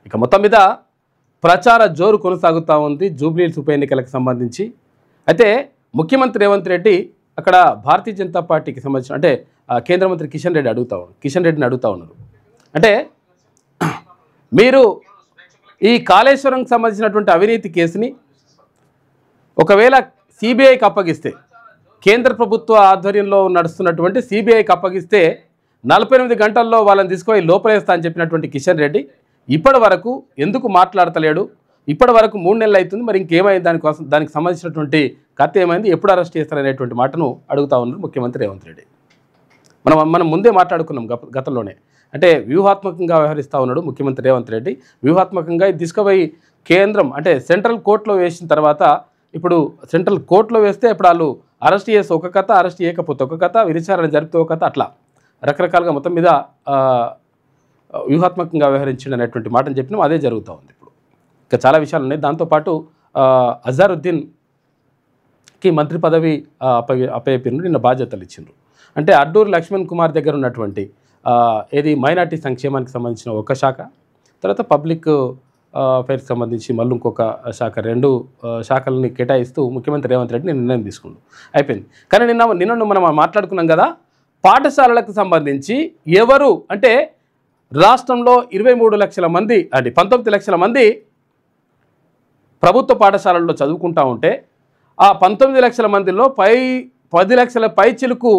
ఇక మొత్తం మీద ప్రచార జోరు కొనసాగుతూ ఉంది జూబ్లీహిల్స్ ఉప ఎన్నికలకు సంబంధించి. అయితే ముఖ్యమంత్రి రేవంత్ రెడ్డి అక్కడ భారతీయ జనతా పార్టీకి సంబంధించిన అంటే కేంద్ర మంత్రి కిషన్ రెడ్డిని అడుగుతూ ఉన్నారు. అంటే మీరు ఈ కాళేశ్వరంకి సంబంధించినటువంటి అవినీతి కేసుని ఒకవేళ సిబిఐకి అప్పగిస్తే, కేంద్ర ప్రభుత్వ ఆధ్వర్యంలో నడుస్తున్నటువంటి సిబిఐకి అప్పగిస్తే 48 గంటల్లో వాళ్ళని తీసుకుపోయి లోపలేస్తా అని చెప్పినటువంటి కిషన్ రెడ్డి ఇప్పటి వరకు ఎందుకు మాట్లాడతలేడు? ఇప్పటి వరకు 3 నెలలు అవుతుంది, మరి ఇంకేమైంది, దానికి సంబంధించినటువంటి కథ ఏమైంది, ఎప్పుడు అరెస్ట్ చేస్తారనేటువంటి మాటను అడుగుతా ఉన్నారు ముఖ్యమంత్రి రేవంత్ రెడ్డి. మనం ముందే మాట్లాడుకున్నాం గతంలోనే. అంటే వ్యూహాత్మకంగా వ్యవహరిస్తూ ఉన్నాడు ముఖ్యమంత్రి రేవంత్ రెడ్డి. వ్యూహాత్మకంగా తీసుకుపోయి కేంద్రం అంటే సెంట్రల్ కోర్టులో వేసిన తర్వాత, ఇప్పుడు సెంట్రల్ కోర్టులో వేస్తే ఇప్పుడు వాళ్ళు అరెస్ట్ చేసి ఒక కథ, అరెస్ట్ చేయకపోతే ఒక కథ, విచారణ జరిపితే ఒక కథ, అట్లా రకరకాలుగా మొత్తం మీద వ్యూహాత్మకంగా వ్యవహరించండి అనేటువంటి మాటను చెప్పినాం. అదే జరుగుతూ ఉంది. ఇప్పుడు ఇంకా చాలా విషయాలు ఉన్నాయి. దాంతోపాటు అజారుద్దీన్కి మంత్రి పదవి అప్పయ్యారు, నిన్న బాధ్యతలు ఇచ్చిండ్రు. అంటే అడ్డూరు లక్ష్మణ్ కుమార్ దగ్గర ఉన్నటువంటి ఏది మైనార్టీ సంక్షేమానికి సంబంధించిన ఒక శాఖ, తర్వాత పబ్లిక్ అఫైర్స్కి సంబంధించి మళ్ళీ ఇంకొక శాఖ, 2 శాఖలని కేటాయిస్తూ ముఖ్యమంత్రి రేవంత్ రెడ్డి నిర్ణయం తీసుకుండు. అయిపోయింది. కానీ నిన్న మనం మాట్లాడుకున్నాం కదా, పాఠశాలలకు సంబంధించి ఎవరు అంటే రాష్ట్రంలో 23 లక్షల మంది అంటే 19 లక్షల మంది ప్రభుత్వ పాఠశాలల్లో చదువుకుంటూ ఉంటే ఆ 19 లక్షల మందిలో 10 లక్షల పైచిలుకు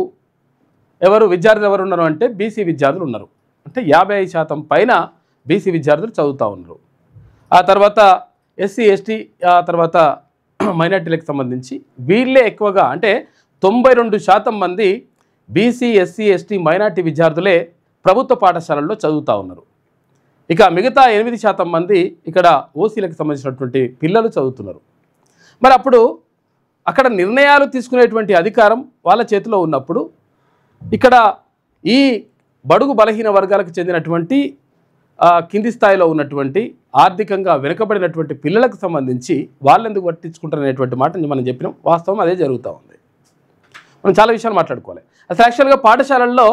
విద్యార్థులు ఎవరు ఉన్నారు అంటే బీసీ విద్యార్థులు ఉన్నారు. అంటే 55% పైన బీసీ విద్యార్థులు చదువుతూ ఉన్నారు. ఆ తర్వాత ఎస్సీ ఎస్టీ, ఆ తర్వాత మైనార్టీలకు సంబంధించి వీళ్ళే ఎక్కువగా, అంటే 92% మంది బీసీ ఎస్సీ ఎస్టీ మైనార్టీ విద్యార్థులే ప్రభుత్వ పాఠశాలల్లో చదువుతూ ఉన్నారు. ఇక మిగతా 8% మంది ఇక్కడ ఓసీలకు సంబంధించినటువంటి పిల్లలు చదువుతున్నారు. మరి అప్పుడు అక్కడ నిర్ణయాలు తీసుకునేటువంటి అధికారం వాళ్ళ చేతిలో ఉన్నప్పుడు, ఇక్కడ ఈ బడుగు బలహీన వర్గాలకు చెందినటువంటి కింది స్థాయిలో ఉన్నటువంటి ఆర్థికంగా వెనుకబడినటువంటి పిల్లలకు సంబంధించి వాళ్ళెందుకు పట్టించుకుంటారనేటువంటి మాట మనం చెప్పినాం. వాస్తవం అదే జరుగుతూ ఉంది. మనం చాలా విషయాలు మాట్లాడుకోవాలి. అసలు యాక్చువల్గా పాఠశాలల్లో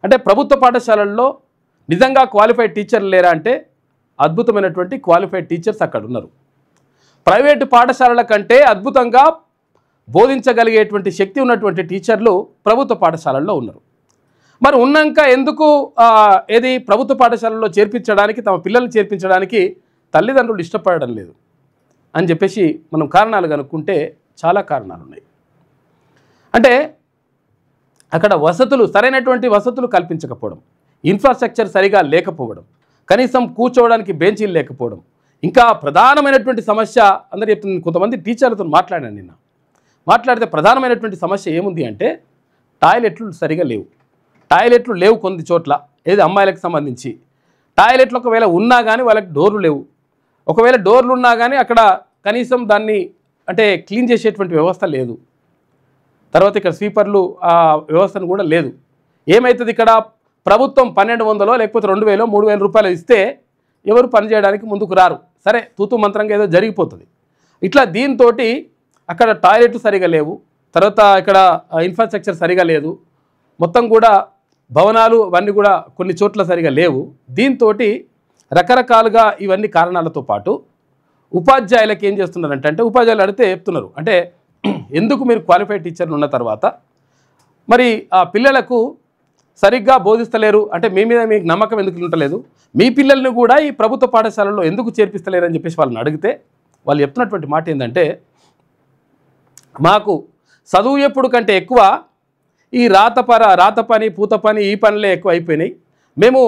అంటే ప్రభుత్వ పాఠశాలల్లో నిజంగా క్వాలిఫైడ్ టీచర్లు లేరా అంటే అద్భుతమైనటువంటి క్వాలిఫైడ్ టీచర్స్ అక్కడ ఉన్నారు. ప్రైవేటు పాఠశాలల కంటే అద్భుతంగా బోధించగలిగేటువంటి శక్తి ఉన్నటువంటి టీచర్లు ప్రభుత్వ పాఠశాలల్లో ఉన్నారు. మరి ఉన్నాక ఎందుకు ఏది ప్రభుత్వ పాఠశాలలో చేర్పించడానికి, తమ పిల్లల్ని చేర్పించడానికి తల్లిదండ్రులు ఇష్టపడడం లేదు అని చెప్పేసి మనం కారణాలు కనుక్కుంటే చాలా కారణాలు ఉన్నాయి. అంటే అక్కడ సరైనటువంటి వసతులు కల్పించకపోవడం, ఇన్ఫ్రాస్ట్రక్చర్ సరిగా లేకపోవడం, కనీసం కూర్చోవడానికి బెంచీలు లేకపోవడం, ఇంకా ప్రధానమైనటువంటి సమస్య అందరూ చెప్తుంది. కొంతమంది టీచర్లతో మాట్లాడితే ప్రధానమైనటువంటి సమస్య ఏముంది అంటే టాయిలెట్లు సరిగా లేవు. టాయిలెట్లు లేవు కొన్ని చోట్ల, ఏది అమ్మాయిలకు సంబంధించి. టాయిలెట్లు ఒకవేళ ఉన్నా కానీ వాళ్ళకి డోర్లు లేవు. ఒకవేళ డోర్లు ఉన్నా కానీ అక్కడ కనీసం దాన్ని అంటే క్లీన్ చేసేటువంటి వ్యవస్థ లేదు. తర్వాత ఇక్కడ స్వీపర్లు వ్యవస్థను కూడా లేదు. ఏమవుతుంది, ఇక్కడ ప్రభుత్వం 1200 లేకపోతే 2000 3000 రూపాయలు ఇస్తే ఎవరు పని చేయడానికి ముందుకు రారు. సరే, తూతు మంత్రంగా ఏదో జరిగిపోతుంది. ఇట్లా దీంతో అక్కడ టాయిలెట్లు సరిగా లేవు, తర్వాత ఇక్కడ ఇన్ఫ్రాస్ట్రక్చర్ సరిగా లేదు, మొత్తం కూడా భవనాలు అవన్నీ కూడా కొన్ని చోట్ల సరిగా లేవు. దీంతో రకరకాలుగా ఇవన్నీ కారణాలతో పాటు ఉపాధ్యాయులకు ఏం చేస్తున్నారంటే ఉపాధ్యాయులు అడిగితే చెప్తున్నారు, అంటే ఎందుకు మీరు క్వాలిఫైడ్ టీచర్లు ఉన్న తర్వాత మరి ఆ పిల్లలకు సరిగ్గా బోధిస్తలేరు, అంటే మీ మీద మీకు నమ్మకం ఎందుకు ఉండలేదు, మీ పిల్లల్ని కూడా ఈ ప్రభుత్వ పాఠశాలల్లో ఎందుకు చేర్పిస్తలేరు అని చెప్పేసి వాళ్ళని అడిగితే వాళ్ళు చెప్తున్నటువంటి మాట ఏంటంటే, మాకు చదువు ఎప్పుడు కంటే ఎక్కువ ఈ రాత పని పూత పని ఈ పనులే ఎక్కువ అయిపోయినాయి, మేము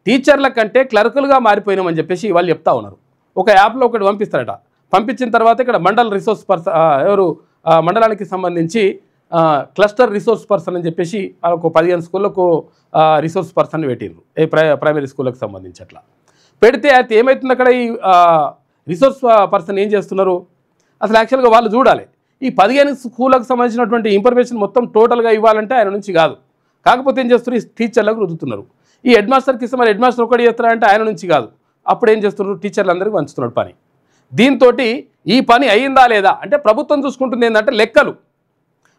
టీచర్ల కంటే క్లర్కులుగా మారిపోయినామని చెప్పేసి వాళ్ళు చెప్తా ఉన్నారు. ఒక యాప్లో ఒకటి పంపిస్తారట. పంపించిన తర్వాత ఇక్కడ మండల్ రిసోర్స్ పర్సన్ మండలానికి సంబంధించి క్లస్టర్ రిసోర్స్ పర్సన్ అని చెప్పేసి ఒక 15 స్కూళ్ళకు రిసోర్స్ పర్సన్ పెట్టిండ్రు, ప్రైమరీ స్కూళ్ళకి సంబంధించి. అట్లా పెడితే అయితే ఏమవుతుంది, అక్కడ ఈ రిసోర్స్ పర్సన్ ఏం చేస్తున్నారు, అసలు యాక్చువల్గా వాళ్ళు చూడాలి. ఈ 15 స్కూళ్ళకు సంబంధించినటువంటి ఇన్ఫర్మేషన్ మొత్తం టోటల్గా ఇవ్వాలంటే ఆయన నుంచి కాదు. కాకపోతే ఏం చేస్తున్నారు, ఈ టీచర్లకు రుద్దుతున్నారు. ఈ హెడ్ మాస్టర్కి ఇస్తే మరి హెడ్ మాస్టర్ ఒకటి చేస్తారంటే ఆయన నుంచి కాదు. అప్పుడు ఏం చేస్తున్నారు, టీచర్లందరికీ పంచుతున్నాడు పని. దీంతో ఈ పని అయ్యిందా లేదా అంటే ప్రభుత్వం చూసుకుంటుంది ఏంటంటే లెక్కలు.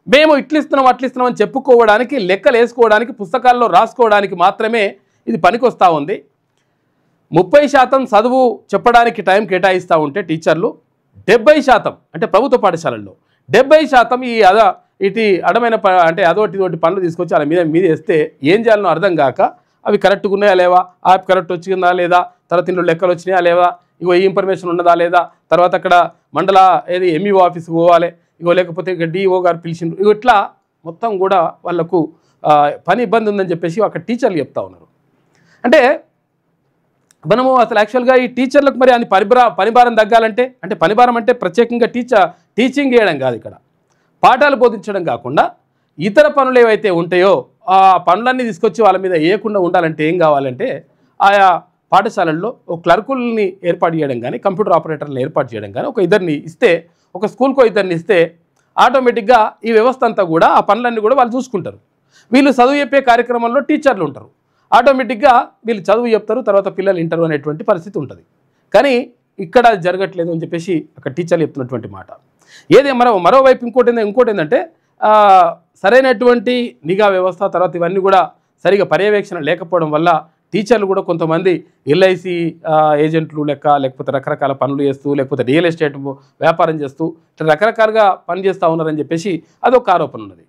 మేము ఇట్లిస్తున్నాం అట్లిస్తున్నాం అని చెప్పుకోవడానికి, లెక్కలు వేసుకోవడానికి, పుస్తకాల్లో రాసుకోవడానికి మాత్రమే ఇది పనికి వస్తూ ఉంది. 30% చదువు చెప్పడానికి టైం కేటాయిస్తూ ఉంటే టీచర్లు 70% అంటే ప్రభుత్వ పాఠశాలల్లో 70% ఈ ఇటు అడమైన అంటే అదోటి పనులు తీసుకొచ్చి వాళ్ళ మీద వేస్తే ఏం చేయాలనో అర్థం కాక అవి కరెక్ట్గా ఉన్నాయా లేవా, యాప్ కరెక్ట్ వచ్చిందా లేదా, తర్వాత ఇంట్లో లెక్కలు వచ్చినాయా లేవా, ఇగో ఈ ఇన్ఫర్మేషన్ ఉన్నదా లేదా, తర్వాత అక్కడ మండల ఎంఈఓ ఆఫీస్కి పోవాలి, ఇగో లేకపోతే ఇక డిఓ గారు పిలిచిండ్రు, ఇగో ఇట్లా మొత్తం కూడా వాళ్ళకు పని ఇబ్బంది ఉందని చెప్పేసి అక్కడ టీచర్లు చెప్తా ఉన్నారు. అంటే మనము అసలు యాక్చువల్గా ఈ టీచర్లకు మరి అని పనిభారం తగ్గాలంటే, అంటే పనిభారం అంటే ప్రత్యేకంగా టీచింగ్ చేయడం కాదు, ఇక్కడ పాఠాలు బోధించడం కాకుండా ఇతర పనులు ఏవైతే ఉంటాయో ఆ పనులన్నీ తీసుకొచ్చి వాళ్ళ మీద వేయకుండా ఉండాలంటే ఏం కావాలంటే ఆయా పాఠశాలల్లో ఒక క్లర్కుల్ని ఏర్పాటు చేయడం కానీ, కంప్యూటర్ ఆపరేటర్లను ఏర్పాటు చేయడం కానీ, ఒక ఇద్దరిని ఇస్తే, ఒక స్కూల్కో ఇద్దరిని ఇస్తే ఆటోమేటిక్గా ఈ వ్యవస్థ అంతా కూడా ఆ పనులన్నీ కూడా వాళ్ళు చూసుకుంటారు. వీళ్ళు చదువు చెప్పే కార్యక్రమంలో టీచర్లు ఉంటారు, ఆటోమేటిక్గా వీళ్ళు చదువు చెప్తారు, తర్వాత పిల్లలు వింటారు అనేటువంటి పరిస్థితి ఉంటుంది. కానీ ఇక్కడ జరగట్లేదు అని చెప్పేసి అక్కడ టీచర్లు చెప్తున్నటువంటి మాట. మరోవైపు ఇంకోటి ఏంటంటే సరైనటువంటి నిఘా వ్యవస్థ, తర్వాత ఇవన్నీ కూడా సరిగా పర్యవేక్షణ లేకపోవడం వల్ల టీచర్లు కూడా కొంతమంది ఎల్ఐసి ఏజెంట్లు లేకపోతే రకరకాల పనులు చేస్తూ, లేకపోతే రియల్ ఎస్టేట్ వ్యాపారం చేస్తూ రకరకాలుగా పనిచేస్తూ ఉన్నారని చెప్పేసి అదొక ఆరోపణ ఉన్నది.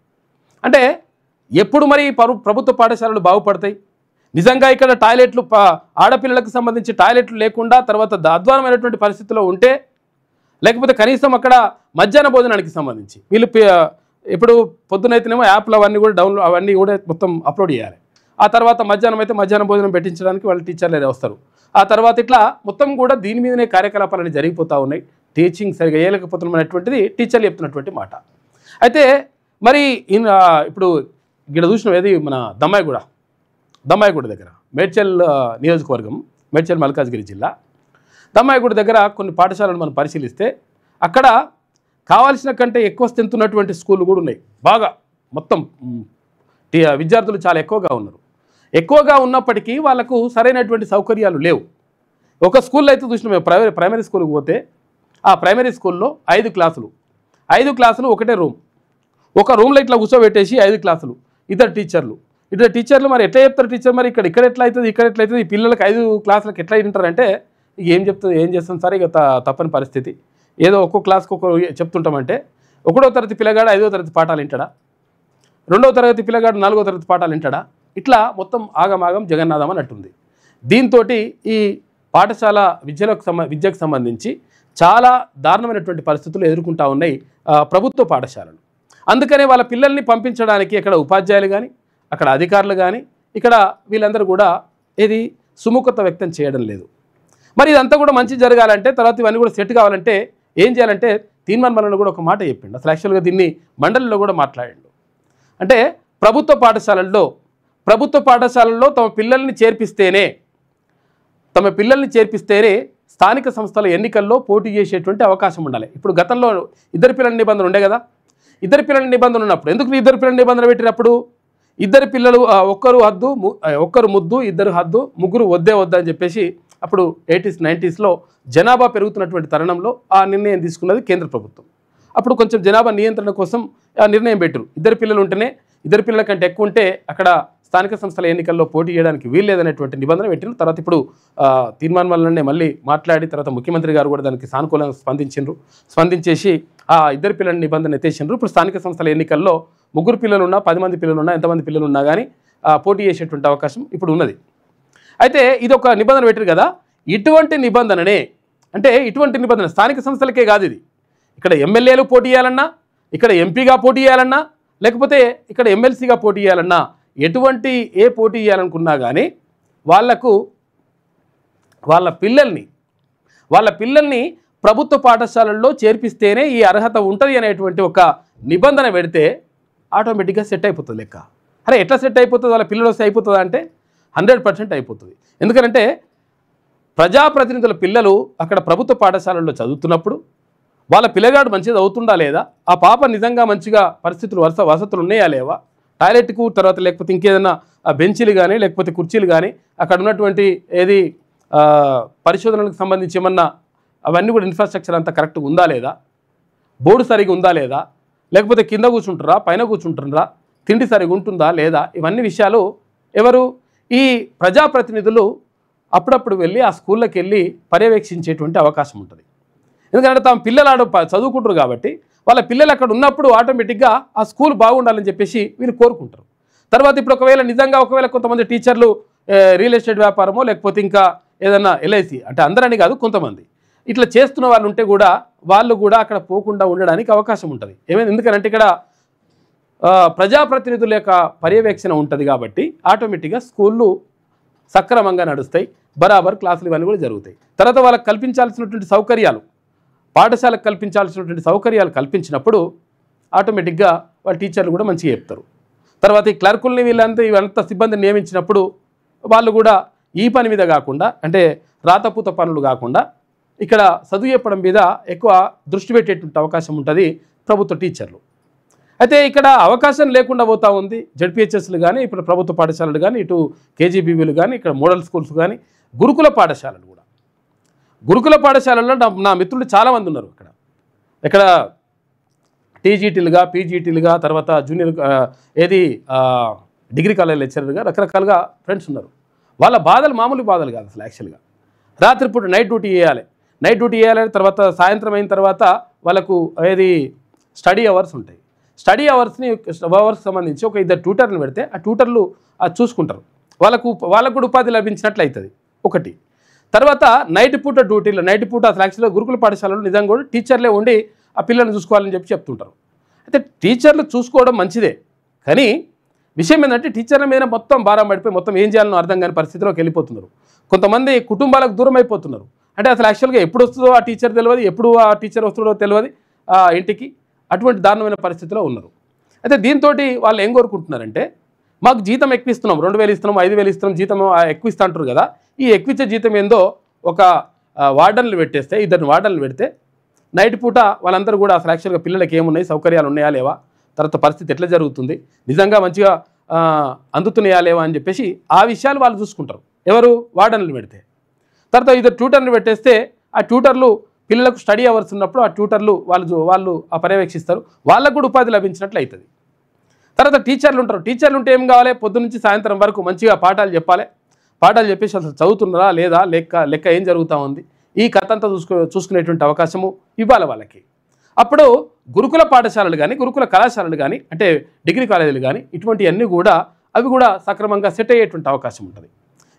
అంటే ఎప్పుడు మరి ప్రభుత్వ పాఠశాలలు బాగుపడతాయి? నిజంగా ఇక్కడ టాయిలెట్లు ఆడపిల్లలకు సంబంధించి టాయిలెట్లు లేకుండా తర్వాత అధ్వానమైనటువంటి పరిస్థితిలో ఉంటే, లేకపోతే కనీసం అక్కడ మధ్యాహ్న భోజనానికి సంబంధించి వీళ్ళు ఇప్పుడు పొద్దునైతేనేమో యాప్లు అవన్నీ కూడా మొత్తం అప్లోడ్ చేయాలి. ఆ తర్వాత మధ్యాహ్నం అయితే మధ్యాహ్న భోజనం పెట్టించడానికి వాళ్ళు టీచర్లు వస్తారు. ఆ తర్వాత ఇట్లా మొత్తం కూడా దీని మీదనే కార్యకలాపాలన్నీ జరిగిపోతూ ఉన్నాయి. టీచింగ్ సరిగా వేయలేకపోతున్నాం అనేటువంటిది టీచర్లు చెప్తున్నటువంటి మాట. అయితే మరి ఇప్పుడు ఇక్కడ చూసిన ఏది మన దమ్మాయిగూడ దగ్గర మేడ్చల్ నియోజకవర్గం, మేడ్చల్ మల్కాజ్గిరి జిల్లా దమ్మాయిగూడ దగ్గర కొన్ని పాఠశాలను మనం పరిశీలిస్తే అక్కడ కావాల్సిన కంటే ఎక్కువ స్ట్రెంత్ ఉన్నటువంటి స్కూళ్ళు కూడా ఉన్నాయి. బాగా మొత్తం విద్యార్థులు చాలా ఎక్కువగా ఉన్నారు. ఎక్కువగా ఉన్నప్పటికీ వాళ్ళకు సరైనటువంటి సౌకర్యాలు లేవు. ఒక స్కూల్లో అయితే చూసిన మేము ప్రైమరీ స్కూల్కి పోతే ఆ ప్రైమరీ స్కూల్లో 5 క్లాసులు ఒకటే రూమ్, ఒక రూమ్లో ఇట్లా కూర్చోబెట్టేసి 5 క్లాసులు, ఇద్దరు టీచర్లు మరి ఎట్లా చెప్తారు టీచర్? మరి ఇక్కడ ఎట్లా అవుతుంది ఈ పిల్లలకు 5 క్లాసులకు ఎట్లా వింటారంటే ఏం చేస్తాం సార్, ఇక తప్పని పరిస్థితి. ఏదో ఒక్కో క్లాస్కి ఒక్కో చెప్తుంటామంటే 1వ తరగతి పిల్లగాడు 5వ తరగతి పాఠాలు వింటాడా, 2వ తరగతి పిల్లగాడు 4వ తరగతి పాఠాలు వింటాడా? ఇట్లా మొత్తం ఆగమాగం జగన్నాథం అన్నట్టుంది. దీంతో ఈ పాఠశాల విద్యకు సంబంధించి చాలా దారుణమైనటువంటి పరిస్థితులు ఎదుర్కొంటూ ఉన్నాయి ప్రభుత్వ పాఠశాలలు. అందుకనే వాళ్ళ పిల్లల్ని పంపించడానికి ఇక్కడ ఉపాధ్యాయులు కానీ, అక్కడ అధికారులు కానీ, ఇక్కడ వీళ్ళందరూ కూడా ఇది సుముఖత వ్యక్తం చేయడం లేదు. మరి ఇదంతా కూడా మంచి జరగాలంటే, తర్వాత ఇవన్నీ కూడా సెట్ కావాలంటే ఏం చేయాలంటే తీర్మానం కూడా ఒక మాట చెప్పిండు. అసలు యాక్చువల్గా దీన్ని మండలిలో కూడా మాట్లాడిండు. అంటే ప్రభుత్వ పాఠశాలల్లో తమ పిల్లల్ని చేర్పిస్తేనే స్థానిక సంస్థల ఎన్నికల్లో పోటీ చేసేటువంటి అవకాశం ఉండాలి. ఇప్పుడు గతంలో ఇద్దరు పిల్లల నిబంధన ఉండే కదా, ఇద్దరు పిల్లల నిబంధన ఉన్నప్పుడు ఎందుకు ఇద్దరు పిల్లల నిబంధన పెట్టినప్పుడు ఇద్దరు పిల్లలు ఒక్కరు ముద్దు, ఇద్దరు హద్దు, ముగ్గురు వద్దని చెప్పేసి అప్పుడు 80s 90sలో జనాభా పెరుగుతున్నటువంటి తరుణంలో ఆ నిర్ణయం తీసుకున్నది కేంద్ర ప్రభుత్వం. అప్పుడు కొంచెం జనాభా నియంత్రణ కోసం ఆ నిర్ణయం పెట్టారు. ఇద్దరు పిల్లలు ఉంటేనే, ఇద్దరు పిల్లల కంటే ఎక్కువ ఉంటే అక్కడ స్థానిక సంస్థల ఎన్నికల్లో పోటీ చేయడానికి వీల్లేదనేటువంటి నిబంధన పెట్టిన తర్వాత ఇప్పుడు తీర్మానం వల్లనే మళ్ళీ మాట్లాడి తర్వాత ముఖ్యమంత్రి గారు కూడా దానికి సానుకూలంగా స్పందించేసి ఆ ఇద్దరు పిల్లల నిబంధన ఎత్తేసిండ్రు. ఇప్పుడు స్థానిక సంస్థల ఎన్నికల్లో 3 పిల్లలున్నా 10 మంది పిల్లలున్నా ఎంతమంది పిల్లలున్నా కానీ పోటీ చేసేటువంటి అవకాశం ఇప్పుడు ఉన్నది. అయితే ఇది ఒక నిబంధన పెట్టారు కదా, ఇటువంటి నిబంధన స్థానిక సంస్థలకే కాదు, ఇది ఇక్కడ ఎమ్మెల్యేలు పోటీ చేయాలన్నా, ఇక్కడ ఎంపీగా పోటీ చేయాలన్నా, లేకపోతే ఇక్కడ ఎమ్మెల్సీగా పోటీ చేయాలన్నా, ఏ పోటీ చేయాలనుకున్నా కానీ వాళ్ళ పిల్లల్ని ప్రభుత్వ పాఠశాలల్లో చేర్పిస్తేనే ఈ అర్హత ఉంటుంది అనేటువంటి ఒక నిబంధన పెడితే ఆటోమేటిక్గా సెట్ అయిపోతుంది లెక్క. అరే ఎట్లా సెట్ అయిపోతుంది, వాళ్ళ పిల్లలు వస్తే అయిపోతుందా అంటే 100% అయిపోతుంది. ఎందుకంటే ప్రజాప్రతినిధుల పిల్లలు అక్కడ ప్రభుత్వ పాఠశాలల్లో చదువుతున్నప్పుడు వాళ్ళ పిల్లగాడు మంచిగా చదువుతుందా లేదా, ఆ పాప నిజంగా మంచిగా వసతులు ఉన్నాయా లేవా, టాయిలెట్కు తర్వాత లేకపోతే ఇంకేదైనా బెంచీలు కానీ లేకపోతే కుర్చీలు కానీ అక్కడ ఉన్నటువంటి పరిశోధనలకు సంబంధించి ఏమన్నా అవన్నీ కూడా ఇన్ఫ్రాస్ట్రక్చర్ అంతా కరెక్ట్గా ఉందా లేదా, బోర్డు సరిగా ఉందా లేదా, లేకపోతే కింద కూర్చుంటారా పైన కూర్చుంటారా, తిండి సరిగా ఉంటుందా లేదా, ఇవన్నీ విషయాలు ఈ ప్రజాప్రతినిధులు అప్పుడప్పుడు వెళ్ళి ఆ స్కూళ్ళకి వెళ్ళి పర్యవేక్షించేటువంటి అవకాశం ఉంటుంది. ఎందుకంటే తమ పిల్లలు ఆడ చదువుకుంటారు కాబట్టి వాళ్ళ పిల్లలు అక్కడ ఉన్నప్పుడు ఆటోమేటిక్గా ఆ స్కూల్ బాగుండాలని చెప్పేసి వీళ్ళు కోరుకుంటారు. తర్వాత ఇప్పుడు ఒకవేళ కొంతమంది టీచర్లు రియల్ ఎస్టేట్ వ్యాపారమో లేకపోతే ఇంకా ఏదన్నా ఎల్ఐసి అంటే అందరని కాదు కొంతమంది ఇట్లా చేస్తున్న వాళ్ళు ఉంటే కూడా వాళ్ళు కూడా అక్కడ పోకుండా ఉండడానికి అవకాశం ఉంటుంది. ఎందుకంటే ఇక్కడ ప్రజాప్రతినిధుల యొక్క పర్యవేక్షణ ఉంటుంది కాబట్టి ఆటోమేటిక్గా స్కూళ్ళు సక్రమంగా నడుస్తాయి, బరాబర్ క్లాసులు ఇవన్నీ కూడా జరుగుతాయి. తర్వాత వాళ్ళకి కల్పించాల్సినటువంటి సౌకర్యాలు పాఠశాలకు కల్పించాల్సినటువంటి సౌకర్యాలు కల్పించినప్పుడు ఆటోమేటిక్గా వాళ్ళ టీచర్లు కూడా మంచిగా చెప్తారు. తర్వాత ఈ క్లర్కుల్ని ఇవంతా సిబ్బందిని నియమించినప్పుడు వాళ్ళు కూడా ఈ పని మీద కాకుండా అంటే రాతపూత పనులు కాకుండా ఇక్కడ చదువు చెప్పడం మీద ఎక్కువ దృష్టి పెట్టేటువంటి అవకాశం ఉంటుంది ప్రభుత్వ టీచర్లు. అయితే ఇక్కడ అవకాశం లేకుండా పోతూ ఉంది. జడ్పీహెచ్ఎస్లు కానీ ఇప్పుడు ప్రభుత్వ పాఠశాలలు కానీ ఇటు కేజీబీవీలు కానీ ఇక్కడ మోడల్ స్కూల్స్ కానీ గురుకుల పాఠశాలలు కూడా గురుకుల పాఠశాలల్లో నా మిత్రులు చాలామంది ఉన్నారు. ఇక్కడ టీజీటీలుగా పీజీటీలుగా తర్వాత జూనియర్ డిగ్రీ కాలేజ్ లెక్చరర్గా రకరకాలుగా ఫ్రెండ్స్ ఉన్నారు. వాళ్ళ బాధలు మామూలు బాధలు కాదు అసలు. యాక్చువల్గా రాత్రిపూట నైట్ డ్యూటీ చేయాలి. తర్వాత సాయంత్రం అయిన తర్వాత వాళ్ళకు స్టడీ అవర్స్ ఉంటాయి. స్టడీ అవర్స్ సంబంధించి ఒక 2 ట్యూటర్లు పెడితే ఆ ట్యూటర్లు అది చూసుకుంటారు. వాళ్ళకు కూడా ఉపాధి లభించినట్లు అవుతుంది ఒకటి. తర్వాత నైట్ పూట అసలు యాక్చువల్గా గురుకుల పాఠశాలలో నిజంగా కూడా టీచర్లే ఉండి ఆ పిల్లల్ని చూసుకోవాలని చెప్తుంటారు. అయితే టీచర్లు చూసుకోవడం మంచిదే, కానీ విషయం ఏంటంటే టీచర్ల మీద మొత్తం భారం పడిపోయి మొత్తం ఏం చేయాలనో అర్థం కాని పరిస్థితిలోకి వెళ్ళిపోతున్నారు. కొంతమంది కుటుంబాలకు దూరం అయిపోతున్నారు. అంటే అసలు యాక్చువల్గా ఎప్పుడు వస్తుందో ఆ టీచర్ తెలియదు, ఎప్పుడు ఆ టీచర్ వస్తుందో తెలియదు ఇంటికి. అటువంటి దారుణమైన పరిస్థితిలో ఉన్నారు. అయితే దీంతో వాళ్ళు ఏం కోరుకుంటున్నారంటే మాకు జీతం ఎక్కువ ఇస్తున్నాం, 2000 ఇస్తున్నాం, 5000 ఇస్తున్నాం, జీతం ఎక్కువ ఇస్తా అంటారు కదా. ఈ ఎక్కువ జీతం ఏందో ఒక వార్డన్లు పెట్టేస్తే 2 వార్డన్లు పెడితే నైట్ పూట వాళ్ళందరూ కూడా అసలు యాక్చువల్గా పిల్లలకి ఏమున్నాయి, సౌకర్యాలు ఉన్నాయా లేవా, తర్వాత పరిస్థితి ఎట్లా జరుగుతుంది, నిజంగా మంచిగా అందుతున్నాయా లేవా అని చెప్పేసి ఆ విషయాలు వాళ్ళు చూసుకుంటారు. ఎవరు వార్డన్లు పెడితే. తర్వాత 2 ట్యూటర్లు పెట్టేస్తే ఆ ట్యూటర్లు పిల్లలకు స్టడీ అవర్స్ ఉన్నప్పుడు ఆ ట్యూటర్లు వాళ్ళు పర్యవేక్షిస్తారు. వాళ్ళకు కూడా ఉపాధి లభించినట్లు అవుతుంది. తర్వాత టీచర్లు ఉంటారు. టీచర్లు ఉంటే ఏం కావాలి, పొద్దు నుంచి సాయంత్రం వరకు మంచిగా పాఠాలు చెప్పాలి. పాఠాలు చెప్పేసి అసలు చదువుతున్నారా లేదా, లెక్క ఏం జరుగుతూ ఉంది, ఈ కథ అంతా చూసుకునేటువంటి అవకాశము ఇవ్వాలి వాళ్ళకి. అప్పుడు గురుకుల పాఠశాలలు కానీ గురుకుల కళాశాలలు కానీ అంటే డిగ్రీ కాలేజీలు కానీ ఇటువంటివన్నీ కూడా అవి కూడా సక్రమంగా సెట్ అయ్యేటువంటి అవకాశం ఉంటుంది.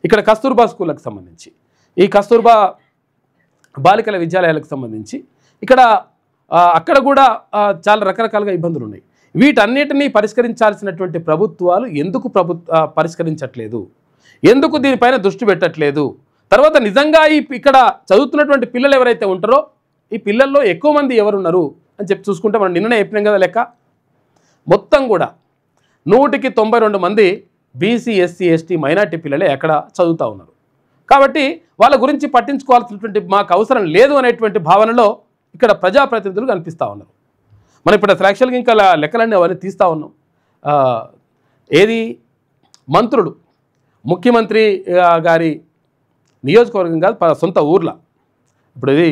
ఇక్కడ కస్తూర్బా స్కూళ్ళకు సంబంధించి ఈ కస్తూర్బా బాలికల విద్యాలయాలకు సంబంధించి అక్కడ కూడా చాలా రకరకాలుగా ఇబ్బందులు ఉన్నాయి. వీటన్నిటినీ పరిష్కరించాల్సినటువంటి ప్రభుత్వాలు ఎందుకు పరిష్కరించట్లేదు, ఎందుకు దీనిపైన దృష్టి పెట్టట్లేదు? తర్వాత నిజంగా ఇక్కడ చదువుతున్నటువంటి పిల్లలు ఎవరైతే ఉంటారో ఈ పిల్లల్లో ఎక్కువ మంది ఎవరున్నారు అని చెప్పి చూసుకుంటే మనం నిన్ననే చెప్పినాం కదా లెక్క. మొత్తం కూడా 100కి 92 మంది బీసీ ఎస్సీ ఎస్టీ మైనార్టీ పిల్లలే అక్కడ చదువుతూ ఉన్నారు. కాబట్టి వాళ్ళ గురించి పట్టించుకోవాల్సినటువంటి మాకు అవసరం లేదు అనేటువంటి భావనలో ఇక్కడ ప్రజాప్రతినిధులు కనిపిస్తూ ఉన్నారు. మనం ఇప్పుడు అసలు యాక్చువల్గా ఇంకా లెక్కలన్నీ అవన్నీ తీస్తూ ఉన్నాం. మంత్రులు ముఖ్యమంత్రి గారి నియోజకవర్గం కాదు సొంత ఊర్ల. ఇప్పుడు ఇది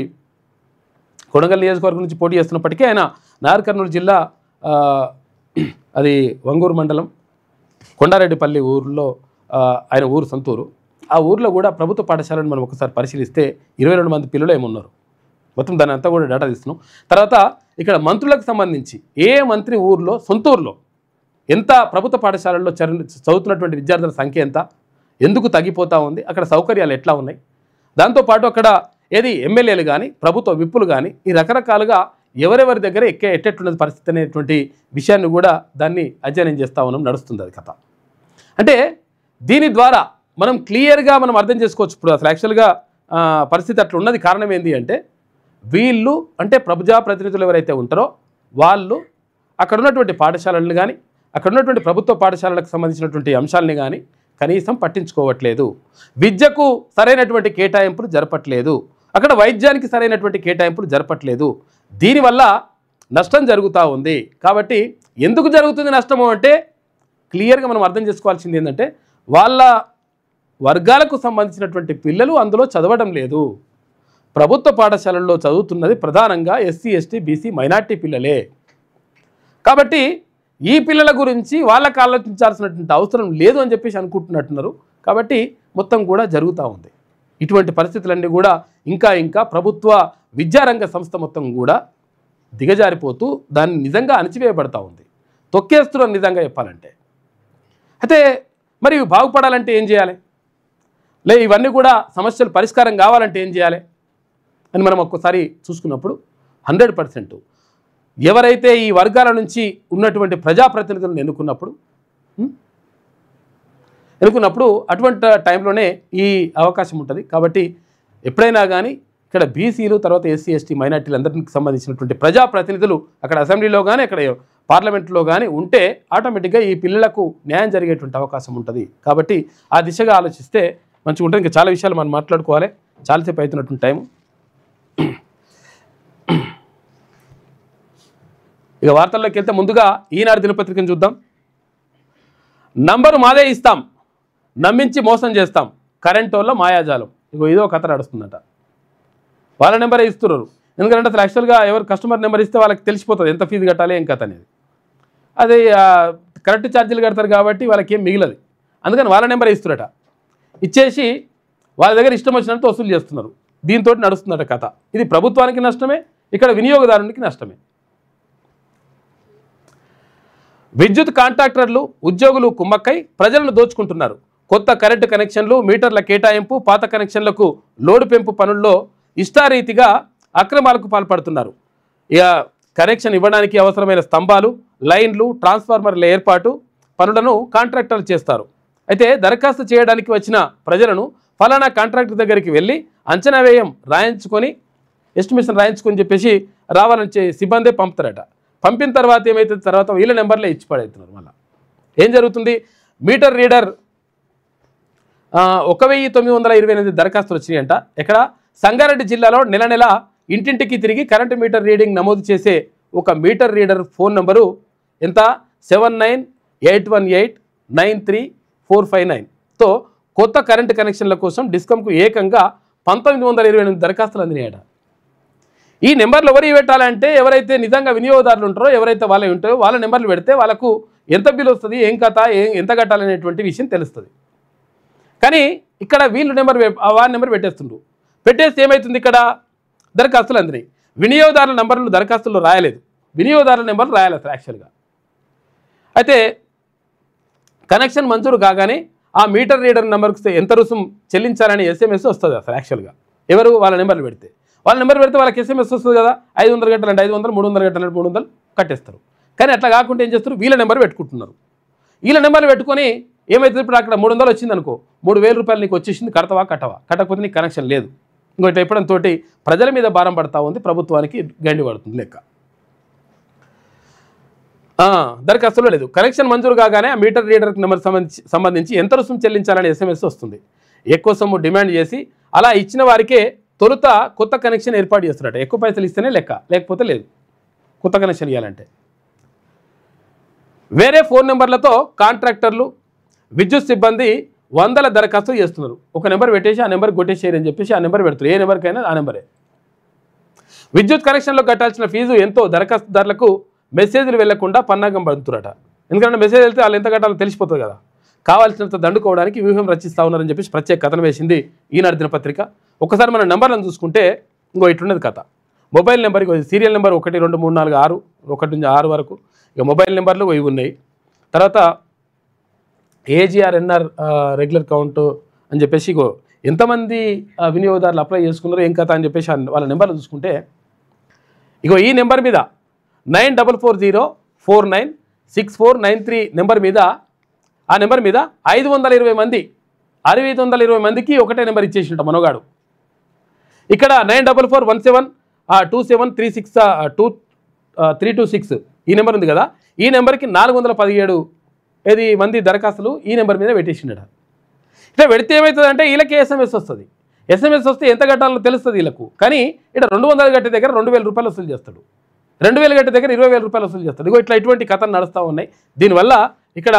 కొడంగల్ నియోజకవర్గం నుంచి పోటీ చేస్తున్నప్పటికీ ఆయన నాగర్ కర్నూలు జిల్లా అది వంగూరు మండలం కొండారెడ్డిపల్లి ఊరిలో ఆయన ఊరు సొంతూరు. ఆ ఊర్లో కూడా ప్రభుత్వ పాఠశాలను మనం ఒకసారి పరిశీలిస్తే 22 మంది పిల్లలు ఏమున్నారు. మొత్తం దాని అంతా కూడా డేటా తీస్తున్నాం. తర్వాత ఇక్కడ మంత్రులకు సంబంధించి ఏ మంత్రి ఊర్లో సొంతూరులో ఎంత ప్రభుత్వ పాఠశాలల్లో చదువుతున్నటువంటి విద్యార్థుల సంఖ్య ఎంత, ఎందుకు తగ్గిపోతూ ఉంది, అక్కడ సౌకర్యాలు ఎట్లా ఉన్నాయి, దాంతోపాటు అక్కడ ఎమ్మెల్యేలు కానీ ప్రభుత్వ విప్పులు కానీ ఈ రకరకాలుగా ఎవరెవరి దగ్గర ఎట్టెట్టున్నది పరిస్థితి అనేటువంటి విషయాన్ని కూడా దాన్ని అధ్యయనం చేస్తూ ఉన్నాం. నడుస్తుంది అది కథ. అంటే దీని ద్వారా మనం క్లియర్గా మనం అర్థం చేసుకోవచ్చు. ఇప్పుడు అసలు యాక్చువల్గా పరిస్థితి అట్లా ఉన్నది. కారణం ఏంటి అంటే వీళ్ళు అంటే ప్రజాప్రతినిధులు ఎవరైతే ఉంటారో వాళ్ళు అక్కడ ఉన్నటువంటి పాఠశాలలను కానీ అక్కడ ఉన్నటువంటి ప్రభుత్వ పాఠశాలలకు సంబంధించినటువంటి అంశాలని కానీ కనీసం పట్టించుకోవట్లేదు. విద్యకు సరైనటువంటి కేటాయింపులు జరపట్లేదు. అక్కడ వైద్యానికి సరైనటువంటి కేటాయింపులు జరపట్లేదు. దీనివల్ల నష్టం జరుగుతూ ఉంది. కాబట్టి ఎందుకు జరుగుతుంది నష్టము అంటే క్లియర్గా మనం అర్థం చేసుకోవాల్సింది ఏంటంటే వాళ్ళ వర్గాలకు సంబంధించినటువంటి పిల్లలు అందులో చదవడం లేదు. ప్రభుత్వ పాఠశాలల్లో చదువుతున్నది ప్రధానంగా ఎస్సీ ఎస్టీ బీసీ మైనార్టీ పిల్లలే. కాబట్టి ఈ పిల్లల గురించి వాళ్ళకి ఆలోచించాల్సినటువంటి అవసరం లేదు అని చెప్పేసి అనుకుంటున్నట్టున్నారు. కాబట్టి మొత్తం కూడా జరుగుతూ ఉంది. ఇటువంటి పరిస్థితులన్నీ కూడా ఇంకా ప్రభుత్వ విద్యారంగ సంస్థ మొత్తం కూడా దిగజారిపోతూ దాన్ని నిజంగా అణచివేయబడతా ఉంది, తొక్కేస్తున్నారు నిజంగా చెప్పాలంటే. అయితే మరి ఇవి బాగుపడాలంటే ఏం చేయాలి, ఇవన్నీ కూడా సమస్యలు పరిష్కారం కావాలంటే ఏం చేయాలి అని మనం ఒక్కసారి చూసుకున్నప్పుడు 100% ఎవరైతే ఈ వర్గాల నుంచి ఉన్నటువంటి ప్రజాప్రతినిధులను ఎన్నుకున్నప్పుడు అటువంటి టైంలోనే ఈ అవకాశం ఉంటుంది. కాబట్టి ఎప్పుడైనా కానీ ఇక్కడ బీసీలు, తర్వాత ఎస్సీ ఎస్టీ మైనార్టీలందరికీ సంబంధించినటువంటి ప్రజాప్రతినిధులు అక్కడ అసెంబ్లీలో కానీ అక్కడ పార్లమెంట్లో కానీ ఉంటే ఆటోమేటిక్గా ఈ పిల్లలకు న్యాయం జరిగేటువంటి అవకాశం ఉంటుంది. కాబట్టి ఆ దిశగా ఆలోచిస్తే మంచిగా ఉంటుంది. ఇంకా చాలా విషయాలు మనం మాట్లాడుకోవాలి, చాలాసేపు అవుతున్నటువంటి టైం. ఇక వార్తల్లోకి వెళ్తే ముందుగా ఈనాడు దినపత్రికను చూద్దాం. నంబరు మాదే ఇస్తాం, నమ్మించి మోసం చేస్తాం, కరెంట్ వాళ్ళ మాయాజాలం. ఇదో కథ నడుస్తుందట. వాళ్ళ నెంబరే ఇస్తున్నారు. ఎందుకంటే అసలు యాక్చువల్గా ఎవరు కస్టమర్ నెంబర్ ఇస్తే వాళ్ళకి తెలిసిపోతుంది ఎంత ఫీజు కట్టాలి ఏం కథ అనేది. అదే కరెంటు ఛార్జీలు కడతారు కాబట్టి వాళ్ళకి ఏం మిగిలదు. అందుకని వాళ్ళ నెంబరే ఇస్తున్నట. ఇచ్చేసి వాళ్ళ దగ్గర ఇష్టం వచ్చినట్టు వసూలు చేస్తున్నారు. దీంతో నడుస్తుందట కథ. ఇది ప్రభుత్వానికి నష్టమే, ఇక్కడ వినియోగదారునికి నష్టమే. విద్యుత్ కాంట్రాక్టర్లు, ఉద్యోగులు కుమ్మక్కై ప్రజలను దోచుకుంటున్నారు. కొత్త కరెంటు కనెక్షన్లు, మీటర్ల కేటాయింపు, పాత కనెక్షన్లకు లోడు పెంపు పనుల్లో ఇష్టారీతిగా అక్రమాలకు పాల్పడుతున్నారు. ఇక కనెక్షన్ ఇవ్వడానికి అవసరమైన స్తంభాలు, లైన్లు, ట్రాన్స్ఫార్మర్ల ఏర్పాటు పనులను కాంట్రాక్టర్లు చేస్తారు. అయితే దరఖాస్తు చేయడానికి వచ్చిన ప్రజలను ఫలానా కాంట్రాక్టర్ దగ్గరికి వెళ్ళి అంచనా వ్యయం రాయించుకొని, ఎస్టిమేషన్ రాయించుకొని చెప్పేసి రావాలని సిబ్బందే పంపుతారట. పంపిన తర్వాత ఏమైతుంది, తర్వాత వీళ్ళ నెంబర్లే ఇచ్చి పడేస్తున్నారు. మళ్ళీ ఏం జరుగుతుంది, మీటర్ రీడర్ 1928 దరఖాస్తులు వచ్చినాయంట. ఇక్కడ సంగారెడ్డి జిల్లాలో నెల ఇంటింటికి తిరిగి కరెంటు మీటర్ రీడింగ్ నమోదు చేసే ఒక మీటర్ రీడర్ ఫోన్ నెంబరు ఎంత 7981893459తో కొత్త కరెంటు కనెక్షన్ల కోసం డిస్కంకు ఏకంగా 1928 దరఖాస్తులు అందినాయట. ఈ నెంబర్లు ఎవరు పెట్టాలంటే ఎవరైతే నిజంగా వినియోగదారులు ఉంటారో, ఎవరైతే వాళ్ళే ఉంటారో వాళ్ళ నెంబర్లు పెడితే వాళ్ళకు ఎంత బిల్ వస్తుంది, ఏం కథ, ఎంత కట్టాలనేటువంటి విషయం తెలుస్తుంది. కానీ ఇక్కడ వీళ్ళు వాళ్ళ నెంబర్ పెట్టేస్తుండ్రు. పెట్టేస్తే ఏమవుతుంది, ఇక్కడ దరఖాస్తులు అందినాయి. వినియోగదారుల నెంబర్లు దరఖాస్తుల్లో రాయలేదు, వినియోగదారుల నెంబర్లు రాయాలి అసలు యాక్చువల్గా. అయితే కనెక్షన్ మంజూరు కాగానే ఆ మీటర్ రీడర్ నెంబర్కి ఎంత రుసుం చెల్లించాలని SMS వస్తుంది అసలు యాక్చువల్గా. ఎవరు వాళ్ళ నెంబర్లు పెడితే వాళ్ళకి SMS వస్తుంది కదా, 500 గంటలంటే 500, 300 గంటలంటే 300 కట్టేస్తారు. కానీ అట్లా కాకుండా ఏం చేస్తారు, వీళ్ళ నెంబర్ పెట్టుకుంటున్నారు. వీళ్ళ నెంబర్లు పెట్టుకొని ఏమవుతుంది, ఇప్పుడు అక్కడ 300 వచ్చింది అనుకో, 3000 రూపాయలు నీకు వచ్చేసింది, కడతావా కట్టవా, కట్టకపోతే నీకు కనెక్షన్ లేదు. ఇంకోటి చెప్పడంతో ప్రజల మీద భారం పడతా ఉంది, ప్రభుత్వానికి గండి పడుతుంది లెక్క. దరఖాస్తులో లేదు. కనెక్షన్ మంజూరు కాగానే ఆ మీటర్ రీడర్ నెంబర్ సంబంధించి ఎంత రుసుము చెల్లించాలని SMS వస్తుంది. ఎక్కువ సొమ్ము డిమాండ్ చేసి అలా ఇచ్చిన వారికే తొలుత కొత్త కనెక్షన్ ఏర్పాటు చేస్తున్నట్టు. ఎక్కువ పైసలు ఇస్తేనే లెక్క, లేకపోతే లేదు. కొత్త కనెక్షన్ ఇవ్వాలంటే వేరే ఫోన్ నెంబర్లతో కాంట్రాక్టర్లు, విద్యుత్ సిబ్బంది వందల దరఖాస్తులు చేస్తున్నారు. ఒక నెంబర్ పెట్టేసి ఆ నెంబర్ కొట్టేసేయని చెప్పేసి ఆ నెంబర్ పెడుతున్నారు. ఏ నెంబర్కైనా ఆ నెంబరే. విద్యుత్ కనెక్షన్లో కట్టాల్సిన ఫీజు ఎంతో దరఖాస్తుదారులకు మెసేజ్లు వెళ్లకుండా పన్నాగం పడుతున్నారట. ఎందుకంటే మెసేజ్ వెళ్తే వాళ్ళు ఎంత కట్టాలో తెలిసిపోతుంది కదా. కావాల్సినంత దండుకోవడానికి వ్యూహం రచిస్తూ ఉన్నారని చెప్పేసి ప్రత్యేక కథనం వేసింది ఈనాడు దినపత్రిక. ఒకసారి మన నెంబర్లను చూసుకుంటే ఇట్లున్నది కథ. మొబైల్ నెంబర్కి సీరియల్ నెంబర్ 1 2 3 4 6 1 నుంచి 6 వరకు. ఇక మొబైల్ నెంబర్లు ఇవి ఉన్నాయి. తర్వాత AGR NR రెగ్యులర్ కౌంట్ అని చెప్పేసి ఎంతమంది వినియోగదారులు అప్లై చేసుకున్నారో ఏం కథ అని చెప్పేసి వాళ్ళ నెంబర్లు చూసుకుంటే ఈ నెంబర్ మీద 9440496493 నెంబర్ మీద, ఆ నెంబర్ మీద 520 మంది 520 మందికి ఒకటే నెంబర్ ఇచ్చేసింట మనోగాడు. ఇక్కడ 9441727326 ఈ నెంబర్ ఉంది కదా, ఈ నెంబర్కి 417 మంది దరఖాస్తులు ఈ నెంబర్ మీద పెట్టేసిండట. ఇట్లా పెడితే ఏమవుతుందంటే వీళ్ళకి SMS వస్తుంది. SMS వస్తే ఎంత కట్టాలో తెలుస్తుంది వీళ్ళకు. కానీ ఇక్కడ 200 గట్టే దగ్గర 2000 రూపాయలు వసూలు చేస్తాడు, 2000 గట్టే దగ్గర 20000 రూపాయలు వసూలు చేస్తాడు. ఇటువంటి కథలు నడుస్తూ ఉన్నాయి. దీనివల్ల ఇక్కడ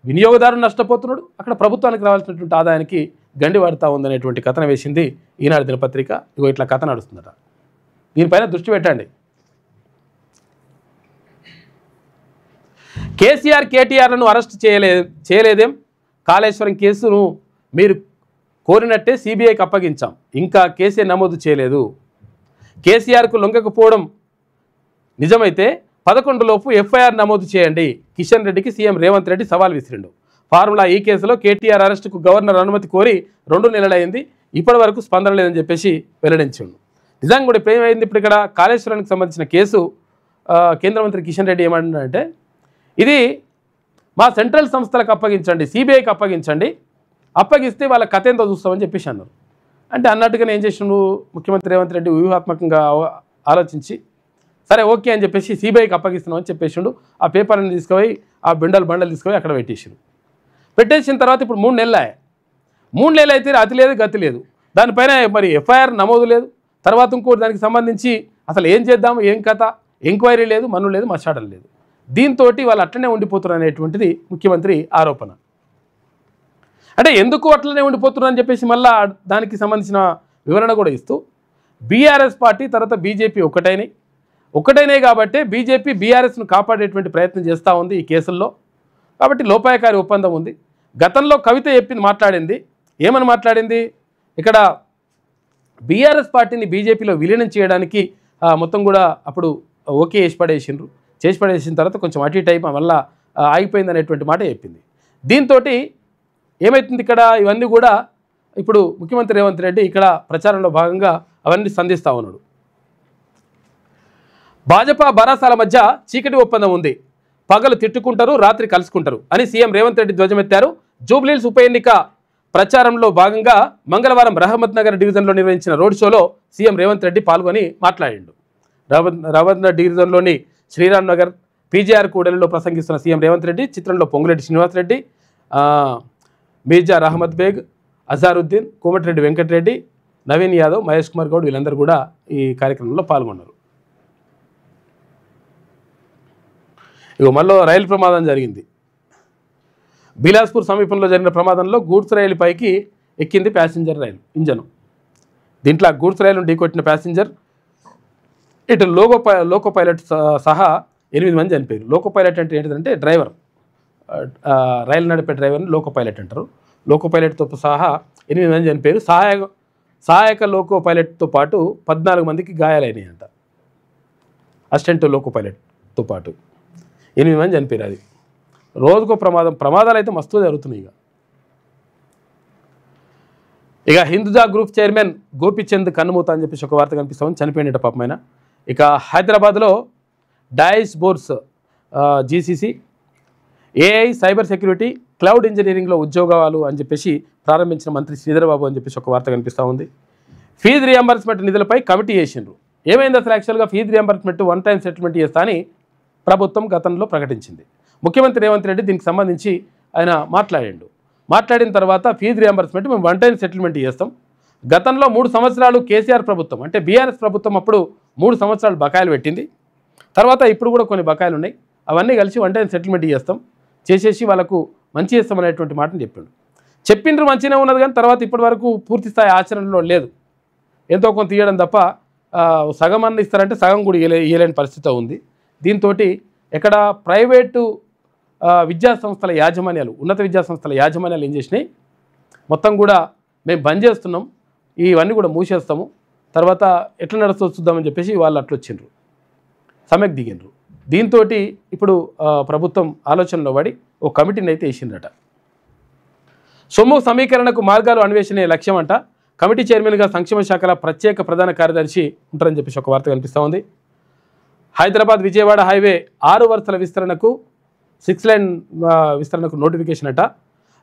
వినియోగదారుడు నష్టపోతున్నాడు, అక్కడ ప్రభుత్వానికి రావాల్సినటువంటి ఆదాయానికి గండి పడుతూ ఉందనేటువంటి కథన వేసింది ఈనాడు దినపత్రిక. ఇట్లా కథ నడుస్తుందట. దీనిపైన దృష్టి పెట్టండి. కేసీఆర్ కేటీఆర్లను అరెస్ట్ చేయలేదేం, కాళేశ్వరం కేసును మీరు కోరినట్టే సిబిఐకి అప్పగించాం, ఇంకా కేసే నమోదు చేయలేదు. కేసీఆర్కు లొంగకపోవడం నిజమైతే 11 లోపు ఎఫ్ఐఆర్ నమోదు చేయండి. కిషన్ రెడ్డికి సీఎం రేవంత్ రెడ్డి సవాల్ విసిరిండు. ఫార్ములా ఈ కేసులో కేటీఆర్ అరెస్టుకు గవర్నర్ అనుమతి కోరి 2 నెలలైంది, ఇప్పటి వరకు స్పందన లేదని చెప్పేసి వెల్లడించిండు. నిజంగా కూడా ఇప్పుడు ఏమైంది, ఇప్పుడు ఇక్కడ కాళేశ్వరానికి సంబంధించిన కేసు కేంద్ర మంత్రి కిషన్ రెడ్డి ఏమంటున్నారంటే ఇది మా సెంట్రల్ సంస్థలకు అప్పగించండి, సిబిఐకి అప్పగించండి, అప్పగిస్తే వాళ్ళ కథ ఎంతో చూస్తామని చెప్పేసి అన్నారు. అంటే అన్నట్టుగానే ఏం చేసిండు ముఖ్యమంత్రి రేవంత్ రెడ్డి వ్యూహాత్మకంగా ఆలోచించి సరే ఓకే అని చెప్పేసి సిబిఐకి అప్పగిస్తున్నామని చెప్పేసిండు. ఆ పేపర్ని తీసుకుపోయి ఆ బండలు తీసుకుపోయి అక్కడ పెట్టేసిండు. పెట్టేసిన తర్వాత ఇప్పుడు 3 నెలలు అయితే అతి లేదు గతి లేదు. దానిపైన మరి ఎఫ్ఐఆర్ నమోదు లేదు. తర్వాత ఇంకోటి దానికి సంబంధించి అసలు ఏం చేద్దాం, ఏం కథ, ఎంక్వైరీ లేదు, మన్ను లేదు, మసాడలు లేదు. దీంతో వాళ్ళు అట్లనే ఉండిపోతున్నారు అనేటువంటిది ముఖ్యమంత్రి ఆరోపణ. అంటే ఎందుకు అట్లనే ఉండిపోతున్నారు అని చెప్పేసి మళ్ళీ దానికి సంబంధించిన వివరణ కూడా ఇస్తూ బీఆర్ఎస్ పార్టీ తర్వాత బీజేపీ ఒక్కటైనే కాబట్టి బీజేపీ బీఆర్ఎస్ను కాపాడేటువంటి ప్రయత్నం చేస్తూ ఉంది ఈ కేసుల్లో. కాబట్టి లోపాయకారి ఒప్పందం ఉంది. గతంలో కవిత మాట్లాడింది ఏమని మాట్లాడింది, ఇక్కడ బీఆర్ఎస్ పార్టీని బీజేపీలో విలీనం చేయడానికి మొత్తం కూడా అప్పుడు ఓకే చేసి పడేసిన తర్వాత కొంచెం అటు ఇటు అయిపోయి మళ్ళీ ఆగిపోయింది అనేటువంటి మాట చెప్పింది. దీంతో ఏమవుతుంది ఇక్కడ ఇవన్నీ కూడా ఇప్పుడు ముఖ్యమంత్రి రేవంత్ రెడ్డి ఇక్కడ ప్రచారంలో భాగంగా అవన్నీ సంధిస్తూ ఉన్నాడు. భాజపా బరాసాల మధ్య చీకటి ఒప్పందం ఉంది, పగలు తిట్టుకుంటారు, రాత్రి కలుసుకుంటారు అని సీఎం రేవంత్ రెడ్డి ధ్వజమెత్తారు. జూబ్లీహిల్స్ ఉప ఎన్నిక ప్రచారంలో భాగంగా మంగళవారం రహమత్ నగర్ డివిజన్లో నిర్వహించిన రోడ్ షోలో సీఎం రేవంత్ రెడ్డి పాల్గొని మాట్లాడిండు. రహమత్ నగర్ డివిజన్లోని శ్రీరామ్ నగర్ పీజీఆర్ కూడలిలో ప్రసంగిస్తున్న సీఎం రేవంత్ రెడ్డి చిత్రంలో పొంగులేటి శ్రీనివాసరెడ్డి, మీర్జా రహమత్ బేగ్, అజారుద్దీన్, కోమటిరెడ్డి వెంకటరెడ్డి, నవీన్ యాదవ్, మహేష్ కుమార్ గౌడ్ వీళ్ళందరూ కూడా ఈ కార్యక్రమంలో పాల్గొన్నారు. ఇగో మళ్ళీ రైలు ప్రమాదం జరిగింది. బిలాస్పూర్ సమీపంలో జరిగిన ప్రమాదంలో గూడ్స్ రైలు పైకి ఎక్కింది ప్యాసింజర్ రైలు ఇంజను. దీంట్లో గూడ్స్ రైలును ఢీకొట్టిన ప్యాసింజర్ ఇటు లోకో పైలట్ సహా 8 మంది చనిపోయారు. లోకో పైలట్ అంటే ఏంటంటే డ్రైవర్, రైలు నడిపే డ్రైవర్ని లోకో పైలట్ అంటారు. లోకో పైలట్తో సహా 8 మంది చనిపోయారు. సహాయక లోకో పైలట్తో పాటు 14 మందికి గాయాలైనాయి అంట. అసిస్టెంట్ లోకో పైలట్తో పాటు 8 మంది చనిపోయారు. అది రోజుకో ప్రమాదాలు అయితే మస్తు జరుగుతున్నాయి. ఇక హిందూజా గ్రూప్ చైర్మన్ గోపిచంద్ కన్నుమూత అని చెప్పేసి ఒక వార్త కనిపిస్తామని చనిపోయినట్ట పాపమైన. ఇక హైదరాబాద్లో డైస్ బోర్స్ GCC AI cyber security cloud ఇంజనీరింగ్లో ఉద్యోగాలు అని చెప్పేసి ప్రారంభించిన మంత్రి శ్రీధర్ బాబు అని చెప్పేసి ఒక వార్త కనిపిస్తూ ఉంది. ఫీజు రియంబర్స్మెంట్ నిధులపై కమిటీ చేసిండ్రు. ఏమైంది అసలు యాక్చువల్గా ఫీజు రియంబర్స్మెంట్ 1 టైం సెటిల్మెంట్ చేస్తా అని ప్రభుత్వం గతంలో ప్రకటించింది. ముఖ్యమంత్రి రేవంత్ రెడ్డి దీనికి సంబంధించి ఆయన మాట్లాడిన తర్వాత ఫీజు రియంబర్స్మెంట్ మేము 1 టైం సెటిల్మెంట్ చేస్తాం. గతంలో 3 సంవత్సరాలు కేసీఆర్ ప్రభుత్వం అంటే బీఆర్ఎస్ ప్రభుత్వం అప్పుడు 3 సంవత్సరాలు బకాయిలు పెట్టింది. తర్వాత ఇప్పుడు కూడా కొన్ని బకాయిలు ఉన్నాయి, అవన్నీ కలిసి 1 టైం సెటిల్మెంట్ చేసేసి వాళ్ళకు మంచి చేస్తామనేటువంటి మాటను చెప్పిండ్రు. మంచిగానే ఉన్నది కానీ తర్వాత ఇప్పటి వరకు పూర్తి స్థాయి ఆచరణలో లేదు. ఎంతో కొంత ఇవ్వడం తప్ప సగం అన్న ఇస్తారంటే సగం కూడా ఇవ్వలేని పరిస్థితి ఉంది. దీంతో ఎక్కడ ప్రైవేటు విద్యా సంస్థల యాజమాన్యాలు, ఉన్నత విద్యా సంస్థల యాజమాన్యాలు ఏం చేసినాయి, మొత్తం కూడా మేము బంద్ చేస్తున్నాం, ఇవన్నీ కూడా మూసేస్తాము, తర్వాత ఎట్లా నడుస్తూ చూద్దామని చెప్పేసి వాళ్ళు అట్లా వచ్చిండ్రు, సమ్మెకు దిగిండ్రు. దీంతో ఇప్పుడు ప్రభుత్వం ఆలోచనలో పడి ఒక కమిటీని అయితే వేసిందట. సొమ్ము సమీకరణకు మార్గాలు అన్వేషణే లక్ష్యం అంట. కమిటీ చైర్మన్గా సంక్షేమ శాఖల ప్రత్యేక ప్రధాన కార్యదర్శి ఉంటారని చెప్పేసి ఒక వార్త కనిపిస్తూ ఉంది. హైదరాబాద్ విజయవాడ హైవే 6 వరుసల విస్తరణకు 6 లైన్ విస్తరణకు నోటిఫికేషన్ అట.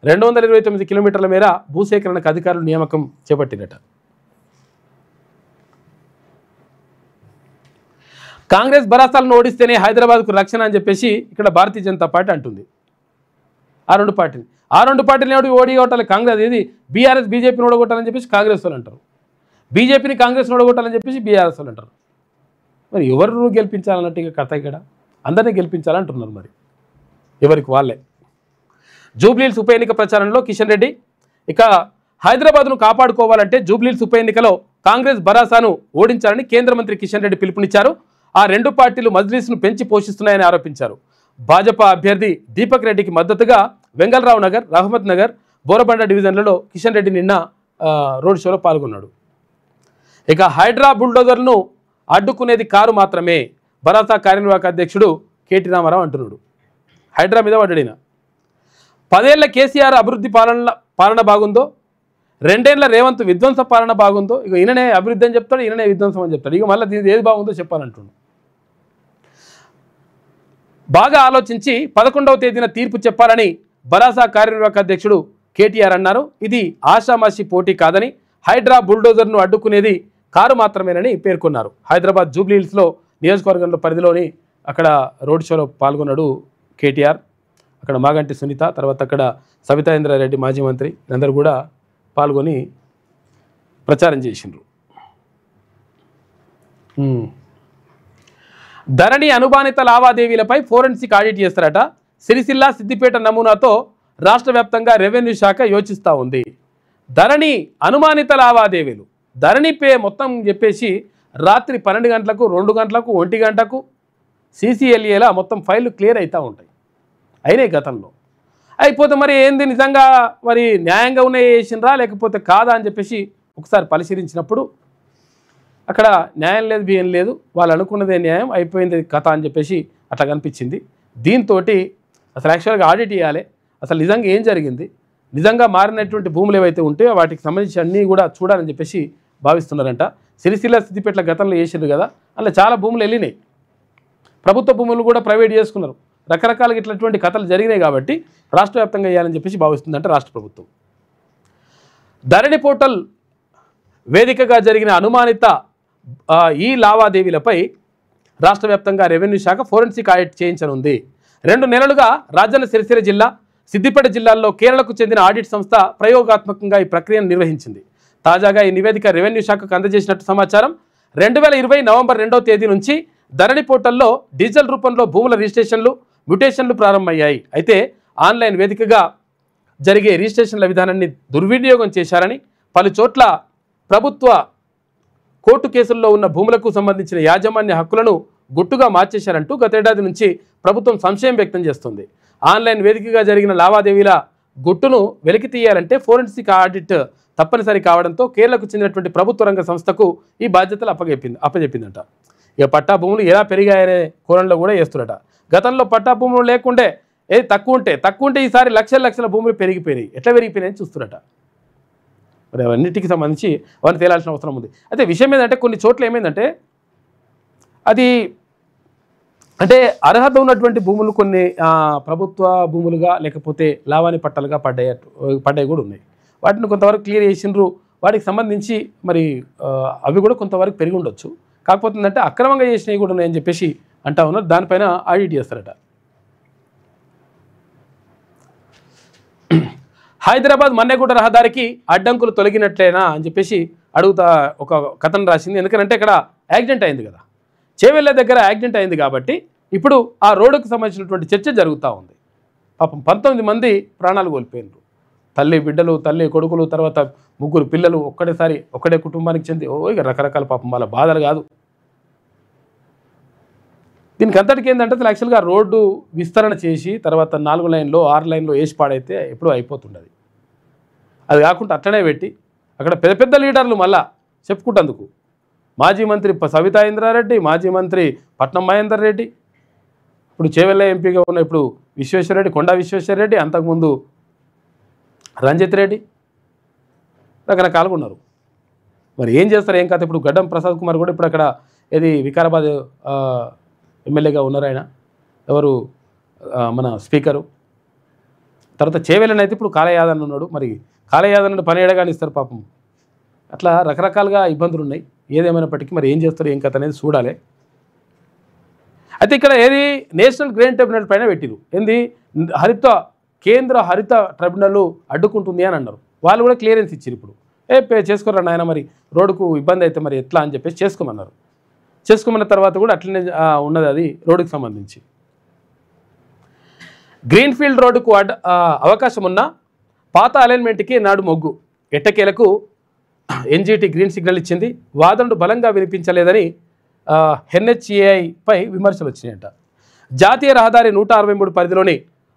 229 కిలోమీటర్ల మేర భూసేకరణకు అధికారులు నియామకం చేపట్టినట. కాంగ్రెస్ బరాసాలను ఓడిస్తేనే హైదరాబాద్కు రక్షణ అని చెప్పేసి ఇక్కడ భారతీయ జనతా పార్టీ అంటుంది. ఆ రెండు పార్టీని ఓడిగొట్టాలి కాంగ్రెస్, ఇది బీఆర్ఎస్ బీజేపీని ఓడగొట్టాలని చెప్పేసి కాంగ్రెస్ వాళ్ళు అంటారు, బీజేపీని కాంగ్రెస్ని ఓడగొట్టాలని చెప్పేసి బీఆర్ఎస్ వాళ్ళు అంటారు. మరి ఎవరు గెలిపించాలన్నట్టు ఇక కథ ఇక్కడ అందరినీ గెలిపించాలంటున్నారు. మరి ఎవరికి వాళ్ళే. జూబ్లీహిల్స్ ఉప ఎన్నిక ప్రచారంలో కిషన్ రెడ్డి ఇక హైదరాబాద్ను కాపాడుకోవాలంటే జూబ్లీహిల్స్ ఉప ఎన్నికలో కాంగ్రెస్ బరాసాను ఓడించాలని కేంద్ర మంత్రి కిషన్ రెడ్డి పిలుపునిచ్చారు. ఆ 2 పార్టీలు మజ్లిస్ను పెంచి పోషిస్తున్నాయని ఆరోపించారు. భాజపా అభ్యర్థి దీపక్ రెడ్డికి మద్దతుగా వెంగళరావు నగర్, రహమత్ నగర్, బోరబండ డివిజన్లలో కిషన్ రెడ్డి నిన్న రోడ్ షోలో పాల్గొన్నాడు. ఇక హైడ్రా బుల్డోజర్ను అడ్డుకునేది కారు మాత్రమే భరోసా కార్యనిర్వాహక అధ్యక్షుడు కేటీ రామారావు అంటున్నాడు. హైడ్రా మీద పడ్డాడిన 10 ఏళ్ల కేసీఆర్ అభివృద్ధి పాలన బాగుందో, 2 ఏళ్ల రేవంత్ విధ్వంస పాలన బాగుందో, ఇక ఈయననే అభివృద్ధి అని చెప్తాడు, ఈయననే విధ్వంసం అని చెప్తాడు. ఇక మళ్ళీ దీని ఏది బాగుందో చెప్పాలంటున్నాడు. బాగా ఆలోచించి 11వ తేదీన తీర్పు చెప్పాలని భరోసా కార్యనిర్వాహక అధ్యక్షుడు కేటీఆర్ అన్నారు. ఇది ఆషామాషి పోటీ కాదని, హైడ్రా బుల్డోజర్ను అడ్డుకునేది కారు మాత్రమేనని పేర్కొన్నారు. హైదరాబాద్ జూబ్లీహిల్స్లో నియోజకవర్గంలో పరిధిలోని అక్కడ రోడ్ షోలో పాల్గొన్నాడు కేటీఆర్. అక్కడ మాగంటి సునీత, తర్వాత అక్కడ సబితా ఇంద్రారెడ్డి మాజీ మంత్రి అందరూ కూడా పాల్గొని ప్రచారం చేసిండ్రు. ధరణి అనుమానిత లావాదేవీలపై ఫోరెన్సిక్ ఆడిట్ చేస్తారట. సిరిసిల్ల సిద్దిపేట నమూనాతో రాష్ట్ర వ్యాప్తంగా రెవెన్యూ శాఖ యోచిస్తూ ఉంది. ధరణి అనుమానిత లావాదేవీలు, ధరణి పే మొత్తం చెప్పేసి రాత్రి 12 గంటలకు, 2 గంటలకు, 1 గంటకు CCLAలా మొత్తం ఫైళ్ళు క్లియర్ అవుతూ ఉంటాయి. అయినాయి గతంలో. అయిపోతే మరి ఏంది నిజంగా మరి న్యాయంగా ఉన్నాయి చేసినరా లేకపోతే కాదా అని చెప్పేసి ఒకసారి పరిశీలించినప్పుడు అక్కడ న్యాయం లేదు, బియ్యం లేదు, వాళ్ళు అనుకున్నదే న్యాయం, అయిపోయింది కథ అని చెప్పేసి అట్లా కనిపించింది. దీంతో అసలు యాక్చువల్గా ఆడిట్ చేయాలి, అసలు నిజంగా ఏం జరిగింది, నిజంగా మారినటువంటి భూములు ఏవైతే ఉంటే వాటికి సంబంధించి అన్నీ కూడా చూడాలని చెప్పేసి భావిస్తున్నారంట. సిరిసిల్ల సిద్దిపేటల గతంలో చేసిండ్రు కదా, అలా చాలా భూములు వెళ్ళినాయి. ప్రభుత్వ భూములు కూడా ప్రైవేట్ చేసుకున్నారు. రకరకాలుగా ఇట్లాంటి కథలు జరిగినాయి కాబట్టి రాష్ట్ర వ్యాప్తంగా వేయాలని చెప్పేసి భావిస్తుందంటే రాష్ట్ర ప్రభుత్వం. ధరణి పోర్టల్ వేదికగా జరిగిన అనుమానిత ఈ లావాదేవీలపై రాష్ట్ర వ్యాప్తంగా రెవెన్యూ శాఖ ఫోరెన్సిక్ ఆడిట్ చేయించనుంది. 2 నెలలుగా రాజన్న సిరిసిల్ల జిల్లా, సిద్దిపేట జిల్లాల్లో కేరళకు చెందిన ఆడిట్ సంస్థ ప్రయోగాత్మకంగా ఈ ప్రక్రియను నిర్వహించింది. తాజాగా ఈ నివేదిక రెవెన్యూ శాఖకు అందజేసినట్టు సమాచారం. 2020 నవంబర్ 2వ తేదీ నుంచి ధరణి పోర్టల్లో డిజిటల్ రూపంలో భూముల రిజిస్ట్రేషన్లు, మ్యుటేషన్లు ప్రారంభమయ్యాయి. అయితే ఆన్లైన్ వేదికగా జరిగే రిజిస్ట్రేషన్ల విధానాన్ని దుర్వినియోగం చేశారని, పలు చోట్ల ప్రభుత్వ కోర్టు కేసుల్లో ఉన్న భూములకు సంబంధించిన యాజమాన్య హక్కులను గుట్టుగా మార్చేశారంటూ గతేడాది నుంచి ప్రభుత్వం సంశయం వ్యక్తం చేస్తుంది. ఆన్లైన్ వేదికగా జరిగిన లావాదేవీల గుట్టును వెలికి తీయాలంటే ఫోరెన్సిక్ ఆడిట్ తప్పనిసరి కావడంతో కేరళకు చెందినటువంటి ప్రభుత్వ రంగ సంస్థకు ఈ బాధ్యతలు అప్పచెప్పిందంట. ఇక పట్టా భూములు ఎలా పెరిగాయనే కోణంలో కూడా వేస్తున్నట. గతంలో పట్టా భూములు లేకుండే తక్కువ ఉంటే ఈసారి లక్షల భూములు పెరిగిపోయినాయి. ఎట్లా పెరిగిపోయినాయని చూస్తున్నట. మరి అవన్నిటికి సంబంధించి అవన్నీ తేలాల్సిన అవసరం ఉంది. అయితే విషయం ఏంటంటే కొన్ని చోట్ల ఏమైందంటే అది అంటే అర్హత ఉన్నటువంటి భూములు కొన్ని ప్రభుత్వ భూములుగా లేకపోతే లావాణి పట్టాలుగా పడ్డాయి కూడా ఉన్నాయి. వాటిని కొంతవరకు క్లియర్ చేసిండ్రు. వాటికి సంబంధించి మరి అవి కూడా కొంతవరకు పెరిగి ఉండొచ్చు. కాకపోతే ఏంటంటే అక్రమంగా చేసినవి కూడా ఉన్నాయని చెప్పేసి అంటా ఉన్నారు. దానిపైన ఆడిట్ చేస్తారట. హైదరాబాద్ మన్నెగూడ రహదారికి అడ్డంకులు తొలగినట్లేనా అని చెప్పేసి అడుగుతా ఒక కథను రాసింది. ఎందుకంటే ఇక్కడ యాక్సిడెంట్ అయింది కదా, చేవెళ్ళ దగ్గర యాక్సిడెంట్ అయింది కాబట్టి ఇప్పుడు ఆ రోడ్డుకు సంబంధించినటువంటి చర్చ జరుగుతూ ఉంది. పాపం 19 మంది ప్రాణాలు కోల్పోయినారు. తల్లి బిడ్డలు, తల్లి కొడుకులు, తర్వాత 3 పిల్లలు ఒక్కడే కుటుంబానికి చెంది ఇక రకరకాల పాపం వాళ్ళ బాధలు కాదు. దీనికి అంతటికి ఏంటంటే అసలు యాక్చువల్గా రోడ్డు విస్తరణ చేసి తర్వాత 4 లైన్లో 6 లైన్లో వేసి పాడైతే ఎప్పుడూ అయిపోతుండదు. అది కాకుండా అట్లనే పెట్టి అక్కడ పెద్ద లీడర్లు మళ్ళా చెప్పుకుంటందుకు మాజీ మంత్రి సబితా ఇంద్రారెడ్డి, మాజీ మంత్రి పట్నం మహేందర్ రెడ్డి, ఇప్పుడు చేవెళ్ళ ఎంపీగా ఉన్న ఇప్పుడు విశ్వేశ్వరరెడ్డి, కొండా విశ్వేశ్వరరెడ్డి, అంతకుముందు రంజిత్ రెడ్డి, రకరకాలుగా ఉన్నారు. మరి ఏం చేస్తారు ఏం కాదు. ఇప్పుడు గడ్డం ప్రసాద్ కుమార్ కూడా ఇప్పుడు అక్కడ ఏది వికారాబాద్ ఎమ్మెల్యేగా ఉన్నారు. ఆయన ఎవరు మన స్పీకరు. తర్వాత చేవెళ్ళనైతే ఇప్పుడు కాళయాదన్ ఉన్నాడు. మరి కాళయాదన్ పని ఏడగాని ఇస్తారు పాపం. అట్లా రకరకాలుగా ఇబ్బందులు ఉన్నాయి. ఏదేమైనప్పటికీ మరి ఏం చేస్తారు ఏం కథ అనేది చూడాలి. అయితే ఇక్కడ ఏది నేషనల్ గ్రీన్ ట్రిబ్యునల్ పైన పెట్టిరు. ఏంది కేంద్ర హరిత ట్రిబ్యునల్ అడ్డుకుంటుంది అని అన్నారు. వాళ్ళు కూడా క్లియరెన్స్ ఇచ్చారు. ఇప్పుడు చేసుకోరా నాయన, మరి రోడ్డుకు ఇబ్బంది అయితే మరి ఎట్లా అని చెప్పేసి చేసుకోమన్నారు. చేసుకున్న తర్వాత కూడా అట్లనే ఉన్నది అది రోడ్డుకు సంబంధించి. గ్రీన్ఫీల్డ్ రోడ్డుకు అవకాశం ఉన్న పాత అలైన్మెంట్కి నాడు మొగ్గు. ఎట్టకేలకు ఎన్జీటీ గ్రీన్ సిగ్నల్ ఇచ్చింది. వాదనలు బలంగా వినిపించలేదని NHAI పై విమర్శలు వచ్చినాయంట. జాతీయ రహదారి 163 పరిధిలోని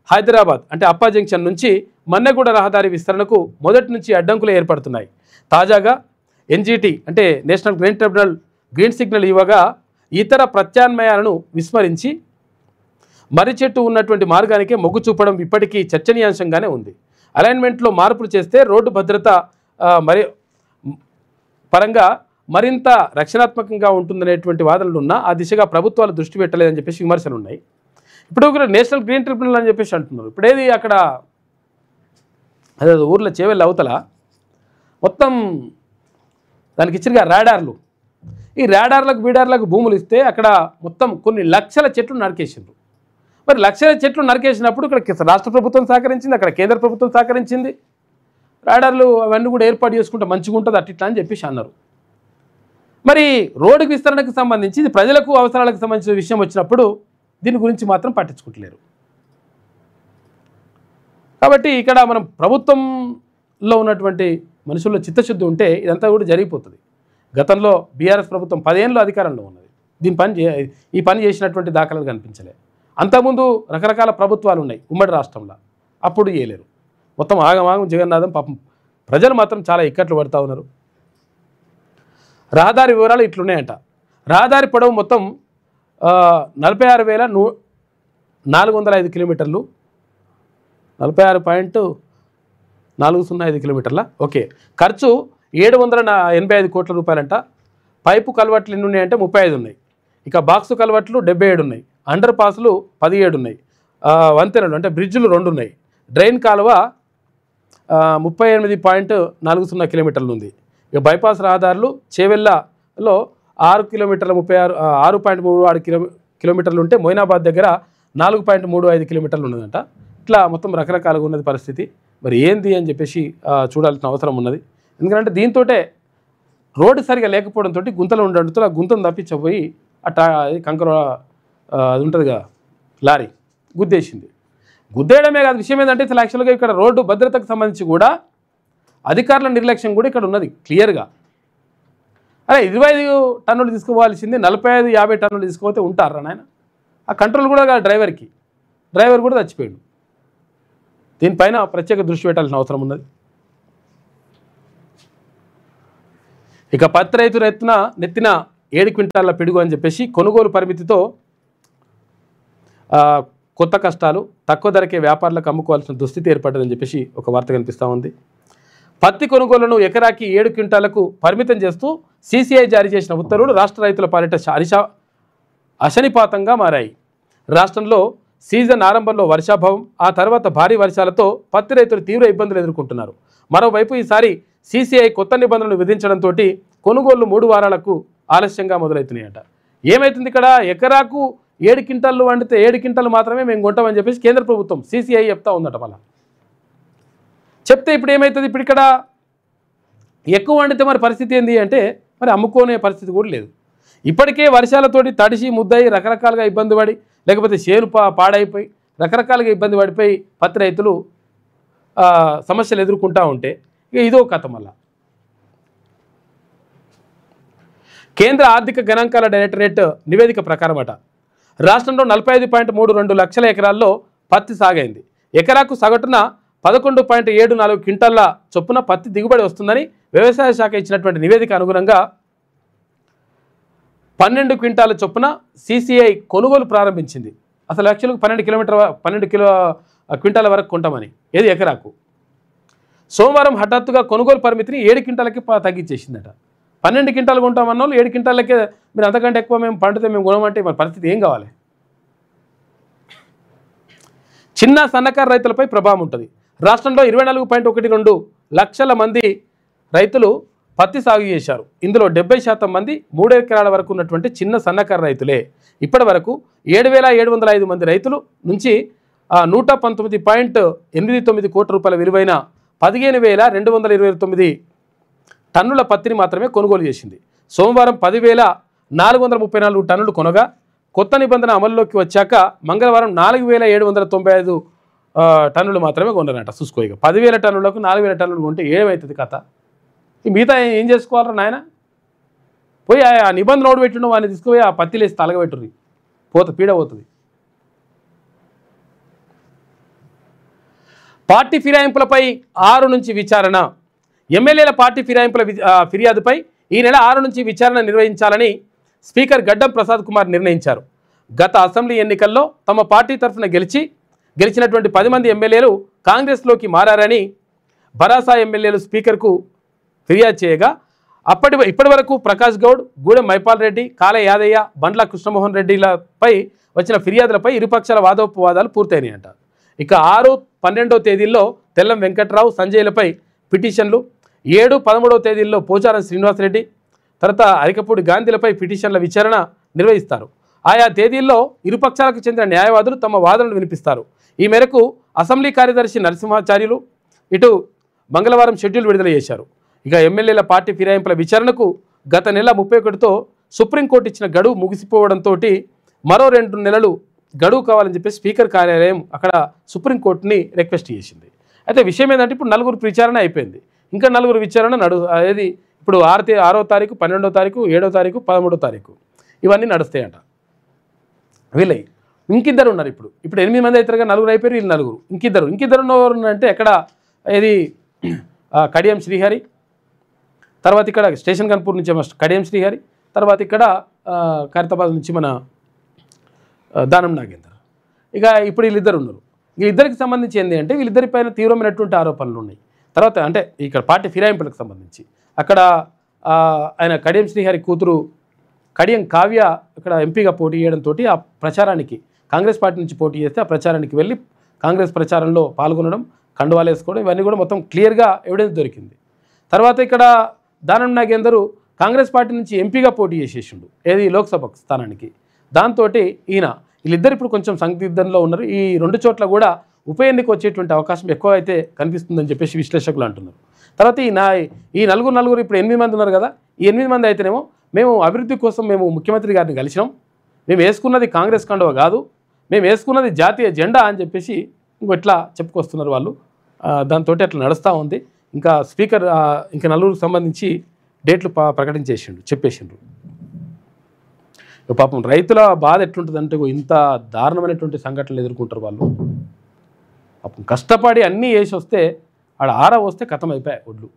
హైదరాబాద్ అంటే అప్పా జంక్షన్ నుంచి మన్నెగూడ రహదారి విస్తరణకు మొదటి నుంచి అడ్డంకులు ఏర్పడుతున్నాయి. తాజాగా ఎన్జీటీ అంటే national green tribunal green signal ఇవ్వగా ఇతర ప్రత్యామ్నాయాలను విస్మరించి మర్రి చెట్టు ఉన్నటువంటి మార్గానికే మొగ్గు చూపడం ఇప్పటికీ చర్చనీయాంశంగానే ఉంది. అలైన్మెంట్లో మార్పులు చేస్తే రోడ్డు భద్రత పరంగా మరింత రక్షణాత్మకంగా ఉంటుందనేటువంటి వాదనలు ఉన్నా ఆ దిశగా ప్రభుత్వాలు దృష్టి పెట్టలేదని చెప్పేసి విమర్శలు ఉన్నాయి. ఇప్పుడు నేషనల్ గ్రీన్ ట్రిబ్యునల్ అని చెప్పేసి అంటున్నారు. ఇప్పుడేది అక్కడ అదే ఊర్లో చేవెళ్ళ అవతల మొత్తం దానికి ఇచ్చిగా రాడార్లు, ఈ రాడార్లకు బీడార్లకు భూములు ఇస్తే అక్కడ మొత్తం కొన్ని లక్షల చెట్లు నరికేసిండ్రు. మరి లక్షల చెట్లు నరికేసినప్పుడు ఇక్కడ రాష్ట్ర ప్రభుత్వం సహకరించింది, అక్కడ కేంద్ర ప్రభుత్వం సహకరించింది. రాడార్లు అవన్నీ కూడా ఏర్పాటు చేసుకుంటే మంచిగా ఉంటుంది అట్లా అని చెప్పేసి అన్నారు. మరి రోడ్డు విస్తరణకు సంబంధించి ఇది ప్రజలకు అవసరాలకు సంబంధించిన విషయం వచ్చినప్పుడు దీని గురించి మాత్రం పట్టించుకుంటలేరు. కాబట్టి ఇక్కడ మనం ప్రభుత్వంలో ఉన్నటువంటి మనుషుల్లో చిత్తశుద్ధి ఉంటే ఇదంతా కూడా జరిగిపోతుంది. గతంలో బీఆర్ఎస్ ప్రభుత్వం 10 ఏళ్ళు అధికారంలో ఉన్నది, ఈ పని చేసినటువంటి దాఖలాలు కనిపించలే. అంతకుముందు రకరకాల ప్రభుత్వాలు ఉన్నాయి ఉమ్మడి రాష్ట్రంలో, అప్పుడు చేయలేరు. మొత్తం ఆగమాగం జగన్నాథం. పాపం ప్రజలు మాత్రం చాలా ఇక్కట్లు పడుతూ ఉన్నారు. రహదారి వివరాలు ఇట్లున్నాయంట. రహదారి పొడవు మొత్తం 46,405 కిలోమీటర్లు, 46.405 కిలోమీటర్ల. ఓకే, ఖర్చు 785 కోట్ల రూపాయలంట. పైపు కలవట్లు ఎన్ని ఉన్నాయంటే 35 ఉన్నాయి. ఇక బాక్సు కలవట్లు 77 ఉన్నాయి. అండర్ పాసులు 17 ఉన్నాయి. వంతెనలు అంటే బ్రిడ్జులు 2 ఉన్నాయి. డ్రైన్ కాలువ 38.40 కిలోమీటర్లు ఉంది. ఇక బైపాస్ రహదారులు చేవెళ్ళలో 6.36 కిలోమీటర్లు ఉంటే మొయినాబాద్ దగ్గర 4.35 కిలోమీటర్లు ఉన్నదంట. ఇట్లా మొత్తం రకరకాలుగా ఉన్నది పరిస్థితి. మరి ఏంది అని చెప్పేసి చూడాల్సిన అవసరం ఉన్నది. ఎందుకంటే దీంతో రోడ్డు సరిగా లేకపోవడంతో గుంతలు ఉండడంతో ఆ గుంతను తప్పించబోయి అట్టా కంకర అది ఉంటుందిగా లారీ గుద్దేసింది. గుద్దేయడమే కాదు, విషయం ఏంటంటే అసలు యాక్చువల్గా ఇక్కడ రోడ్డు భద్రతకు సంబంధించి కూడా అధికారుల నిర్లక్ష్యం కూడా ఇక్కడ ఉన్నది క్లియర్గా. అరే 25 టన్నులు తీసుకోవాల్సింది 45-50 టన్నులు తీసుకుపోతే ఉంటారా నాయన? ఆ కంట్రోల్ కూడా డ్రైవర్ కూడా చచ్చిపోయాడు. దీనిపైన ప్రత్యేక దృష్టి పెట్టాల్సిన అవసరం ఉన్నది. ఇక పత్తి రైతు నెత్తిన 7 క్వింటాల పిడుగు అని చెప్పేసి కొనుగోలు పరిమితితో కొత్త కష్టాలు, తక్కువ ధరకే వ్యాపారులకు అమ్ముకోవాల్సిన దుస్థితి ఏర్పడ్డదని చెప్పేసి ఒక వార్త కనిపిస్తూ ఉంది. పత్తి కొనుగోలును ఎకరాకి 7 క్వింటాలకు పరిమితం చేస్తూ సీసీఐ జారీ చేసిన ఉత్తర్వులు రాష్ట్ర రైతుల పాలిట అశనిపాతంగా మారాయి. రాష్ట్రంలో సీజన్ ఆరంభంలో వర్షాభావం, ఆ తర్వాత భారీ వర్షాలతో పత్తి రైతులు తీవ్ర ఇబ్బందులు ఎదుర్కొంటున్నారు. మరోవైపు ఈసారి సీసీఐ కొత్త నిబంధనలు విధించడంతో కొనుగోళ్లు 3 వారాలకు ఆలస్యంగా మొదలవుతున్నాయట. ఏమవుతుంది ఇక్కడ? ఎకరాకు 7 క్వింటాలు వండితే 7 క్వింటాలు మాత్రమే మేము కొంటామని చెప్పేసి కేంద్ర ప్రభుత్వం సీసీఐ చెప్తా ఉందట. మళ్ళీ చెప్తే ఇప్పుడు ఏమవుతుంది? ఇప్పుడు ఇక్కడ ఎక్కువ వండితే మరి పరిస్థితి ఏంది అంటే మరి అమ్ముకునే పరిస్థితి కూడా లేదు. ఇప్పటికే వర్షాలతోటి తడిసి ముద్దయి రకరకాలుగా ఇబ్బంది పడి, లేకపోతే చేను పాడైపోయి రకరకాలుగా ఇబ్బంది పడిపోయి పత్తి రైతులు సమస్యలు ఎదుర్కొంటూ ఉంటే ఇక ఇదో కథ. మళ్ళా కేంద్ర ఆర్థిక గణాంకాల డైరెక్టరేట్ నివేదిక ప్రకారం రాష్ట్రంలో 45.32 లక్షల ఎకరాల్లో పత్తి సాగైంది. ఎకరాకు సగటున 11.74 క్వింటాల చొప్పున పత్తి దిగుబడి వస్తుందని వ్యవసాయ శాఖ ఇచ్చినటువంటి నివేదిక అనుగుణంగా 12 క్వింటాల చొప్పున సీసీఐ కొనుగోలు ప్రారంభించింది. అసలు యాక్చువల్గా 12 క్వింటాల వరకు కొంటామని, ఏది ఎకరాకు. సోమవారం హఠాత్తుగా కొనుగోలు పరిమితిని 7 క్వింటాలకి తగ్గించేసిందట. 12 క్వింటాలు కొంటామన్న వాళ్ళు 7 క్వింటాలకే మీరు అంతకంటే ఎక్కువ మేము పండితే మేము కొనమంటే మరి పరిస్థితి ఏం కావాలి? చిన్న సన్నకారు రైతులపై ప్రభావం ఉంటుంది. రాష్ట్రంలో 24.12 లక్షల మంది రైతులు పత్తి సాగు చేశారు. ఇందులో 70% మంది 3 ఎకరాల వరకు ఉన్నటువంటి చిన్న సన్నకారు రైతులే. ఇప్పటి వరకు 7,705 మంది రైతులు నుంచి 119.89 కోట్ల రూపాయల విలువైన 15,229 టన్నుల పత్తిని మాత్రమే కొనుగోలు చేసింది. సోమవారం 10,434 టన్నులు కొనగా కొత్త నిబంధన అమల్లోకి వచ్చాక మంగళవారం 4,795 టన్నులు మాత్రమే కొన్నారట. చూసుకో, ఇక 10,000 టన్నులకు 4,000 టన్నులు కొంటే ఏమవుతుంది కథ? ఈ మిగతా ఏం చేసుకోవాలరా నాయన? పోయి ఆ నిబంధన ఓడి పెట్టిన వాడిని తీసుకుపోయి ఆ పత్తిలేసి తలగబెట్టుర్రి, పీడ పోతుంది. పార్టీ ఫిరాయింపులపై 6 నుంచి విచారణ. ఎమ్మెల్యేల పార్టీ ఫిర్యాదుపై ఈ నెల 6 నుంచి విచారణ నిర్వహించాలని స్పీకర్ గడ్డం ప్రసాద్ కుమార్ నిర్ణయించారు. గత అసెంబ్లీ ఎన్నికల్లో తమ పార్టీ తరఫున గెలిచినటువంటి 10 మంది ఎమ్మెల్యేలు కాంగ్రెస్లోకి మారారని భరాసా ఎమ్మెల్యేలు స్పీకర్కు ఫిర్యాదు చేయగా ఇప్పటి వరకు ప్రకాష్ గౌడ్, గూడెం మైపాల్ రెడ్డి, కాళ యాదయ్య, బండ్ల కృష్ణమోహన్ రెడ్డిలపై వచ్చిన ఫిర్యాదులపై ఇరుపక్షాల వాదోపవాదాలు పూర్తయినాయంట. ఇక 6, 12వ తేదీల్లో తెల్లం వెంకట్రావు, సంజయ్లపై పిటిషన్లు, 7, 13వ తేదీల్లో పోచారం శ్రీనివాసరెడ్డి, తర్వాత అరికపూడి గాంధీలపై పిటిషన్ల విచారణ నిర్వహిస్తారు. ఆయా తేదీల్లో ఇరుపక్షాలకు చెందిన న్యాయవాదులు తమ వాదనలు వినిపిస్తారు. ఈ మేరకు అసెంబ్లీ కార్యదర్శి నరసింహాచార్యులు ఇటు మంగళవారం షెడ్యూల్ విడుదల చేశారు. ఇక ఎమ్మెల్యేల పార్టీ ఫిరాయింపుల విచారణకు గత నెల 31తో సుప్రీంకోర్టు ఇచ్చిన గడువు ముగిసిపోవడంతో మరో 2 నెలలు గడువు కావాలని చెప్పి స్పీకర్ కార్యాలయం అక్కడ సుప్రీంకోర్టుని రిక్వెస్ట్ చేసింది. అయితే విషయం ఏంటంటే ఇప్పుడు 4 విచారణ అయిపోయింది, ఇంకా 4 విచారణ ఏది ఇప్పుడు 6వ తారీఖు, 12వ తారీఖు, 7వ తారీఖు, 13వ తారీఖు ఇవన్నీ నడుస్తాయంట. వీళ్ళవి ఇంకిద్దరు ఉన్నారు. ఇప్పుడు 8 మంది అవుతారుగా, 4 అయిపోయారు, వీళ్ళు 4. ఇంకిద్దరు ఉన్నారంటే ఎక్కడ ఏది కడియం శ్రీహరి, తర్వాత ఇక్కడ స్టేషన్ కన్పూర్ నుంచి కడియం శ్రీహరి, తర్వాత ఇక్కడ ఖైరతాబాద్ నుంచి మన దానం నాగేందర్. ఇక ఇప్పుడు వీళ్ళిద్దరు ఉన్నారు. వీళ్ళిద్దరికి సంబంధించి ఏంటి అంటే వీళ్ళిద్దరిపైన తీవ్రమైనటువంటి ఆరోపణలు ఉన్నాయి. తర్వాత అంటే ఇక్కడ పార్టీ ఫిరాయింపులకు సంబంధించి అక్కడ ఆయన కడియం శ్రీహరి కూతురు కడియం కావ్య ఇక్కడ ఎంపీగా పోటీ చేయడంతో ఆ ప్రచారానికి కాంగ్రెస్ పార్టీ నుంచి పోటీ చేస్తే ఆ ప్రచారానికి వెళ్ళి కాంగ్రెస్ ప్రచారంలో పాల్గొనడం, కండువాలు వేసుకోవడం, ఇవన్నీ కూడా మొత్తం క్లియర్గా ఎవిడెన్స్ దొరికింది. తర్వాత ఇక్కడ దానం నాగేందరు కాంగ్రెస్ పార్టీ నుంచి ఎంపీగా పోటీ చేసేసిండు ఏది లోక్సభ స్థానానికి. దాంతో వీళ్ళిద్దరు ఇప్పుడు కొంచెం సందిగ్ధంలో ఉన్నారు. ఈ 2 చోట్ల కూడా ఉప ఎన్నిక వచ్చేటువంటి అవకాశం ఎక్కువ అయితే కనిపిస్తుందని చెప్పేసి విశ్లేషకులు అంటున్నారు. తర్వాత ఈ నలుగురు ఇప్పుడు 8 మంది ఉన్నారు కదా, ఈ 8 మంది అయితేనేమో మేము అభివృద్ధి కోసం మేము ముఖ్యమంత్రి గారిని కలిసినాం, మేము వేసుకున్నది కాంగ్రెస్ కండువ కాదు, మేము వేసుకున్నది జాతీయ జెండా అని చెప్పేసి ఇట్లా చెప్పుకొస్తున్నారు వాళ్ళు. దాంతో అట్లా నడుస్తూ ఉంది. ఇంకా స్పీకర్ ఇంకా 4 సంబంధించి డేట్లు చెప్పేసిండ్రు. పాపం రైతుల బాధ ఎట్లుంటుందంటే ఇంత దారుణమైనటువంటి సంఘటనలు ఎదుర్కొంటారు వాళ్ళు. పాపం కష్టపడి అన్నీ వేసి వస్తే ఆడ వస్తే కథం అయిపోయాయి ఒడ్లు.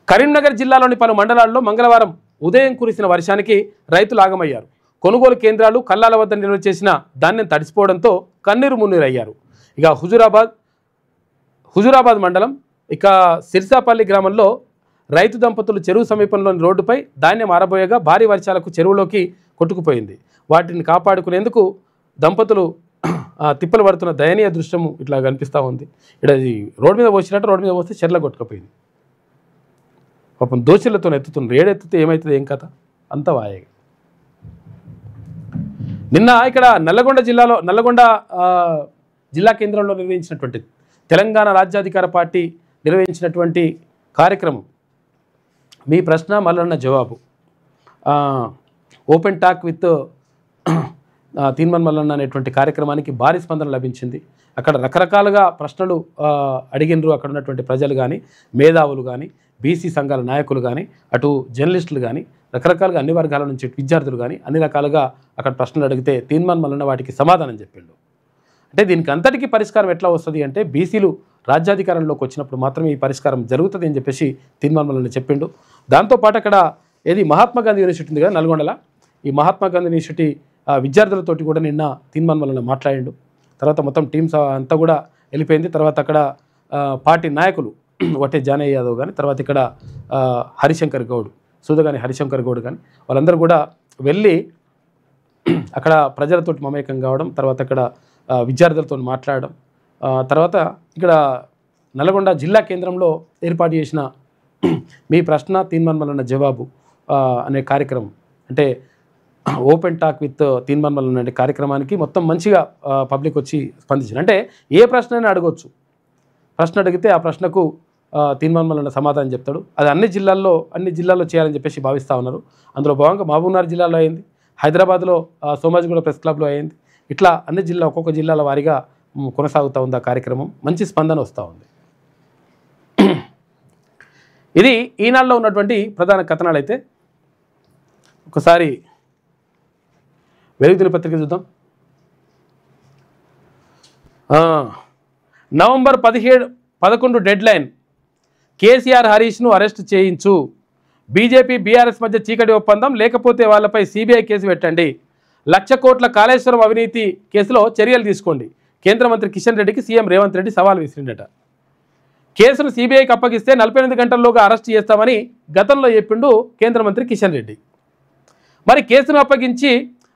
కరీంనగర్ జిల్లాలోని పలు మండలాల్లో మంగళవారం ఉదయం కురిసిన వర్షానికి రైతులు ఆగమయ్యారు. కొనుగోలు కేంద్రాలు, కల్లాల వద్ద నిల్వ చేసిన ధాన్యం తడిసిపోవడంతో కన్నీరు మున్నీరు అయ్యారు. ఇక హుజూరాబాద్ మండలం ఇక సిర్సాపల్లి గ్రామంలో రైతు దంపతులు చెరువు సమీపంలోని రోడ్డుపై ధాన్యం ఆరబోయగా భారీ వర్షాలకు చెరువులోకి కొట్టుకుపోయింది. వాటిని కాపాడుకునేందుకు దంపతులు తిప్పలు పడుతున్న దయనీయ దృశ్యము ఇట్లా కనిపిస్తూ ఉంది. ఇక్కడ రోడ్డు మీద పోసినట్టు రోడ్డు మీద పోస్తే చెర్ల కొట్టుకుపోయింది. పాపం దోషులతో ఎత్తుతున్నారు. ఏడెత్తితే ఏమవుతుంది, ఏం కథ అంతా వాయగా. నిన్న ఇక్కడ నల్లగొండ జిల్లా కేంద్రంలో నిర్వహించినటువంటి తెలంగాణ రాజ్యాధికార పార్టీ నిర్వహించినటువంటి కార్యక్రమం మీ ప్రశ్న మల్లన్న జవాబు, ఓపెన్ టాక్ విత్ తీన్మన్ మల్లన్న అనేటువంటి కార్యక్రమానికి భారీ స్పందన లభించింది. అక్కడ రకరకాలుగా ప్రశ్నలు అడిగినరు అక్కడ ఉన్నటువంటి ప్రజలు కానీ, మేధావులు కానీ, బీసీ సంఘాల నాయకులు కానీ, అటు జర్నలిస్టులు కానీ, రకరకాలుగా అన్ని వర్గాల నుంచి విద్యార్థులు కానీ అన్ని రకాలుగా అక్కడ ప్రశ్నలు అడిగితే తీన్మన్ మల్లన్న వాటికి సమాధానం చెప్పిండు. అంటే దీనికి అంతటికీ పరిష్కారం ఎట్లా వస్తుంది అంటే బీసీలు రాజ్యాధికారంలోకి వచ్చినప్పుడు మాత్రమే ఈ పరిష్కారం జరుగుతుంది అని చెప్పేసి తీన్మన్ మల్లన్న చెప్పిండు. దాంతోపాటు అక్కడ ఏది మహాత్మా గాంధీ యూనివర్సిటీ ఉంది కదా నల్గొండల, ఈ మహాత్మా గాంధీ యూనివర్సిటీ విద్యార్థులతోటి కూడా నిన్న తీన్మన్ మల్లన్న మాట్లాడిండు. తర్వాత మొత్తం టీమ్స్ అంతా కూడా వెళ్ళిపోయింది. తర్వాత అక్కడ పార్టీ నాయకులు వట్టే జానయ్య యాదవ్ కానీ, తర్వాత ఇక్కడ హరిశంకర్ గౌడ్, సూదగాని హరిశంకర్ గౌడ్ కానీ వాళ్ళందరూ కూడా వెళ్ళి అక్కడ ప్రజలతోటి మమేకం కావడం, తర్వాత అక్కడ విద్యార్థులతో మాట్లాడడం, తర్వాత ఇక్కడ నల్గొండ జిల్లా కేంద్రంలో ఏర్పాటు చేసిన మీ ప్రశ్న తీన్మన్ మల్లన్న జవాబు అనే కార్యక్రమం, అంటే ఓపెన్ టాక్ విత్ తీన్మన్ మల్లన్న అనే కార్యక్రమానికి మొత్తం మంచిగా పబ్లిక్ వచ్చి స్పందించారు. అంటే ఏ ప్రశ్న అయినా అడగవచ్చు, ప్రశ్న అడిగితే ఆ ప్రశ్నకు తీన్మన్ మల్లన్న సమాధానం చెప్తాడు. అది అన్ని జిల్లాల్లో చేయాలని చెప్పేసి భావిస్తూ ఉన్నారు. అందులో భాగంగా మహబూబ్నగర్ జిల్లాలో అయింది, హైదరాబాద్లో సోమాజిగూడ ప్రెస్ క్లబ్లో అయింది. ఇట్లా అన్ని ఒక్కొక్క జిల్లాల వారీగా కొనసాగుతూ ఉంది ఆ కార్యక్రమం. మంచి స్పందన వస్తూ ఉంది. ఇది ఈనాడులో ఉన్నటువంటి ప్రధాన కథనాలు. అయితే ఒకసారి వెలుగు దినపత్రిక చూద్దాం. నవంబర్ 11 డెడ్ లైన్, కేసీఆర్ హరీష్ను అరెస్ట్ చేయించు, బీజేపీ బీఆర్ఎస్ మధ్య చీకటి ఒప్పందం, లేకపోతే వాళ్ళపై సిబిఐ కేసు పెట్టండి, 1,00,000 కోట్ల కాళేశ్వరం అవినీతి కేసులో చర్యలు తీసుకోండి. కేంద్ర మంత్రి కిషన్ రెడ్డికి సీఎం రేవంత్ రెడ్డి సవాల్ విసిరిండట. కేసును సిబిఐకి అప్పగిస్తే 48 గంటల్లోగా అరెస్ట్ చేస్తామని గతంలో చెప్పిండు కేంద్ర మంత్రి కిషన్ రెడ్డి. మరి కేసును అప్పగించి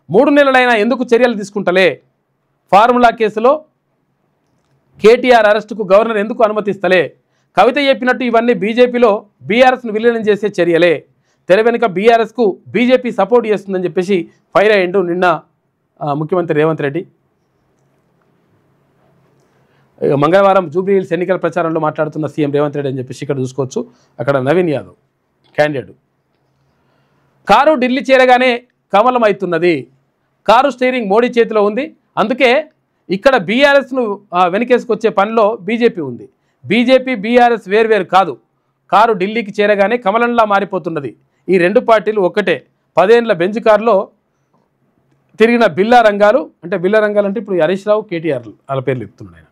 3 నెలలైనా ఎందుకు చర్యలు తీసుకుంటలే? ఫార్ములా కేసులో కేటీఆర్ అరెస్టుకు గవర్నర్ ఎందుకు అనుమతిస్తలే? కవిత చెప్పినట్టు ఇవన్నీ బీజేపీలో బీఆర్ఎస్ను విలీనం చేసే చర్యలే. తెర వెనుక బీఆర్ఎస్కు బీజేపీ సపోర్ట్ చేస్తుందని చెప్పేసి ఫైర్ అయ్యిండు నిన్న ముఖ్యమంత్రి రేవంత్ రెడ్డి. మంగళవారం జూబ్లీహిల్స్ ఎన్నికల ప్రచారంలో మాట్లాడుతున్న సీఎం రేవంత్ రెడ్డి అని చెప్పేసి ఇక్కడ చూసుకోవచ్చు. అక్కడ నవీన్ యాదవ్ క్యాండిడేట్. కారు ఢిల్లీ చేరగానే కమలం అవుతున్నది, కారు స్టీరింగ్ మోడీ చేతిలో ఉంది, అందుకే ఇక్కడ బీఆర్ఎస్ను వెనకేసుకొచ్చే పనిలో బీజేపీ ఉంది. బీజేపీ బీఆర్ఎస్ వేర్వేరు కాదు, కారు ఢిల్లీకి చేరగానే కమలంలా మారిపోతున్నది. ఈ రెండు పార్టీలు ఒక్కటే. 10 ఏళ్ల బెంజ్ కారులో తిరిగిన బిల్లా రంగాలు అంటే ఇప్పుడు హరీష్ రావు కేటీఆర్ వాళ్ళ పేర్లు చెప్తున్నాడు ఆయన.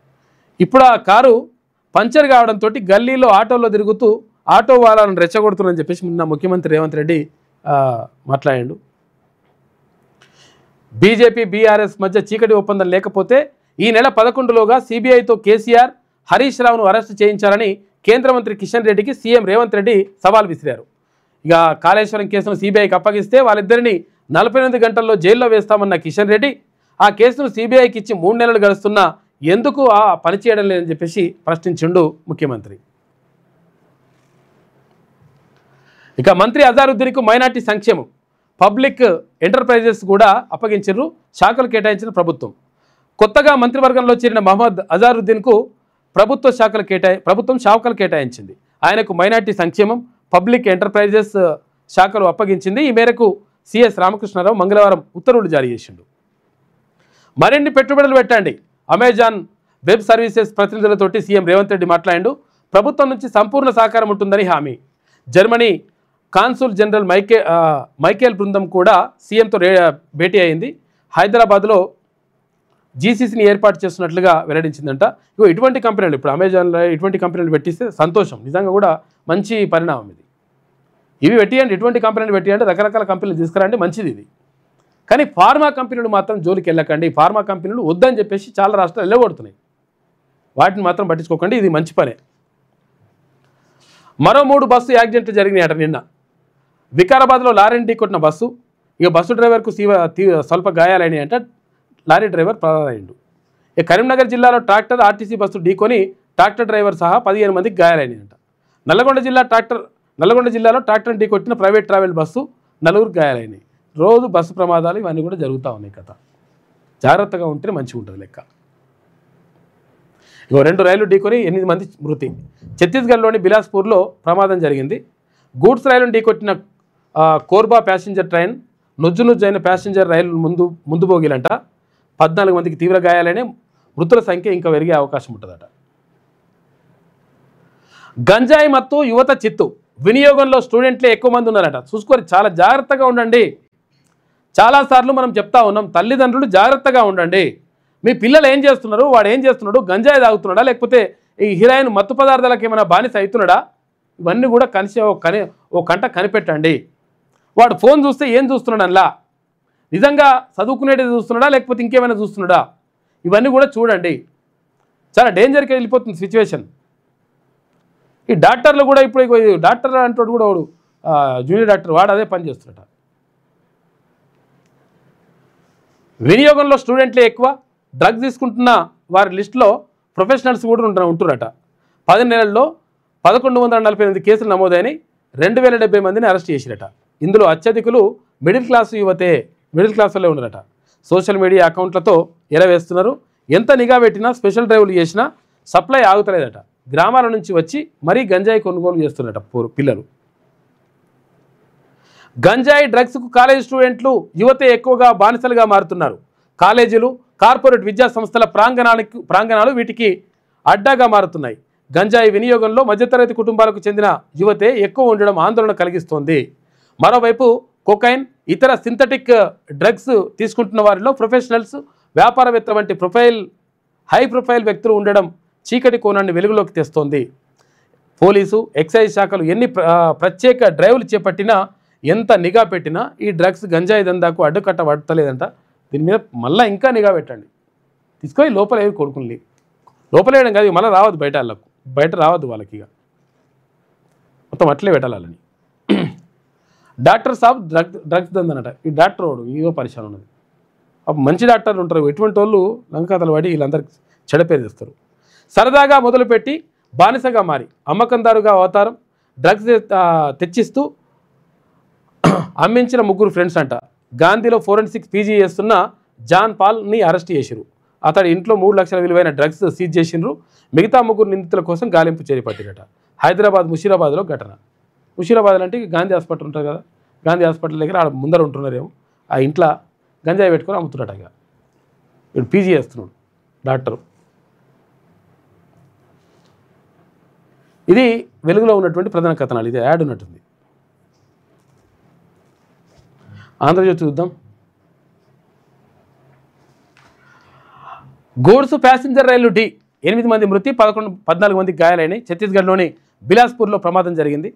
ఇప్పుడు ఆ కారు పంచర్ కావడంతో గల్లీలో ఆటోలో తిరుగుతూ ఆటో వాళ్ళని రెచ్చగొడుతున్నారని చెప్పేసి నిన్న ముఖ్యమంత్రి రేవంత్ రెడ్డి మాట్లాడాడు. బీజేపీ బీఆర్ఎస్ మధ్య చీకటి ఒప్పందం లేకపోతే ఈ నెల 11లోగా సిబిఐతో కేసీఆర్ హరీష్ రావును అరెస్టు చేయించాలని కేంద్ర మంత్రి కిషన్ రెడ్డికి సీఎం రేవంత్ రెడ్డి సవాల్ విసిరారు. ఇక కాళేశ్వరం కేసును సిబిఐకి అప్పగిస్తే వాళ్ళిద్దరిని 48 గంటల్లో జైల్లో వేస్తామన్న కిషన్ రెడ్డి ఆ కేసును సిబిఐకి ఇచ్చి 3 నెలలు గడుస్తున్నా ఎందుకు ఆ పని చేయడం లేదని చెప్పేసి ప్రశ్నించిండు ముఖ్యమంత్రి. ఇక మంత్రి అజారుద్దీన్కు మైనార్టీ సంక్షేమం, పబ్లిక్ ఎంటర్ప్రైజెస్ కూడా అప్పగించారు, శాఖలు కేటాయించిన ప్రభుత్వం. కొత్తగా మంత్రివర్గంలో చేరిన మహమ్మద్ అజారుద్దీన్కు ప్రభుత్వం శాఖలు కేటాయించింది. ఆయనకు మైనార్టీ సంక్షేమం, పబ్లిక్ ఎంటర్ప్రైజెస్ శాఖలు అప్పగించింది. ఈ మేరకు సిఎస్ రామకృష్ణారావు మంగళవారం ఉత్తర్వులు జారీ చేసిండు. మరిన్ని పెట్టుబడులు పెట్టండి, అమెజాన్ వెబ్ సర్వీసెస్ ప్రతినిధులతోటి సీఎం రేవంత్ రెడ్డి మాట్లాడిండు. ప్రభుత్వం నుంచి సంపూర్ణ సహకారం ఉంటుందని హామీ. జర్మనీ కాన్సుల్ జనరల్ మైకేల్ బృందం కూడా సీఎంతో భేటీ అయింది. హైదరాబాద్లో జీసీసీని ఏర్పాటు చేస్తున్నట్లుగా వెల్లడించిందంట. ఇటువంటి కంపెనీలు ఇప్పుడు అమెజాన్లో ఇటువంటి కంపెనీలు పెట్టిస్తే సంతోషం, నిజంగా కూడా మంచి పరిణామం ఇది. ఇవి పెట్టియండి, ఇటువంటి కంపెనీలు పెట్టియండి, రకరకాల కంపెనీలు తీసుకురండి, మంచిది ఇది. కానీ ఫార్మా కంపెనీలు మాత్రం జోలికి వెళ్ళకండి. ఫార్మా కంపెనీలు వద్దని చెప్పేసి చాలా రాష్ట్రాలు వెళ్ళగొడుతున్నాయి, వాటిని మాత్రం పట్టించుకోకండి, ఇది మంచి పనే. మరో 3 బస్సు యాక్సిడెంట్లు జరిగినాయట నిన్న. వికారాబాద్లో లారీని ఢీకొట్టిన బస్సు, ఇక బస్సు డ్రైవర్కు స్వల్ప గాయాలైనాయంట, లారీ డ్రైవర్ పరారైండు. ఇక కరీంనగర్ జిల్లాలో ట్రాక్టర్ ఆర్టీసీ బస్సు ఢీకొని ట్రాక్టర్ డ్రైవర్ సహా 15 మందికి గాయాలైనాయంట. నల్లగొండ జిల్లాలో ట్రాక్టర్ ఢీకొట్టిన ప్రైవేట్ ట్రావెల్ బస్సు 4 గాయాలైనాయి. రోజు బస్సు ప్రమాదాలు ఇవన్నీ కూడా జరుగుతూ ఉన్నాయి. కథ జాగ్రత్తగా ఉంటే మంచిగా ఉంటుంది లెక్క. ఇగో 2 రైళ్లు ఢీకొని 8 మంది మృతి. ఛత్తీస్గఢ్లోని బిలాస్పూర్లో ప్రమాదం జరిగింది. గూడ్స్ రైలును ఢీకొట్టిన కోర్బా ప్యాసింజర్ ట్రైన్ నుజ్జునుజ్జైన ప్యాసింజర్ రైలు ముందు బోగిలంట. 14 మందికి తీవ్ర గాయాలనే, మృతుల సంఖ్య ఇంకా పెరిగే అవకాశం ఉంటుందట. గంజాయి మత్తు యువత చిత్తు, వినియోగంలో స్టూడెంట్లే ఎక్కువ మంది ఉన్నారట. చూసుకొని చాలా జాగ్రత్తగా ఉండండి. చాలాసార్లు మనం చెప్తా ఉన్నాం, తల్లిదండ్రులు జాగ్రత్తగా ఉండండి. మీ పిల్లలు ఏం చేస్తున్నారు, వాడు ఏం చేస్తున్నాడు, గంజాయి తాగుతున్నాడా లేకపోతే ఈ హీరాయిన్ మత్తు పదార్థాలకు ఏమైనా బానిస అవుతున్నాడా, ఇవన్నీ కూడా ఓ కంట కనిపెట్టండి. వాడు ఫోన్ చూస్తే ఏం చూస్తున్నాడు, అలా నిజంగా చదువుకునేది చూస్తున్నాడా లేకపోతే ఇంకేమైనా చూస్తున్నాడా, ఇవన్నీ కూడా చూడండి. చాలా డేంజర్కి వెళ్ళిపోతుంది సిచ్యువేషన్. ఈ డాక్టర్లు కూడా ఇప్పుడు డాక్టర్ అంటాడు కూడా వాడు జూనియర్ డాక్టర్, వాడు అదే పని చేస్తున్నట. వినియోగంలో స్టూడెంట్లే ఎక్కువ, డ్రగ్స్ తీసుకుంటున్న వారి లిస్టులో ప్రొఫెషనల్స్ కూడా ఉంటున్నారట. 10 నెలల్లో 1148 కేసులు నమోదైనాయి, 2070 మందిని అరెస్ట్ చేసిరట. ఇందులో అత్యధికులు మిడిల్ క్లాసులో ఉన్నారట. సోషల్ మీడియా అకౌంట్లతో ఎరవేస్తున్నారు. ఎంత నిఘా పెట్టినా, స్పెషల్ డ్రైవ్లు చేసినా సప్లై ఆగుతలేదట. గ్రామాల నుంచి వచ్చి మరీ గంజాయి కొనుగోలు చేస్తున్నట పిల్లలు. గంజాయి డ్రగ్స్కు కాలేజీ స్టూడెంట్లు యువతే ఎక్కువగా బానిసలుగా మారుతున్నారు. కాలేజీలు, కార్పొరేట్ విద్యా సంస్థల ప్రాంగణాలు వీటికి అడ్డాగా మారుతున్నాయి. గంజాయి వినియోగంలో మధ్యతరగతి కుటుంబాలకు చెందిన యువతే ఎక్కువ ఉండడం ఆందోళన కలిగిస్తోంది. మరోవైపు కొకైన్, ఇతర సింథటిక్ డ్రగ్స్ తీసుకుంటున్న వారిలో ప్రొఫెషనల్స్, వ్యాపారవేత్త వంటి హై ప్రొఫైల్ వ్యక్తులు ఉండడం చీకటి కోణాన్ని వెలుగులోకి తెస్తోంది. పోలీసు, ఎక్సైజ్ శాఖలు ఎన్ని ప్రత్యేక డ్రైవ్లు చేపట్టినా, ఎంత నిఘా పెట్టినా ఈ డ్రగ్స్ గంజాయి దందాకు అడ్డుకట్ట పడతలేదంట. దీని మీద మళ్ళీ ఇంకా నిఘా పెట్టండి. తీసుకొని లోపల ఏవి కొడుకుని లోపల వేయడం కాదు, మళ్ళీ రావద్దు బయట, వాళ్ళకు బయట రావద్దు వాళ్ళకి, ఇక మొత్తం అట్లే పెట్టాలని. డాక్టర్ సాబ్ డ్రగ్స్ దందనట. ఈ డాక్టర్ వాడు ఏదో పరిశాన్ ఉన్నది. మంచి డాక్టర్లు ఉంటారు, ఎటువంటి వాళ్ళు లంకతలు పడి వీళ్ళందరికీ చెడపేరు తెస్తారు. సరదాగా మొదలుపెట్టి బానిసగా మారి అమ్మకందారుగా అవతారం, డ్రగ్స్ తెచ్చిస్తూ అమ్మించిన 3 ఫ్రెండ్స్ అంట. గాంధీలో ఫోరెన్సిక్ పీజీ చేస్తున్న జాన్ పాల్ని అరెస్ట్ చేసిరు. అతడి ఇంట్లో 3 లక్షల విలువైన డ్రగ్స్ సీజ్ చేసిండ్రు. మిగతా 3 నిందితుల కోసం గాలింపు చేపట్టిరట. హైదరాబాద్ ముషీరాబాద్లో ఘటన. ముషీరాబాద్ అంటే గాంధీ హాస్పిటల్ ఉంటుంది కదా, గాంధీ హాస్పిటల్ దగ్గర ఆడ ముందర ఉంటున్నారేమో, ఆ ఇంట్లో గంజాయి పెట్టుకొని అమ్ముతున్నాడట. ఇక వీడు పీజీ చేస్తున్నాడు డాక్టరు. ఇది వెలుగులో ఉన్నటువంటి ప్రధాన కథనాలు. ఇది యాడ్ ఉన్నట్టుంది. ఆంధ్రజ్యోతి చూద్దాం. గూడ్స్ ప్యాసింజర్ రైలు ఢీ, 8 మంది మృతి, 14 మంది గాయాలైనాయి. ఛత్తీస్గఢ్లోని బిలాస్పూర్లో ప్రమాదం జరిగింది.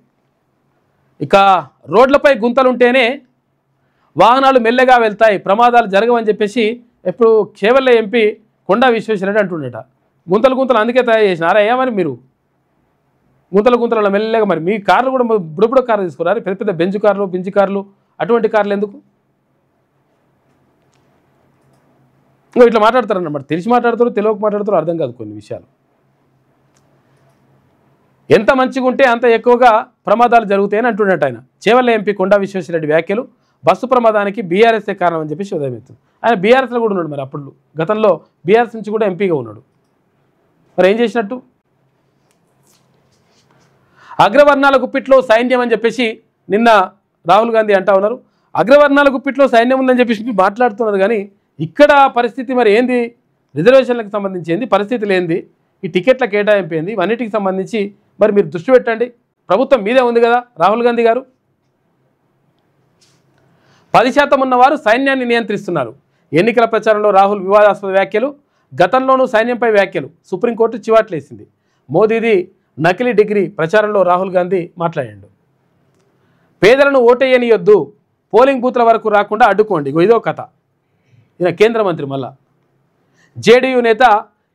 ఇక రోడ్లపై గుంతలుంటేనే వాహనాలు మెల్లగా వెళ్తాయి, ప్రమాదాలు జరగవని చెప్పేసి ఎప్పుడు కేవలం ఎంపీ కొండా విశ్వేశ్వరరెడ్డి అంటుండట. గుంతలు అందుకే తయారు చేసినారా ఏమని మీరు? గుంతల మెల్లగా మరి మీ కార్లు కూడా బుడబుడ కార్లు తీసుకురారు, పెద్ద పెద్ద బెంచ్ కార్లు అటువంటి కార్లు ఎందుకు? ఇంకో ఇట్లా మాట్లాడతారన్నమాట. తెలిసి మాట్లాడతారు, తెలియక మాట్లాడతారు, అర్థం కాదు కొన్ని విషయాలు. ఎంత మంచిగా ఉంటే అంత ఎక్కువగా ప్రమాదాలు జరుగుతాయని అంటున్నట్టు ఆయన. చేవెళ్ల ఎంపీ కొండా విశ్వేశ్వరరెడ్డి వ్యాఖ్యలు బస్సు ప్రమాదానికి బీఆర్ఎస్ఏ కారణం అని చెప్పేసి ఉదయమెత్తుంది. ఆయన బీఆర్ఎస్లో కూడా ఉన్నాడు. మరి అప్పుడు గతంలో బీఆర్ఎస్ నుంచి కూడా ఎంపీగా ఉన్నాడు. మరి ఏం చేసినట్టు? అగ్రవర్ణాల గుప్పిట్లో సైన్యం అని చెప్పేసి నిన్న రాహుల్ గాంధీ అంటా ఉన్నారు. అగ్రవర్ణాల గుప్పిట్లో సైన్యం ఉందని చెప్పేసి మాట్లాడుతున్నారు. కానీ ఇక్కడ పరిస్థితి మరి ఏంది? రిజర్వేషన్లకు సంబంధించి ఏంది పరిస్థితి లేనిది, ఈ టికెట్ల కేటాయింపు ఏంది, ఇవన్నిటికి సంబంధించి మరి మీరు దృష్టి పెట్టండి. ప్రభుత్వం మీదే ఉంది కదా రాహుల్ గాంధీ గారు. 10% ఉన్నవారు సైన్యాన్ని నియంత్రిస్తున్నారు. ఎన్నికల ప్రచారంలో రాహుల్ వివాదాస్పద వ్యాఖ్యలు, గతంలోనూ సైన్యంపై వ్యాఖ్యలు. సుప్రీంకోర్టు చివాట్లేసింది. మోదీది నకిలీ డిగ్రీ ప్రచారంలో రాహుల్ గాంధీ మాట్లాడాడు. పేదలను ఓటేయనియొద్దు, పోలింగ్ బూత్ల వరకు రాకుండా అడ్డుకోండి. ఇదో కథ. ఈయన కేంద్ర మంత్రి. మళ్ళా జేడీయూ నేత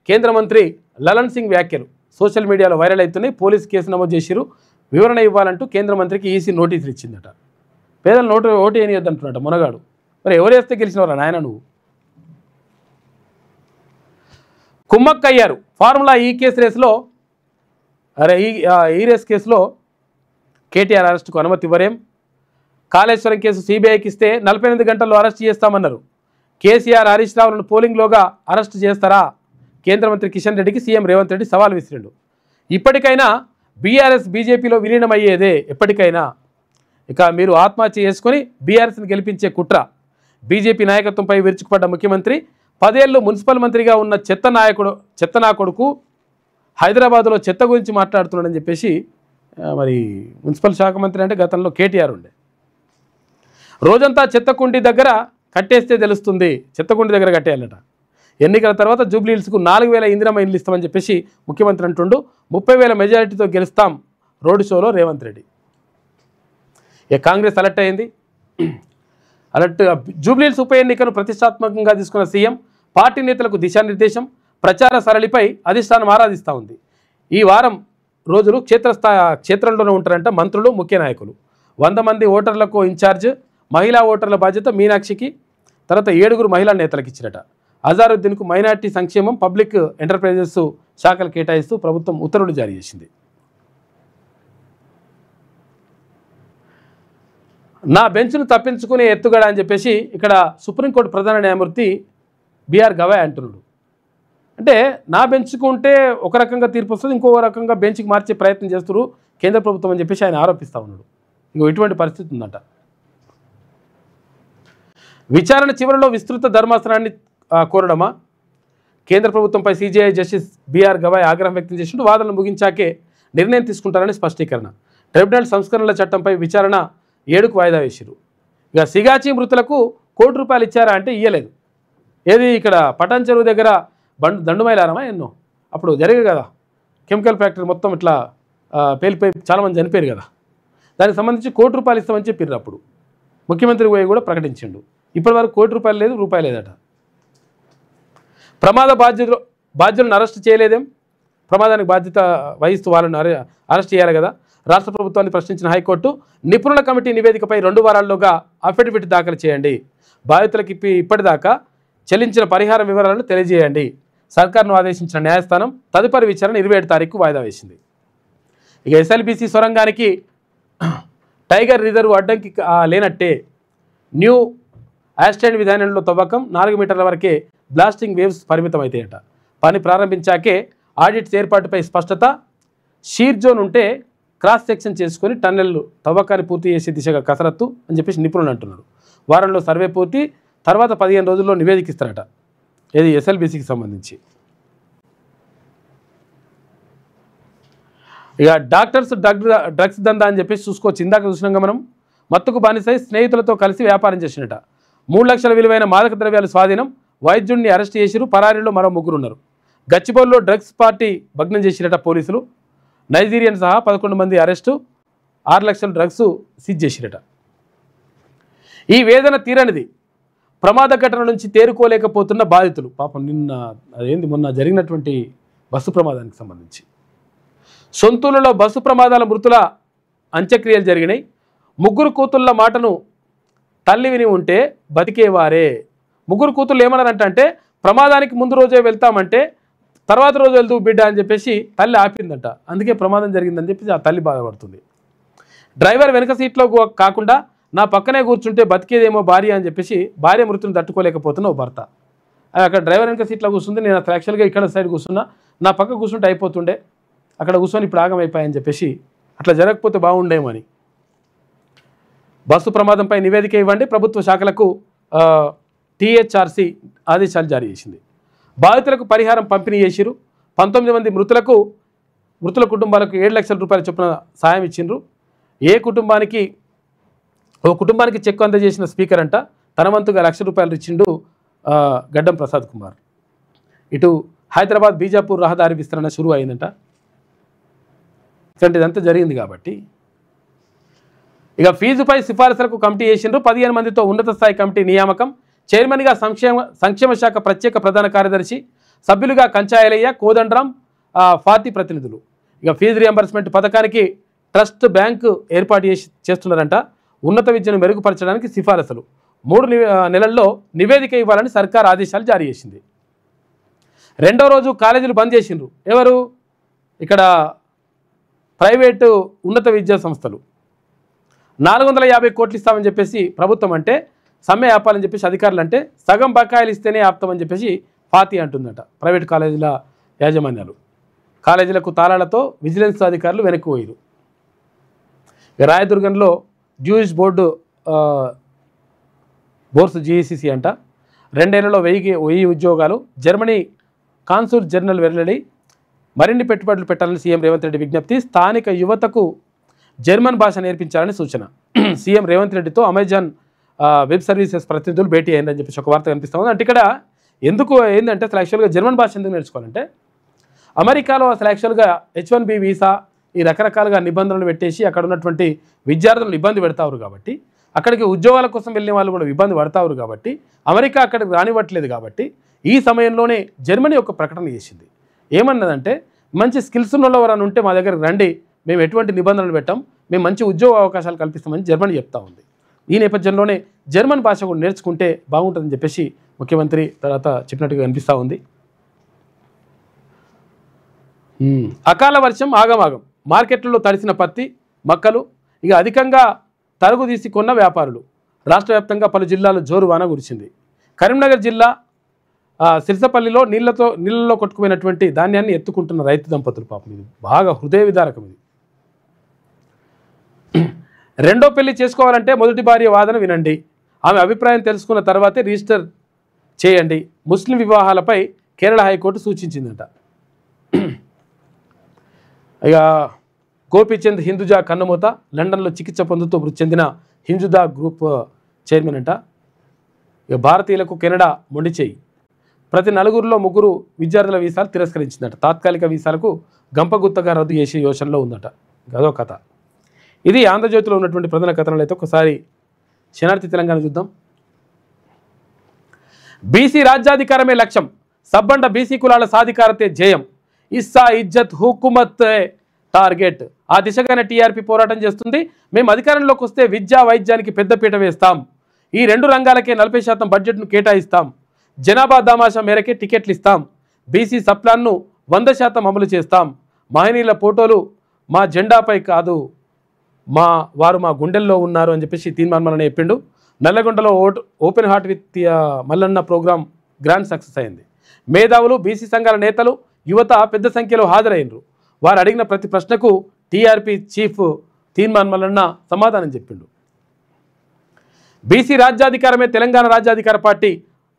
కేంద్ర మంత్రి లలన్ సింగ్ వ్యాఖ్యలు సోషల్ మీడియాలో వైరల్ అవుతున్నాయి. పోలీసు కేసు నమోదు చేసిరు. వివరణ ఇవ్వాలంటూ కేంద్ర మంత్రికి ఈసీ నోటీసులు ఇచ్చిందట. పేదలను ఓటు వేయనియొద్దు అంటున్నట మునగాడు. మరి ఎవరు వేస్తే గెలిచినవరా నాయన నువ్వు? కుమ్మక్కయ్యారు ఫార్ములా ఈ కేసు రేసులో. ఈ రేస్ కేసులో కేటీఆర్ అరెస్టుకు అనుమతి ఇవ్వరేం? కాళేశ్వరం కేసు సిబిఐకి ఇస్తే 48 గంటల్లో అరెస్ట్ చేస్తామన్నారు. కేసీఆర్, హరీష్ రావులను పోలింగ్లోగా అరెస్ట్ చేస్తారా? కేంద్ర మంత్రి కిషన్ రెడ్డికి సీఎం రేవంత్ రెడ్డి సవాల్ విసిరిండు. ఇప్పటికైనా బీఆర్ఎస్ బీజేపీలో విలీనమయ్యేదే ఎప్పటికైనా. ఇక మీరు ఆత్మహత్య చేసుకొని బీఆర్ఎస్ని గెలిపించే కుట్ర. బీజేపీ నాయకత్వంపై విరుచుకుపడ్డ ముఖ్యమంత్రి 10 ఏళ్ళు మున్సిపల్ మంత్రిగా ఉన్న చెత్త నా కొడుకు హైదరాబాద్లో చెత్త గురించి మాట్లాడుతున్నాడని చెప్పేసి మరి మున్సిపల్ శాఖ మంత్రి అంటే గతంలో కేటీఆర్ ఉండే. రోజంతా చెత్తకుండి దగ్గర కట్టేస్తే తెలుస్తుంది, చెత్తకుండి దగ్గర కట్టేయాలట. ఎన్నికల తర్వాత జూబ్లీహిల్స్కు 4000 ఇందిరమ్మ ఇండ్లు ఇస్తామని చెప్పేసి ముఖ్యమంత్రి అంటుండు. 30,000 మెజారిటీతో గెలుస్తాం రోడ్డు షోలో రేవంత్ రెడ్డి. ఇక కాంగ్రెస్ అలర్ట్ అయింది. జూబ్లీహిల్స్ ఉప ఎన్నికను ప్రతిష్టాత్మకంగా తీసుకున్న సీఎం పార్టీ నేతలకు దిశానిర్దేశం, ప్రచార సరళిపై అధిష్టానం ఆరాధిస్తూ ఉంది. ఈ వారం రోజులు క్షేత్రంలోనే ఉంటారంట మంత్రులు, ముఖ్య నాయకులు. 100 మంది ఓటర్లకు ఇన్ఛార్జ్, మహిళా ఓటర్ల బాధ్యత మీనాక్షికి, తర్వాత 7 మహిళా నేతలకు ఇచ్చినట. అజారుద్దీన్కు మైనార్టీ సంక్షేమం, పబ్లిక్ ఎంటర్ప్రైజెస్ శాఖలు కేటాయిస్తూ ప్రభుత్వం ఉత్తర్వులు జారీ చేసింది. నా బెంచ్ను తప్పించుకునే ఎత్తుగడ అని చెప్పేసి ఇక్కడ సుప్రీంకోర్టు ప్రధాన న్యాయమూర్తి బిఆర్ గవాయ్ అంటున్నాడు. అంటే నా బెంచ్కుంటే ఒక రకంగా తీర్పు వస్తుంది, ఇంకో రకంగా బెంచ్కి మార్చే ప్రయత్నం చేస్తున్నారు కేంద్ర ప్రభుత్వం అని చెప్పేసి ఆయన ఆరోపిస్తూ ఉన్నాడు. ఇంకో ఇటువంటి పరిస్థితి ఉందంట. విచారణ చివరిలో విస్తృత ధర్మాసనాన్ని కోరడమా? కేంద్ర ప్రభుత్వంపై సీజీఐ జస్టిస్ బిఆర్ గవాయ్ ఆగ్రహం వ్యక్తం చేసింటూ వాదనలు ముగించాకే నిర్ణయం తీసుకుంటారని స్పష్టీకరణ. ట్రిబ్యునల్ సంస్కరణల చట్టంపై విచారణ 7కు వాయిదా వేసిరు. ఇక సిగాచి మృతులకు ₹1 కోటి ఇచ్చారా అంటే ఇయ్యలేదు. ఏది ఇక్కడ పటాన్ చెరువు దగ్గర దండుమైలారమా ఎన్నో అప్పుడు జరిగే కదా, కెమికల్ ఫ్యాక్టరీ మొత్తం ఇట్లా పేలిపోయి చాలామంది చనిపోయారు కదా. దానికి సంబంధించి ₹1 ఇస్తామని చెప్పారు. అప్పుడు ముఖ్యమంత్రి పోయి కూడా ప్రకటించిండు. ఇప్పటి వరకు ₹1 లేదు, రూపాయి లేదట. ప్రమాద బాధ్యులను అరెస్ట్ చేయలేదేం? ప్రమాదానికి బాధ్యత వహిస్తూ వాళ్ళని అరెస్ట్ చేయాలి కదా. రాష్ట్ర ప్రభుత్వాన్ని ప్రశ్నించిన హైకోర్టు నిపుణుల కమిటీ నివేదికపై 2 వారాల్లోగా అఫిడవిట్ దాఖలు చేయండి, బాధితులకు ఇప్పటిదాకా చెల్లించిన పరిహారం వివరాలను తెలియజేయండి. సర్కార్ను ఆదేశించిన న్యాయస్థానం తదుపరి విచారణ 27 తారీఖు వాయిదా వేసింది. ఇక ఎస్ఎల్బీసీ సొరంగానికి టైగర్ రిజర్వ్ అడ్డంకి లేనట్టే. న్యూ ఆస్టైన్ విధానంలో తవ్వకం 4 మీటర్ల వరకే బ్లాస్టింగ్ వేవ్స్ పరిమితం అవుతాయట. పని ప్రారంభించాకే ఆడిట్స్ ఏర్పాటుపై స్పష్టత. షీర్ జోన్ ఉంటే క్రాస్ సెక్షన్ చేసుకొని టన్నెల్ తవ్వకాన్ని పూర్తి చేసే దిశగా కసరత్తు అని చెప్పేసి నిపుణులు అంటున్నారు. వారంలో సర్వే పూర్తి, తర్వాత 15 రోజుల్లో నివేదిక ఇస్తారట. ఇది ఎస్ఎల్బీసీకి సంబంధించి. ఇక డాక్టర్స్ డ్రగ్స్ దందా అని చెప్పేసి చూసుకోవచ్చు. ఇందాక చూసినాక మనం మత్తుకు బానిసై స్నేహితులతో కలిసి వ్యాపారం చేసినట. 3 లక్షల విలువైన మాదక ద్రవ్యాలు స్వాధీనం, వైద్యుడిని అరెస్ట్ చేసిరు. పరారీలో మరో 3 ఉన్నారు. గచ్చిబౌలిలో డ్రగ్స్ పార్టీ భగ్నం చేసినట పోలీసులు. నైజీరియన్ సహా 11 మంది అరెస్టు, 6 లక్షల డ్రగ్స్ సీజ్ చేసిరట. ఈ వేదన తీరనిది. ప్రమాద ఘటన నుంచి తేరుకోలేకపోతున్న బాధితులు. పాపం మొన్న జరిగినటువంటి బస్సు ప్రమాదానికి సంబంధించి సొంతూరులో బస్సు ప్రమాదాల మృతుల అంత్యక్రియలు జరిగినాయి. 3 కూతుళ్ళ మాటను తల్లి విని ఉంటే బతికేవారే. 3 కూతుళ్ళు ఏమన్నారంటే ప్రమాదానికి ముందు రోజే వెళ్తామంటే తర్వాత రోజు వెళ్తూ బిడ్డ అని చెప్పేసి తల్లి ఆపిందంట. అందుకే ప్రమాదం జరిగిందని చెప్పేసి ఆ తల్లి బాధపడుతుంది. డ్రైవర్ వెనక సీట్లో కాకుండా నా పక్కనే కూర్చుంటే బతికేదేమో భార్య అని చెప్పేసి భార్య మృతులను తట్టుకోలేకపోతున్న ఓ భర్త. అక్కడ డ్రైవర్ వెనక సీట్లో కూర్చుంది, నేను అసలు యాక్చువల్గా ఇక్కడ సైడ్ కూర్చున్నా, నా పక్క కూర్చుంటే అయిపోతుండే, అక్కడ కూర్చొని ఇప్పుడు ఆగమైపోయాయని చెప్పేసి అట్లా జరగకపోతే బాగుండేమని. బస్సు ప్రమాదంపై నివేదిక ఇవ్వండి, ప్రభుత్వ శాఖలకు టీహెచ్ఆర్సీ ఆదేశాలు జారీ చేసింది. బాధితులకు పరిహారం పంపిణీ చేసిరు. 19 మంది మృతుల కుటుంబాలకు 7 లక్షల రూపాయల చొప్పున సాయం ఇచ్చిండ్రు. ఓ కుటుంబానికి చెక్కు అందజేసిన స్పీకర్ అంట తన వంతుగా ₹1,00,000 ఇచ్చిండు గడ్డం ప్రసాద్ కుమార్. ఇటు హైదరాబాద్ బీజాపూర్ రహదారి విస్తరణ షురూ అయిందంట. ఇదంతా జరిగింది కాబట్టి ఇక ఫీజుపై సిఫారసులకు కమిటీ చేసిండ్రు. 15 మందితో ఉన్నత స్థాయి కమిటీ నియామకం. చైర్మన్గా సంక్షేమ శాఖ ప్రత్యేక ప్రధాన కార్యదర్శి, సభ్యులుగా కంచాయలయ్య, కోదండరాం, పార్టీ ప్రతినిధులు. ఇక ఫీజు రియంబర్స్మెంట్ పథకానికి ట్రస్ట్ బ్యాంకు ఏర్పాటు చేస్తున్నారంట. ఉన్నత విద్యను మెరుగుపరచడానికి సిఫారసులు. 3 నెలల్లో నివేదిక ఇవ్వాలని సర్కార్ ఆదేశాలు జారీ చేసింది. 2వ రోజు కాలేజీలు బంద్ చేసిండ్రు. ఎవరు? ఇక్కడ ప్రైవేటు ఉన్నత విద్యా సంస్థలు. 450 కోట్లు ఇస్తామని చెప్పేసి ప్రభుత్వం అంటే సమ్మె ఆపాలని చెప్పేసి అధికారులు అంటే సగం బకాయిలు ఇస్తేనే ఆపుతామని చెప్పేసి పార్టీ అంటుందట. ప్రైవేట్ కాలేజీల యాజమాన్యాలు కాలేజీలకు తాళాలతో విజిలెన్స్ అధికారులు వెనక్కి పోయారు. రాయదుర్గంలో జ్యూయిష్ బోర్స్ జీఈసీసీ అంట 2 ఏళ్లలో 1000 ఉద్యోగాలు. జర్మనీ కాన్సూల్ జనరల్ వెల్లడి. మరిన్ని పెట్టుబడులు పెట్టాలని సీఎం రేవంత్ రెడ్డి విజ్ఞప్తి. స్థానిక యువతకు జర్మన్ భాష నేర్పించాలని సూచన. సీఎం రేవంత్ రెడ్డితో అమెజాన్ వెబ్ సర్వీసెస్ ప్రతినిధులు భేటీ అయిందని చెప్పేసి ఒక వార్త కనిపిస్తూ ఉంది. అంటే ఇక్కడ ఎందుకు ఏంటంటే అసలు యాక్చువల్గా జర్మన్ భాష ఎందుకు నేర్చుకోవాలంటే అమెరికాలో అసలు యాక్చువల్గా H1B వీసా ఈ రకరకాలుగా నిబంధనలు పెట్టేసి అక్కడ ఉన్నటువంటి విద్యార్థులను ఇబ్బంది పెడతారు కాబట్టి, అక్కడికి ఉద్యోగాల కోసం వెళ్ళిన వాళ్ళు కూడా ఇబ్బంది పడతారు కాబట్టి, అమెరికా అక్కడికి రానివ్వట్లేదు కాబట్టి ఈ సమయంలోనే జర్మనీ ఒక ప్రకటన చేసింది. ఏమన్నదంటే మంచి స్కిల్స్ ఉన్న ఎవరైనా ఉంటే మా దగ్గరికి రండి, మేము ఎటువంటి నిబంధనలు పెట్టాం, మేము మంచి ఉద్యోగ అవకాశాలు కల్పిస్తామని జర్మనీ చెప్తా ఉంది. ఈ నేపథ్యంలోనే జర్మన్ భాష కూడా నేర్చుకుంటే బాగుంటుందని చెప్పేసి ముఖ్యమంత్రి తర్వాత చెప్పినట్టుగా అనిపిస్తూ ఉంది. అకాల వర్షం ఆగమాగం. మార్కెట్లలో తడిసిన పత్తి మక్కలు ఇక అధికంగా తరుగు తీసి కొన్న వ్యాపారులు. రాష్ట్ర వ్యాప్తంగా పలు జిల్లాల్లో జోరు వాన కురిసింది. కరీంనగర్ జిల్లా సిరిసపల్లిలో నీళ్ళలో కొట్టుకుపోయినటువంటి ధాన్యాన్ని ఎత్తుకుంటున్న రైతు దంపతులు. పాపం ఇది బాగా హృదయ విదారకం. ఇది రెండో పెళ్లి చేసుకోవాలంటే మొదటి భార్య వాదన వినండి, ఆమె అభిప్రాయం తెలుసుకున్న తర్వాతే రిజిస్టర్ చేయండి. ముస్లిం వివాహాలపై కేరళ హైకోర్టు సూచించిందట. ఇక గోపీచంద్ హిందూజా కన్నుమూత. లండన్లో చికిత్స పొందుతూ మృతి చెందిన హిందూజా గ్రూప్ చైర్మన్ అంట. ఇక భారతీయులకు కెనడా మొండి చేయి. ప్రతి నలుగురిలో ముగ్గురు విద్యార్థుల వీసాలు తిరస్కరించిందట. తాత్కాలిక వీసాలకు గంపగుత్తగా రద్దు చేసే యోచనలో ఉందట. అదో కథ. ఇది ఆంధ్రజ్యోతిలో ఉన్నటువంటి ప్రధాన కథనాలు. అయితే ఒకసారి శనార్థి తెలంగాణ చూద్దాం. బీసీ రాజ్యాధికారమే లక్ష్యం, సబ్బండ బీసీ కులాల సాధికారతే జయం, ఇస్సా ఇజ్జత్ హుకుమత్ టార్గెట్. ఆ దిశగానే టీఆర్పీ పోరాటం చేస్తుంది. మేము అధికారంలోకి వస్తే విద్యా వైద్యానికి పెద్దపీట వేస్తాం, ఈ రెండు రంగాలకే 40% బడ్జెట్ను కేటాయిస్తాం, జనాభా దామాషా మేరకే టికెట్లు ఇస్తాం, బీసీ సప్లాన్ను 100% అమలు చేస్తాం, మహనీయుల ఫోటోలు మా జెండాపై కాదు, వారు మా గుండెల్లో ఉన్నారు అని చెప్పేసి తీర్మానం మల్లన్న చెప్పిండు. నల్లగొండలో open heart with Mallanna program grand success అయింది. మేధావులు, బీసీ సంఘాల నేతలు, యువత పెద్ద సంఖ్యలో హాజరైనరు. వారు అడిగిన ప్రతి ప్రశ్నకు టీఆర్పీ చీఫ్ తీర్మానం మల్లన్న సమాధానం చెప్పిండు. బీసీ రాజ్యాధికారమే తెలంగాణ రాజ్యాధికార పార్టీ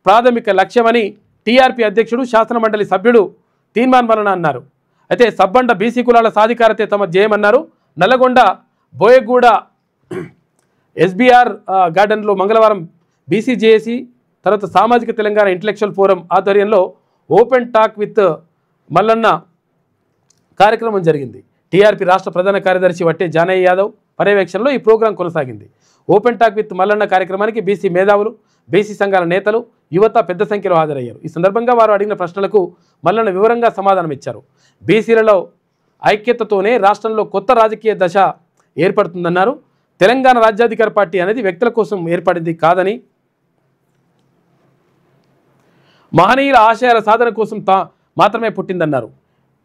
ప్రాథమిక లక్ష్యమని టీఆర్పీ అధ్యక్షుడు, శాసనమండలి సభ్యుడు తీర్మానం మల్లన్న అన్నారు. అయితే సబ్బండ బీసీ కులాల సాధికారతే తమ జయమన్నారు. నల్లగొండ బోయగూడ ఎస్బీఆర్ గార్డెన్లో మంగళవారం బీసీ జేఏసీ తర్వాత సామాజిక తెలంగాణ ఇంటలెక్చువల్ ఫోరం ఆధ్వర్యంలో ఓపెన్ టాక్ విత్ మల్లన్న కార్యక్రమం జరిగింది. టీఆర్పీ రాష్ట్ర ప్రధాన కార్యదర్శి వట్టే జానయ్య యాదవ్ పర్యవేక్షణలో ఈ ప్రోగ్రాం కొనసాగింది. ఓపెన్ టాక్ విత్ మల్లన్న కార్యక్రమానికి బీసీ మేధావులు, బీసీ సంఘాల నేతలు, యువత పెద్ద సంఖ్యలో హాజరయ్యారు. ఈ సందర్భంగా వారు అడిగిన ప్రశ్నలకు మల్లన్న వివరంగా సమాధానం ఇచ్చారు. బీసీలలో ఐక్యతతోనే రాష్ట్రంలో కొత్త రాజకీయ దశ ఏర్పడుతుందన్నారు. తెలంగాణ రాజ్యాధికార పార్టీ అనేది వ్యక్తుల కోసం ఏర్పడింది కాదని, మహనీయుల ఆశయాల సాధన కోసం మాత్రమే పుట్టిందన్నారు.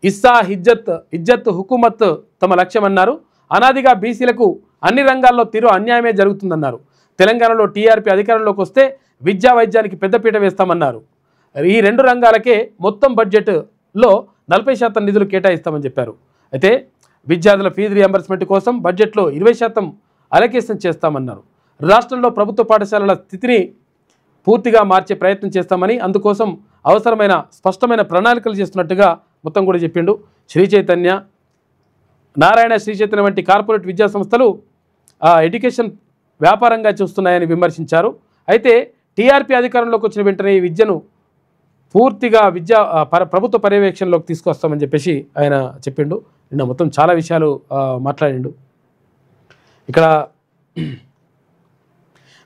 ఇస్సా ఇజ్జత్ హుకుమత్ తమ లక్ష్యమన్నారు. అనాదిగా బీసీలకు అన్ని రంగాల్లో తీరు అన్యాయమే జరుగుతుందన్నారు. తెలంగాణలో టీఆర్పీ అధికారంలోకి వస్తే విద్యా వైద్యానికి పెద్దపీట వేస్తామన్నారు. ఈ రెండు రంగాలకే మొత్తం బడ్జెట్లో 40% నిధులు కేటాయిస్తామని చెప్పారు. అయితే విద్యార్థుల ఫీజు రియంబర్స్మెంట్ కోసం బడ్జెట్లో 20% అలొకేషన్ చేస్తామన్నారు. రాష్ట్రంలో ప్రభుత్వ పాఠశాలల స్థితిని పూర్తిగా మార్చే ప్రయత్నం చేస్తామని, అందుకోసం అవసరమైన స్పష్టమైన ప్రణాళికలు చేస్తున్నట్టుగా మొత్తం కూడా చెప్పిండు. శ్రీ చైతన్య, నారాయణ శ్రీ చైతన్య వంటి కార్పొరేట్ విద్యా సంస్థలు ఎడ్యుకేషన్ వ్యాపారంగా చూస్తున్నాయని విమర్శించారు. అయితే టీఆర్పీ అధికారంలోకి వచ్చిన వెంటనే ఈ విద్యను పూర్తిగా ప్రభుత్వ పర్యవేక్షణలోకి తీసుకొస్తామని చెప్పేసి ఆయన చెప్పిండు. నిన్న మొత్తం చాలా విషయాలు మాట్లాడిండు. ఇక్కడ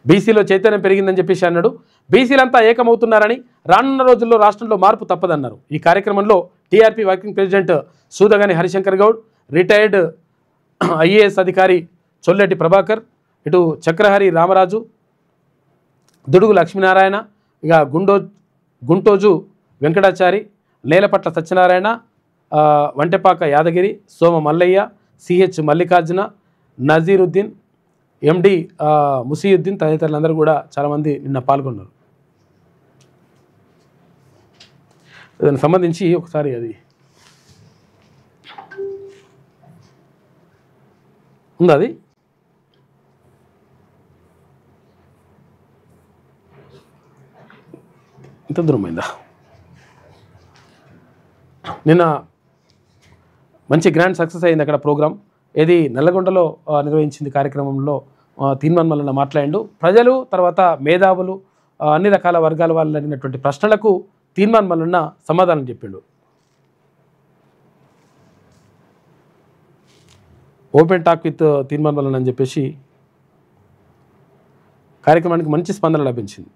బీసీలో చైతన్యం పెరిగిందని చెప్పేసి అన్నాడు. బీసీలంతా ఏకమవుతున్నారని, రానున్న రోజుల్లో రాష్ట్రంలో మార్పు తప్పదన్నారు. ఈ కార్యక్రమంలో TRP working president Sudagani Harishankar Goud, retired IAS అధికారి చొల్లెటి ప్రభాకర్, ఇటు చక్రహరి రామరాజు, దుడుగు లక్ష్మీనారాయణ, ఇక గుంటోజు వెంకటాచారి, నేలపట్ల సత్యనారాయణ, వంటెపాక యాదగిరి, సోమ మల్లయ్య, సిహెచ్ మల్లికార్జున, నజీరుద్దీన్, ఎండి ముసీయుద్దీన్ తదితరులందరూ కూడా చాలామంది నిన్న పాల్గొన్నారు. దానికి సంబంధించి ఒకసారి అది ఉందా, అది ఇంత దూరమైందా? నిన్న మంచి గ్రాండ్ సక్సెస్ అయింది అక్కడ ప్రోగ్రాం. ఏది నల్లగొండలో నిర్వహించింది కార్యక్రమంలో తీర్మానం మల్లన్న మాట్లాడిండు. ప్రజలు తర్వాత మేధావులు అన్ని రకాల వర్గాల వాళ్ళు అడిగినటువంటి ప్రశ్నలకు తీర్మానం మల్లన్న సమాధానం చెప్పిండు. ఓపెన్ టాక్ విత్ తీర్మానం మల్లన్న అని చెప్పేసి కార్యక్రమానికి మంచి స్పందన లభించింది.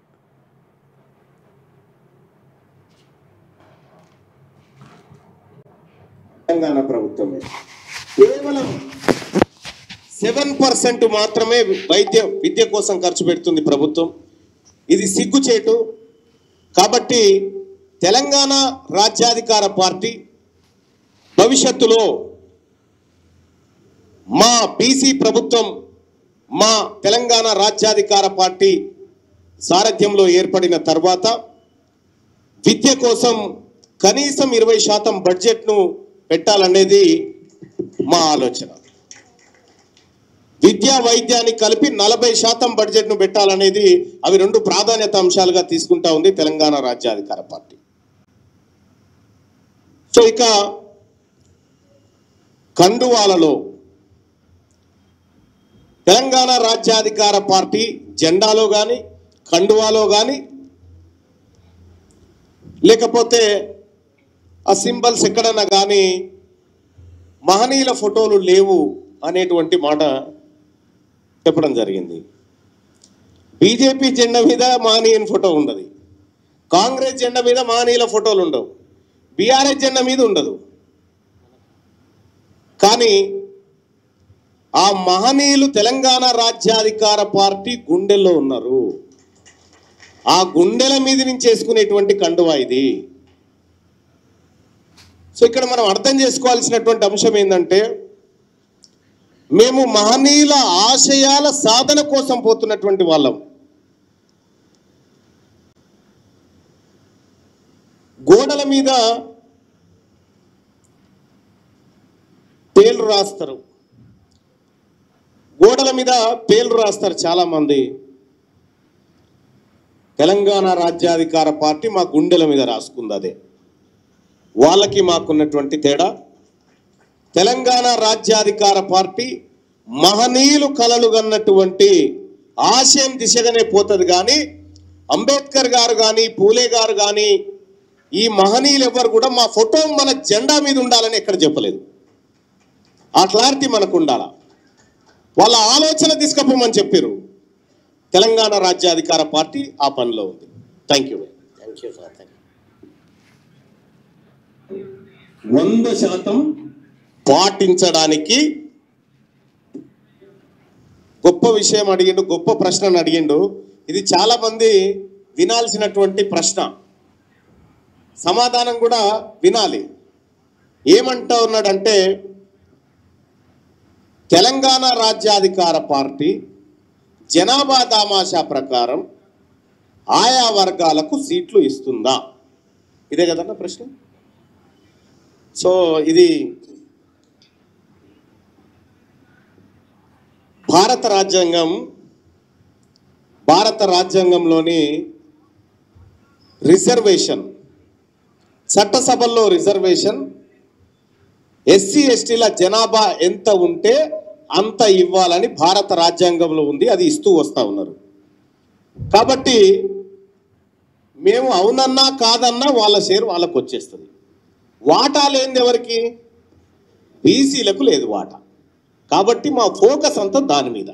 తెలంగాణ ప్రభుత్వమే కేవలం 7% మాత్రమే విద్య కోసం ఖర్చు పెడుతుంది ప్రభుత్వం. ఇది సిగ్గుచేటు. కాబట్టి తెలంగాణ రాజ్యాధికార పార్టీ భవిష్యత్తులో మా బీసీ ప్రభుత్వం, మా తెలంగాణ రాజ్యాధికార పార్టీ సారథ్యంలో ఏర్పడిన తర్వాత విద్య కోసం కనీసం 20% బడ్జెట్ను పెట్టాలనేది మా ఆలోచన. విద్యా వైద్యాన్ని కలిపి 40% బడ్జెట్ను పెట్టాలనేది అవి రెండు ప్రాధాన్యత అంశాలుగా తీసుకుంటా ఉంది తెలంగాణ రాజ్యాధికార పార్టీ. సో ఇక కండువాలలో తెలంగాణ రాజ్యాధికార పార్టీ జెండాలో కానీ కండువాలో కానీ లేకపోతే ఆ సింబల్స్ ఎక్కడన్నా కానీ మహనీయుల ఫోటోలు లేవు అనేటువంటి మాట చెప్పడం జరిగింది. బీజేపీ జెండా మీద మహనీయుని ఫోటో ఉండదు, కాంగ్రెస్ జెండా మీద మహనీయుల ఫోటోలు ఉండవు, బీఆర్ఎస్ జెండా మీద ఉండదు. కానీ ఆ మహనీయులు తెలంగాణ రాజ్యాధికార పార్టీ గుండెల్లో ఉన్నారు. ఆ గుండెల మీద నుంచి చేసుకునేటువంటి కండువా ఇది. సో ఇక్కడ మనం అర్థం చేసుకోవాల్సినటువంటి అంశం ఏంటంటే, మేము మహనీయుల ఆశయాల సాధన కోసం పోతున్నటువంటి వాళ్ళం. గోడల మీద పేర్లు రాస్తారు, గోడల మీద పేర్లు రాస్తారు చాలామంది. తెలంగాణ రాజ్యాధికార పార్టీ మా గుండెల మీద రాసుకుంది. అదే వాళ్ళకి మాకున్నటువంటి తేడా. తెలంగాణ రాజ్యాధికార పార్టీ మహనీయులు కలలు కన్నటువంటి ఆశయం దిశగానే పోతుంది. కానీ అంబేద్కర్ గారు కానీ పూలే గారు కానీ ఈ మహనీయులు ఎవరు కూడా మా ఫోటో మన జెండా మీద ఉండాలని ఎక్కడ చెప్పలేదు. ఆ క్లారిటీ మనకు ఉండాలా. వాళ్ళ ఆలోచన తీసుకపోమని చెప్పారు. తెలంగాణ రాజ్యాధికార పార్టీ ఆ పనిలో ఉంది. Thank you. 100% పాటించడానికి గొప్ప విషయం అడిగిండు, గొప్ప ప్రశ్నను అడిగిండు. ఇది చాలా మంది వినాల్సినటువంటి ప్రశ్న, సమాధానం కూడా వినాలి. ఏమంటా ఉన్నాడంటే, తెలంగాణ రాజ్యాధికార పార్టీ జనాభా దామాషా ప్రకారం ఆయా వర్గాలకు సీట్లు ఇస్తుందా? ఇదే కదన్న ప్రశ్న. సో ఇది భారత రాజ్యాంగంలోని రిజర్వేషన్, చట్టసభల్లో రిజర్వేషన్, ఎస్సీ ఎస్టీల జనాభా ఎంత ఉంటే అంత ఇవ్వాలని భారత రాజ్యాంగంలో ఉంది. అది ఇస్తూ వస్తూ ఉన్నారు. కాబట్టి మేము అవునన్నా కాదన్నా వాళ్ళ షేర్ వాళ్ళకు వచ్చేస్తుంది. వాటా లేనిది ఎవరికి? బీసీలకు లేదు వాటా. కాబట్టి మా ఫోకస్ అంతా దాని మీద.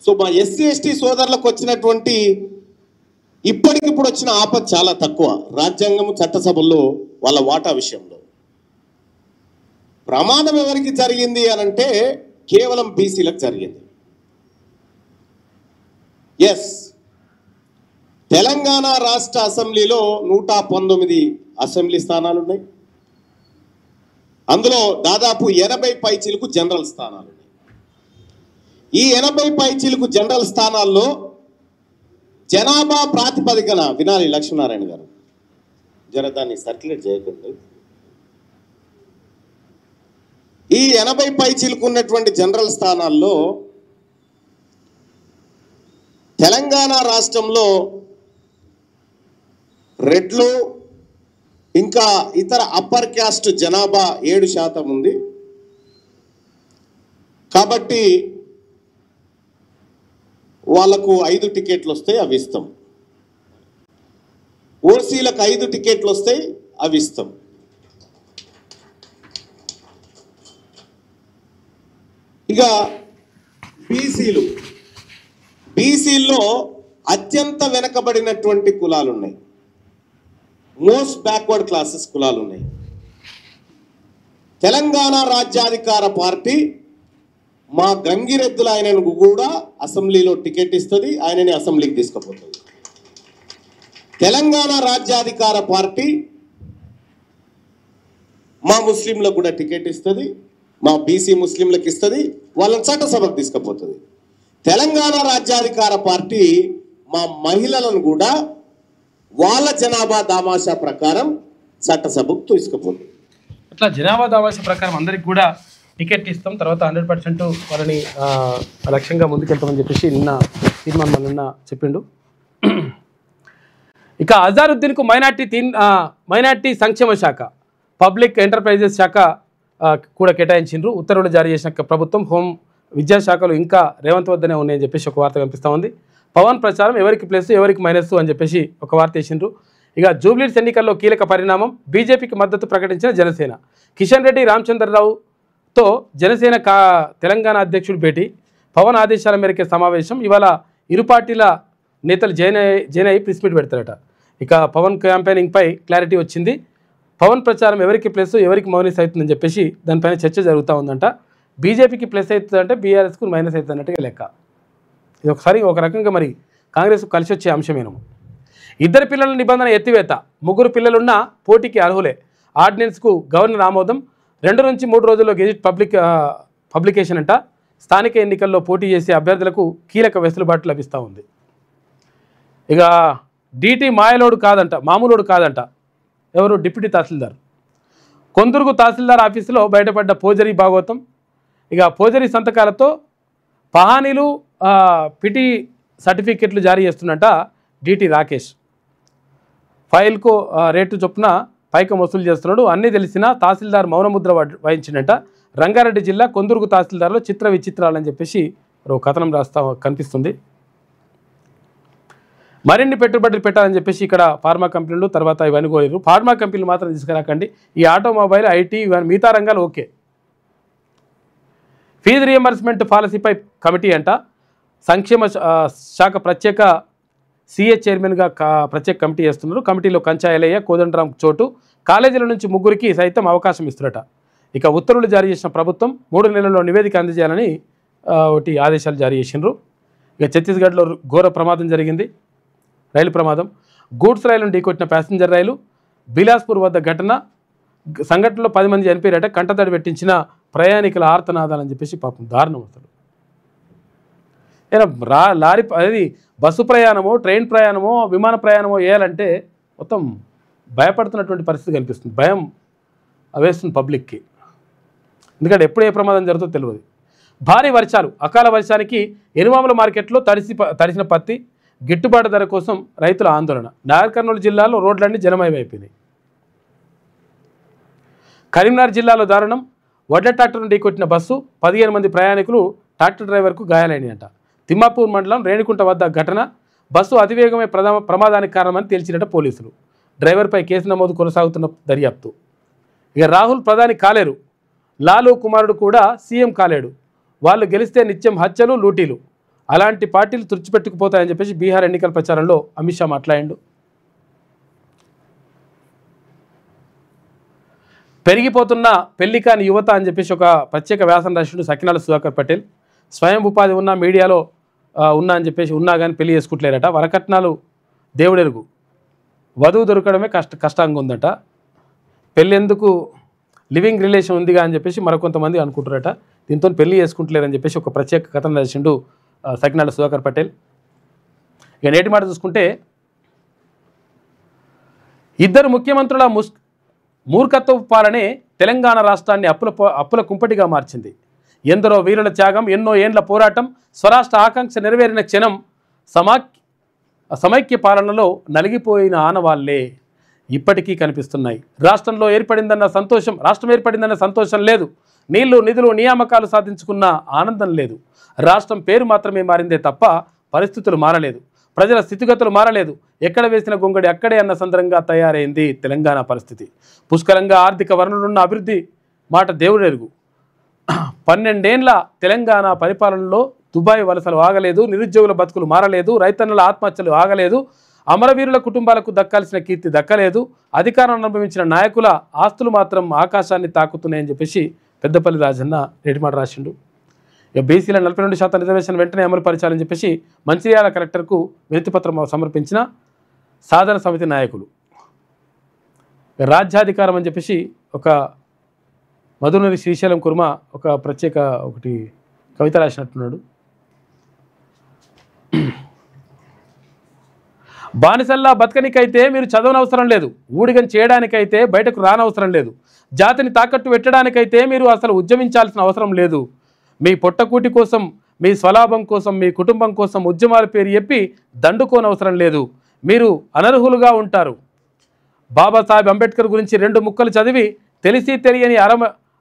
సో మా ఎస్సీ ఎస్టీ సోదరులకు వచ్చినటువంటి ఇప్పటికిప్పుడు వచ్చిన ఆపద చాలా తక్కువ. రాజ్యాంగం చట్టసభల్లో వాళ్ళ వాటా విషయంలో ప్రమాదం ఎవరికి జరిగింది అనంటే కేవలం బీసీలకు జరిగింది. ఎస్, తెలంగాణ రాష్ట్ర అసెంబ్లీలో 119 అసెంబ్లీ స్థానాలు ఉన్నాయి. అందులో దాదాపు 80 పైచిలకు జనరల్ స్థానాలు ఉన్నాయి. ఈ 80 పైచిలకు జనరల్ స్థానాల్లో జనాభా ప్రాతిపదికన వినాలి లక్ష్మీనారాయణ గారు, జర దాన్ని సర్క్యులేట్ చేయకండి. ఈ 80 పైచిలకు ఉన్నటువంటి జనరల్ స్థానాల్లో తెలంగాణ రాష్ట్రంలో రెడ్లు ఇంకా ఇతర అప్పర్ క్యాస్ట్ జనాభా 7% ఉంది. కాబట్టి వాళ్లకు 5 టికెట్లు వస్తాయి, అవి ఇస్తాం. ఓసీలకు 5 టికెట్లు వస్తాయి, అవి ఇస్తాం. ఇక బీసీల్లో అత్యంత వెనకబడినటువంటి కులాలు ఉన్నాయి, మోస్ట్ బ్యాక్వర్డ్ క్లాసెస్ కులాలు ఉన్నాయి. తెలంగాణ రాజ్యాధికార పార్టీ మా గంగిరెద్దుల ఆయనను కూడా అసెంబ్లీలో టికెట్ ఇస్తుంది, ఆయనని అసెంబ్లీకి తీసుకుపోతుంది. తెలంగాణ రాజ్యాధికార పార్టీ మా ముస్లింలకు కూడా టికెట్ ఇస్తుంది, మా బీసీ ముస్లింలకు ఇస్తుంది, వాళ్ళని చట్టసభకు తీసుకుపోతుంది. తెలంగాణ రాజ్యాధికార పార్టీ మా మహిళలను కూడా వాళ్ళ జనాభా దామాషా ప్రకారం చట్టసభకు తీసుకుపోతుంది. అట్లా జనాభా దామాషా ప్రకారం అందరికి కూడా టికెట్ ఇస్తాం, తర్వాత 100% వాళ్ళని లక్ష్యంగా ముందుకెళ్తామని చెప్పేసి నిన్న తీర్మాన్ మల్లన్న చెప్పిండు. ఇక అజారుద్దీన్కు మైనార్టీ సంక్షేమ శాఖ, పబ్లిక్ ఎంటర్ప్రైజెస్ శాఖ కూడా కేటాయించిండ్రు. ఉత్తర్వులు జారీ చేసిన ప్రభుత్వం హోం విద్యాశాఖలు ఇంకా రేవంత్ వద్దనే ఉన్నాయని చెప్పేసి ఒక వార్త కనిపిస్తూ ఉంది. పవన్ ప్రచారం ఎవరికి ప్లస్ ఎవరికి మైనస్ అని చెప్పేసి ఒక వార్త వేసిండ్రు. ఇక జూబ్లీహిల్స్ ఎన్నికల్లో కీలక పరిణామం, బీజేపీకి మద్దతు ప్రకటించిన జనసేన. కిషన్ రెడ్డి రామచంద్రరావుతో జనసేన తెలంగాణ అధ్యక్షుడు భేటీ, పవన్ ఆదేశాల మేరకే సమావేశం. ఇవాళ ఇరు పార్టీల నేతలు జైన్ అయ్యి ప్రెస్ మీట్ పెడతారట. ఇక పవన్ క్యాంపెయినింగ్పై క్లారిటీ వచ్చింది. పవన్ ప్రచారం ఎవరికి ప్లస్ ఎవరికి మైనస్ అవుతుందని చెప్పేసి దానిపైన చర్చ జరుగుతూ ఉందంట. బీజేపీకి ప్లస్ అవుతుందంటే బీఆర్ఎస్కు మైనస్ అవుతుంది అన్నట్టుగా లెక్క. ఇది ఒకసారి ఒక రకంగా మరి కాంగ్రెస్కు కలిసి వచ్చే అంశమేనము. ఇద్దరు పిల్లల నిబంధన ఎత్తివేత, 3 పిల్లలున్నా పోటీకి అర్హులే. ఆర్డినెన్స్కు గవర్నర్ ఆమోదం. 2 నుంచి 3 రోజుల్లో గెజిట్ పబ్లికేషన్ అంట. స్థానిక ఎన్నికల్లో పోటీ చేసే అభ్యర్థులకు కీలక వెసులుబాటు లభిస్తూ ఉంది. ఇక డీటీ మాయలోడు కాదంట, మామూలోడు కాదంట. ఎవరు? డిప్యూటీ తహసీల్దార్. కొందుర్గు తహసీల్దార్ ఆఫీసులో బయటపడ్డ పోజరీ భాగవతం. ఇక పోజరీ సంతకాలతో పహానీలు పిటి సర్టిఫికెట్లు జారీ చేస్తున్నట్ట డిటి రాకేష్. ఫైల్కు రేటు చొప్పున పైకం వసూలు చేస్తున్నాడు. అన్నీ తెలిసినా తహసీల్దార్ మౌనముద్ర వహించినట్ట. రంగారెడ్డి జిల్లా కొందుర్గు తహసీల్దార్లో చిత్ర విచిత్రాలని చెప్పేసి ఒక కథనం కనిపిస్తుంది. మరిన్ని పెట్టుబడులు పెట్టాలని చెప్పేసి ఇక్కడ ఫార్మా కంపెనీలు తర్వాత ఇవన్నీ కోరారు. ఫార్మా కంపెనీలు మాత్రం తీసుకురాకండి. ఈ ఆటోమొబైల్, ఐటీ ఇవన్నీ మిగతా రంగాలు ఓకే. ఫీజు రియంబర్స్మెంట్ పాలసీపై కమిటీ అంట. సంక్షేమ శాఖ ప్రత్యేక సిఏ చైర్మన్గా ప్రత్యేక కమిటీ చేస్తున్నారు. కమిటీలో కంచాయలయ్య, కోదండరాం చోటు. కాలేజీల నుంచి 3కి సైతం అవకాశం ఇస్తున్నట. ఇక ఉత్తర్వులు జారీ చేసిన ప్రభుత్వం 3 నెలల్లో నివేదిక అందజేయాలని ఒకటి ఆదేశాలు జారీ చేసినారు. ఇక ఛత్తీస్గఢ్లో ఘోర ప్రమాదం జరిగింది. రైలు ప్రమాదం. గూడ్స్ రైలును ఢీకొట్టిన ప్యాసింజర్ రైలు. బిలాస్పూర్ వద్ద సంఘటనలో 10 మంది చనిపోయారట. కంటతడి పెట్టించిన ప్రయాణికుల ఆర్తనాదాలని చెప్పేసి పాపం దారుణం. అసలు లారీ అది బస్సు ప్రయాణమో, ట్రైన్ ప్రయాణమో, విమాన ప్రయాణమో వేయాలంటే మొత్తం భయపడుతున్నటువంటి పరిస్థితి కనిపిస్తుంది. భయం వేస్తుంది పబ్లిక్కి. ఎందుకంటే ఎప్పుడు ఏ ప్రమాదం జరుగుతుందో తెలియదు. భారీ వర్షాలు, అకాల వర్షానికి ఎనుమాముల మార్కెట్లో తడిసిన పత్తి గిట్టుబాటు ధర కోసం రైతుల ఆందోళన. నాగర్ కర్నూలు జిల్లాలో రోడ్లన్నీ జలమయమైపోయినాయి. కరీంనగర్ జిల్లాలో దారుణం. వడ్ల ట్రాక్టర్ను ఢీకొట్టిన బస్సు, 15 మంది ప్రయాణికులు, ట్రాక్టర్ డ్రైవర్కు గాయాలైనాయంట. తిమ్మాపూర్ మండలం రేణికుంట వద్ద ఘటన. బస్సు అతివేగమే ప్రమాదానికి కారణమని తేల్చినట్టు పోలీసులు. డ్రైవర్పై కేసు నమోదు, కొనసాగుతున్న దర్యాప్తు. ఇక రాహుల్ ప్రధాని కాలేరు, లాలూ కుమారుడు కూడా సీఎం కాలేడు. వాళ్ళు గెలిస్తే నిత్యం హత్యలు, లూటీలు. అలాంటి పార్టీలు తుడిచిపెట్టుకుపోతాయని చెప్పేసి బీహార్ ఎన్నికల ప్రచారంలో అమిత్ షా మాట్లాడాడు. పెరిగిపోతున్న పెళ్లి కాని యువత అని చెప్పేసి ఒక ప్రత్యేక వ్యాసం రాసిండు సకినాల సుధాకర్ పటేల్. స్వయం ఉపాధి ఉన్న, మీడియాలో ఉన్నా అని చెప్పేసి ఉన్నా కానీ పెళ్లి చేసుకుంటలేరట. వరకట్నాలు దేవుడెరుగు, వధువు దొరకడమే కష్టంగా ఉందట. పెళ్ళి ఎందుకు, లివింగ్ రిలేషన్ ఉందిగా అని చెప్పేసి మరికొంతమంది అనుకుంటారట. దీంతో పెళ్లి చేసుకుంటలేరని చెప్పేసి ఒక ప్రత్యేక కథనం రాసిండు సకినాల సుధాకర్ పటేల్. ఇక నేటి మాట చూసుకుంటే, ఇద్దరు ముఖ్యమంత్రుల మూర్ఖత్వపు పాలనే తెలంగాణ రాష్ట్రాన్ని అప్పుల కుంపటిగా మార్చింది. ఎందరో వీరుల త్యాగం, ఎన్నో ఏండ్ల పోరాటం, స్వరాష్ట్ర ఆకాంక్ష నెరవేరిన క్షణం సమైక్య పాలనలో నలిగిపోయిన ఆనవాళ్లే ఇప్పటికీ కనిపిస్తున్నాయి. రాష్ట్రం ఏర్పడిందన్న సంతోషం లేదు. నీళ్లు, నిధులు, నియామకాలు సాధించుకున్న ఆనందం లేదు. రాష్ట్రం పేరు మాత్రమే మారిందే తప్ప పరిస్థితులు మారలేదు. ప్రజల స్థితిగతులు మారలేదు. ఎక్కడ వేసిన గొంగడి అక్కడే అన్న సందర్భంగా తయారైంది తెలంగాణ పరిస్థితి. పుష్కలంగా ఆర్థిక వనరులున్న అభివృద్ధి మాట దేవుడెరుగు. 12 ఏండ్ల తెలంగాణ పరిపాలనలో దుబాయ్ వలసలు ఆగలేదు, నిరుద్యోగుల బతుకులు మారలేదు, రైతన్నుల ఆత్మహత్యలు ఆగలేదు, అమరవీరుల కుటుంబాలకు దక్కాల్సిన కీర్తి దక్కలేదు, అధికారం అనుభవించిన నాయకుల ఆస్తులు మాత్రం ఆకాశాన్ని తాకుతున్నాయని చెప్పేసి పెద్దపల్లి రాజన్న నేటిమాట రాసిండు. ఇక బీసీల 42% రిజర్వేషన్ వెంటనే అమలు పరచాలని చెప్పేసి మంచిర్యాల కలెక్టర్కు వినతిపత్రం సమర్పించిన సాధన సమితి నాయకులు. రాజ్యాధికారం అని చెప్పేసి ఒక మధునరి శ్రీశైలం కుర్మ ఒక ప్రత్యేక కవిత రాసినట్టున్నాడు. బానిసల్లా బతకనికైతే మీరు చదవనవసరం లేదు, ఊడిగం చేయడానికైతే బయటకు రానవసరం లేదు, జాతిని తాకట్టు పెట్టడానికైతే మీరు అసలు ఉద్యమించాల్సిన అవసరం లేదు. మీ పొట్టకూటి కోసం, మీ స్వలాభం కోసం, మీ కుటుంబం కోసం ఉద్యమాల పేరు చెప్పి దండుకోనవసరం లేదు. మీరు అనర్హులుగా ఉంటారు. బాబాసాహెబ్ అంబేద్కర్ గురించి 2 ముక్కలు చదివి తెలిసి తెలియని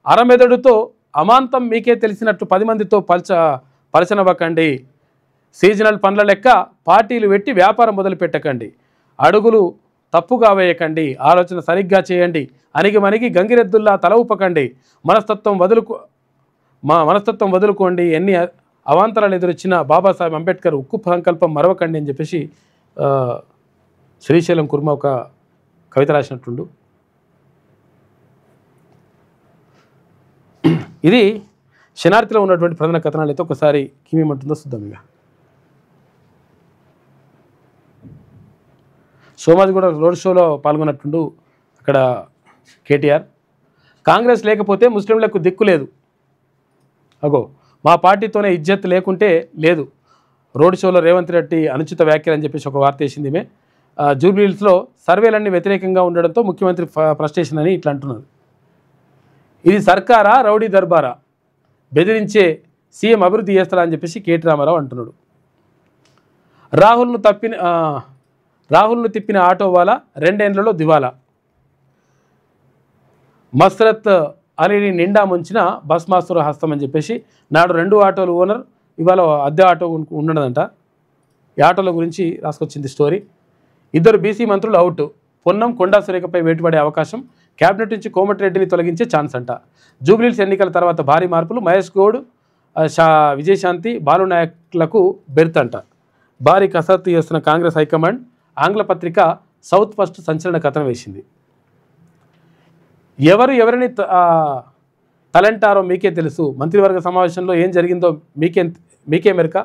అరమెదడుతో అమాంతం మీకే తెలిసినట్టు 10 మందితో పలచనవ్వకండి. సీజనల్ పనుల లెక్క పార్టీలు పెట్టి వ్యాపారం మొదలు పెట్టకండి. అడుగులు తప్పుగా వేయకండి, ఆలోచన సరిగ్గా చేయండి, అణిగి గంగిరెద్దుల్లా తల ఊపకండి, మనస్తత్వం వదులుకోండి, ఎన్ని అవాంతరాలు ఎదురొచ్చిన బాబాసాహెబ్ అంబేద్కర్ ఉక్కు సంకల్పం మరవకండి అని చెప్పేసి శ్రీశైలం కుర్మ ఒక కవిత రాసినట్టుండు. ఇది శనార్థిలో ఉన్నటువంటి ప్రధాన కథనాలు అయితే ఒకసారి కిమేమంటుందో చూద్దాం. ఇక సోమాజ్ కూడా రోడ్ షోలో పాల్గొన్నట్టుండు అక్కడ కేటీఆర్. కాంగ్రెస్ లేకపోతే ముస్లింలకు దిక్కు లేదు, అగో మా పార్టీతోనే ఇజ్జత్ లేకుంటే లేదు. రోడ్ షోలో రేవంత్ రెడ్డి అనుచిత వ్యాఖ్యలు అని చెప్పేసి ఒక వార్త వేసింది. ఈమె జూబ్లీహిల్స్లో సర్వేలన్నీ వ్యతిరేకంగా ఉండడంతో ముఖ్యమంత్రి ఫ్రస్ట్రేషన్ అని ఇట్లా అంటున్నారు. ఇది సర్కారా రౌడీ దర్బారా, బెదిరించే సీఎం అభివృద్ధి చేస్తారా అని చెప్పేసి కేటీ రామారావు అంటున్నాడు. రాహుల్ను తిప్పిన ఆటో వాలా 2 ఏళ్లలో దివాలా, మస్రత్ అలీని నిండా ముంచిన బస్ మాస్టర్ హస్తం అని చెప్పేసి నాడు 2 ఆటోలు ఓనర్, ఇవాళ అద్దె ఆటో ఉండదంట. ఈ ఆటోల గురించి రాసుకొచ్చింది స్టోరీ. 2 బీసీ మంత్రులు అవుట్, పొన్నం కొండా సురేఖపై వేటుపడే అవకాశం, క్యాబినెట్ నుంచి కోమటిరెడ్డిని తొలగించే ఛాన్స్ అంట. జూబ్లీహిల్స్ ఎన్నికల తర్వాత భారీ మార్పులు, మహేష్ గౌడ్, విజయశాంతి, బాలునాయక్లకు బెర్త్ అంట. భారీ కసరత్తు చేస్తున్న కాంగ్రెస్ హైకమాండ్ ఆంగ్ల పత్రిక సౌత్ ఫస్ట్ సంచలన కథనం వేసింది. ఎవరిని తలంటారో మీకే తెలుసు, మంత్రివర్గ సమావేశంలో ఏం జరిగిందో మీకే మెరక,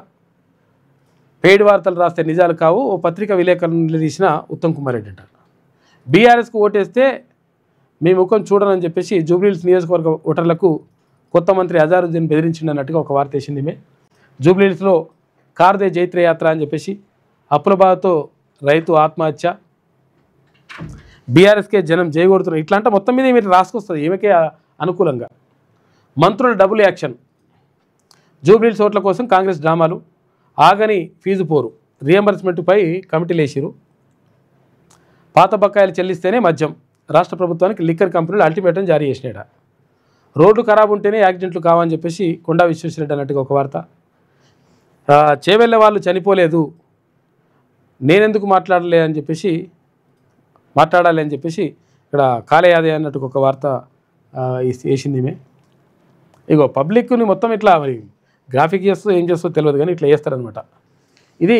పెయిడ్ వార్తలు రాస్తే నిజాలు కావు, ఓ పత్రిక విలేకరులు నిలదీసిన ఉత్తమ్ కుమార్ రెడ్డి అంటారు. బీఆర్ఎస్కు ఓటేస్తే మీ ముఖం చూడనని చెప్పేసి జూబ్లీహిల్స్ నియోజకవర్గ ఓటర్లకు కొత్త మంత్రి అజారుద్దీన్ బెదిరించిందన్నట్టుగా ఒక వార్త వేసింది. ఈమె జూబ్లీహిల్స్లో కార్దే జైత్రయాత్ర అని చెప్పేసి అప్పుల బాధతో రైతు ఆత్మహత్య, బీఆర్ఎస్కే జనం జయగొడుతున్నారు, ఇట్లాంటి మొత్తం మీద మీరు రాసుకొస్తుంది ఈమెకే అనుకూలంగా. మంత్రుల డబుల్ యాక్షన్, జూబ్లీహిల్స్ ఓట్ల కోసం కాంగ్రెస్ డ్రామాలు, ఆగని ఫీజు పోరు, రియంబర్స్మెంట్పై కమిటీలు వేసిరు, పాత బకాయిలు చెల్లిస్తేనే మద్యం, రాష్ట్ర ప్రభుత్వానికి లిక్కర్ కంపెనీలు అల్టిమేటం జారీ చేసినాడ, రోడ్లు ఖరాబు ఉంటేనే యాక్సిడెంట్లు కావని చెప్పేసి కొండా విశ్వేశ్వరరెడ్డి అన్నట్టుగా ఒక వార్త, చేవెళ్ళ వాళ్ళు చనిపోలేదు నేనెందుకు మాట్లాడాలి అని చెప్పేసి ఇక్కడ కాలేయాదే అన్నట్టు ఒక వార్త వేసింది. ఈమె ఇగో పబ్లిక్ని మొత్తం ఇట్లా మరి గ్రాఫిక్ చేస్తూ ఏం చేస్తూ తెలియదు కానీ ఇట్లా చేస్తారనమాట. ఇది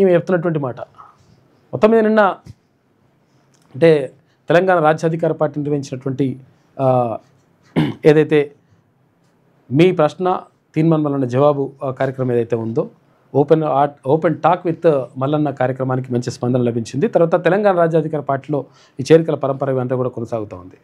ఈమె చెప్తున్నటువంటి మాట. మొత్తం మీద నిన్న అంటే తెలంగాణ రాజ్యాధికార పార్టీ నిర్వహించినటువంటి ఏదైతే మీ ప్రశ్న తీర్మాన్ మల్లన్న జవాబు కార్యక్రమం ఏదైతే ఉందో, ఓపెన్ టాక్ విత్ మల్లన్న కార్యక్రమానికి మంచి స్పందన లభించింది. తర్వాత తెలంగాణ రాజ్యాధికార పార్టీలో ఈ చేరికల పరంపర ఇవంతా కూడా కొనసాగుతూ ఉంది.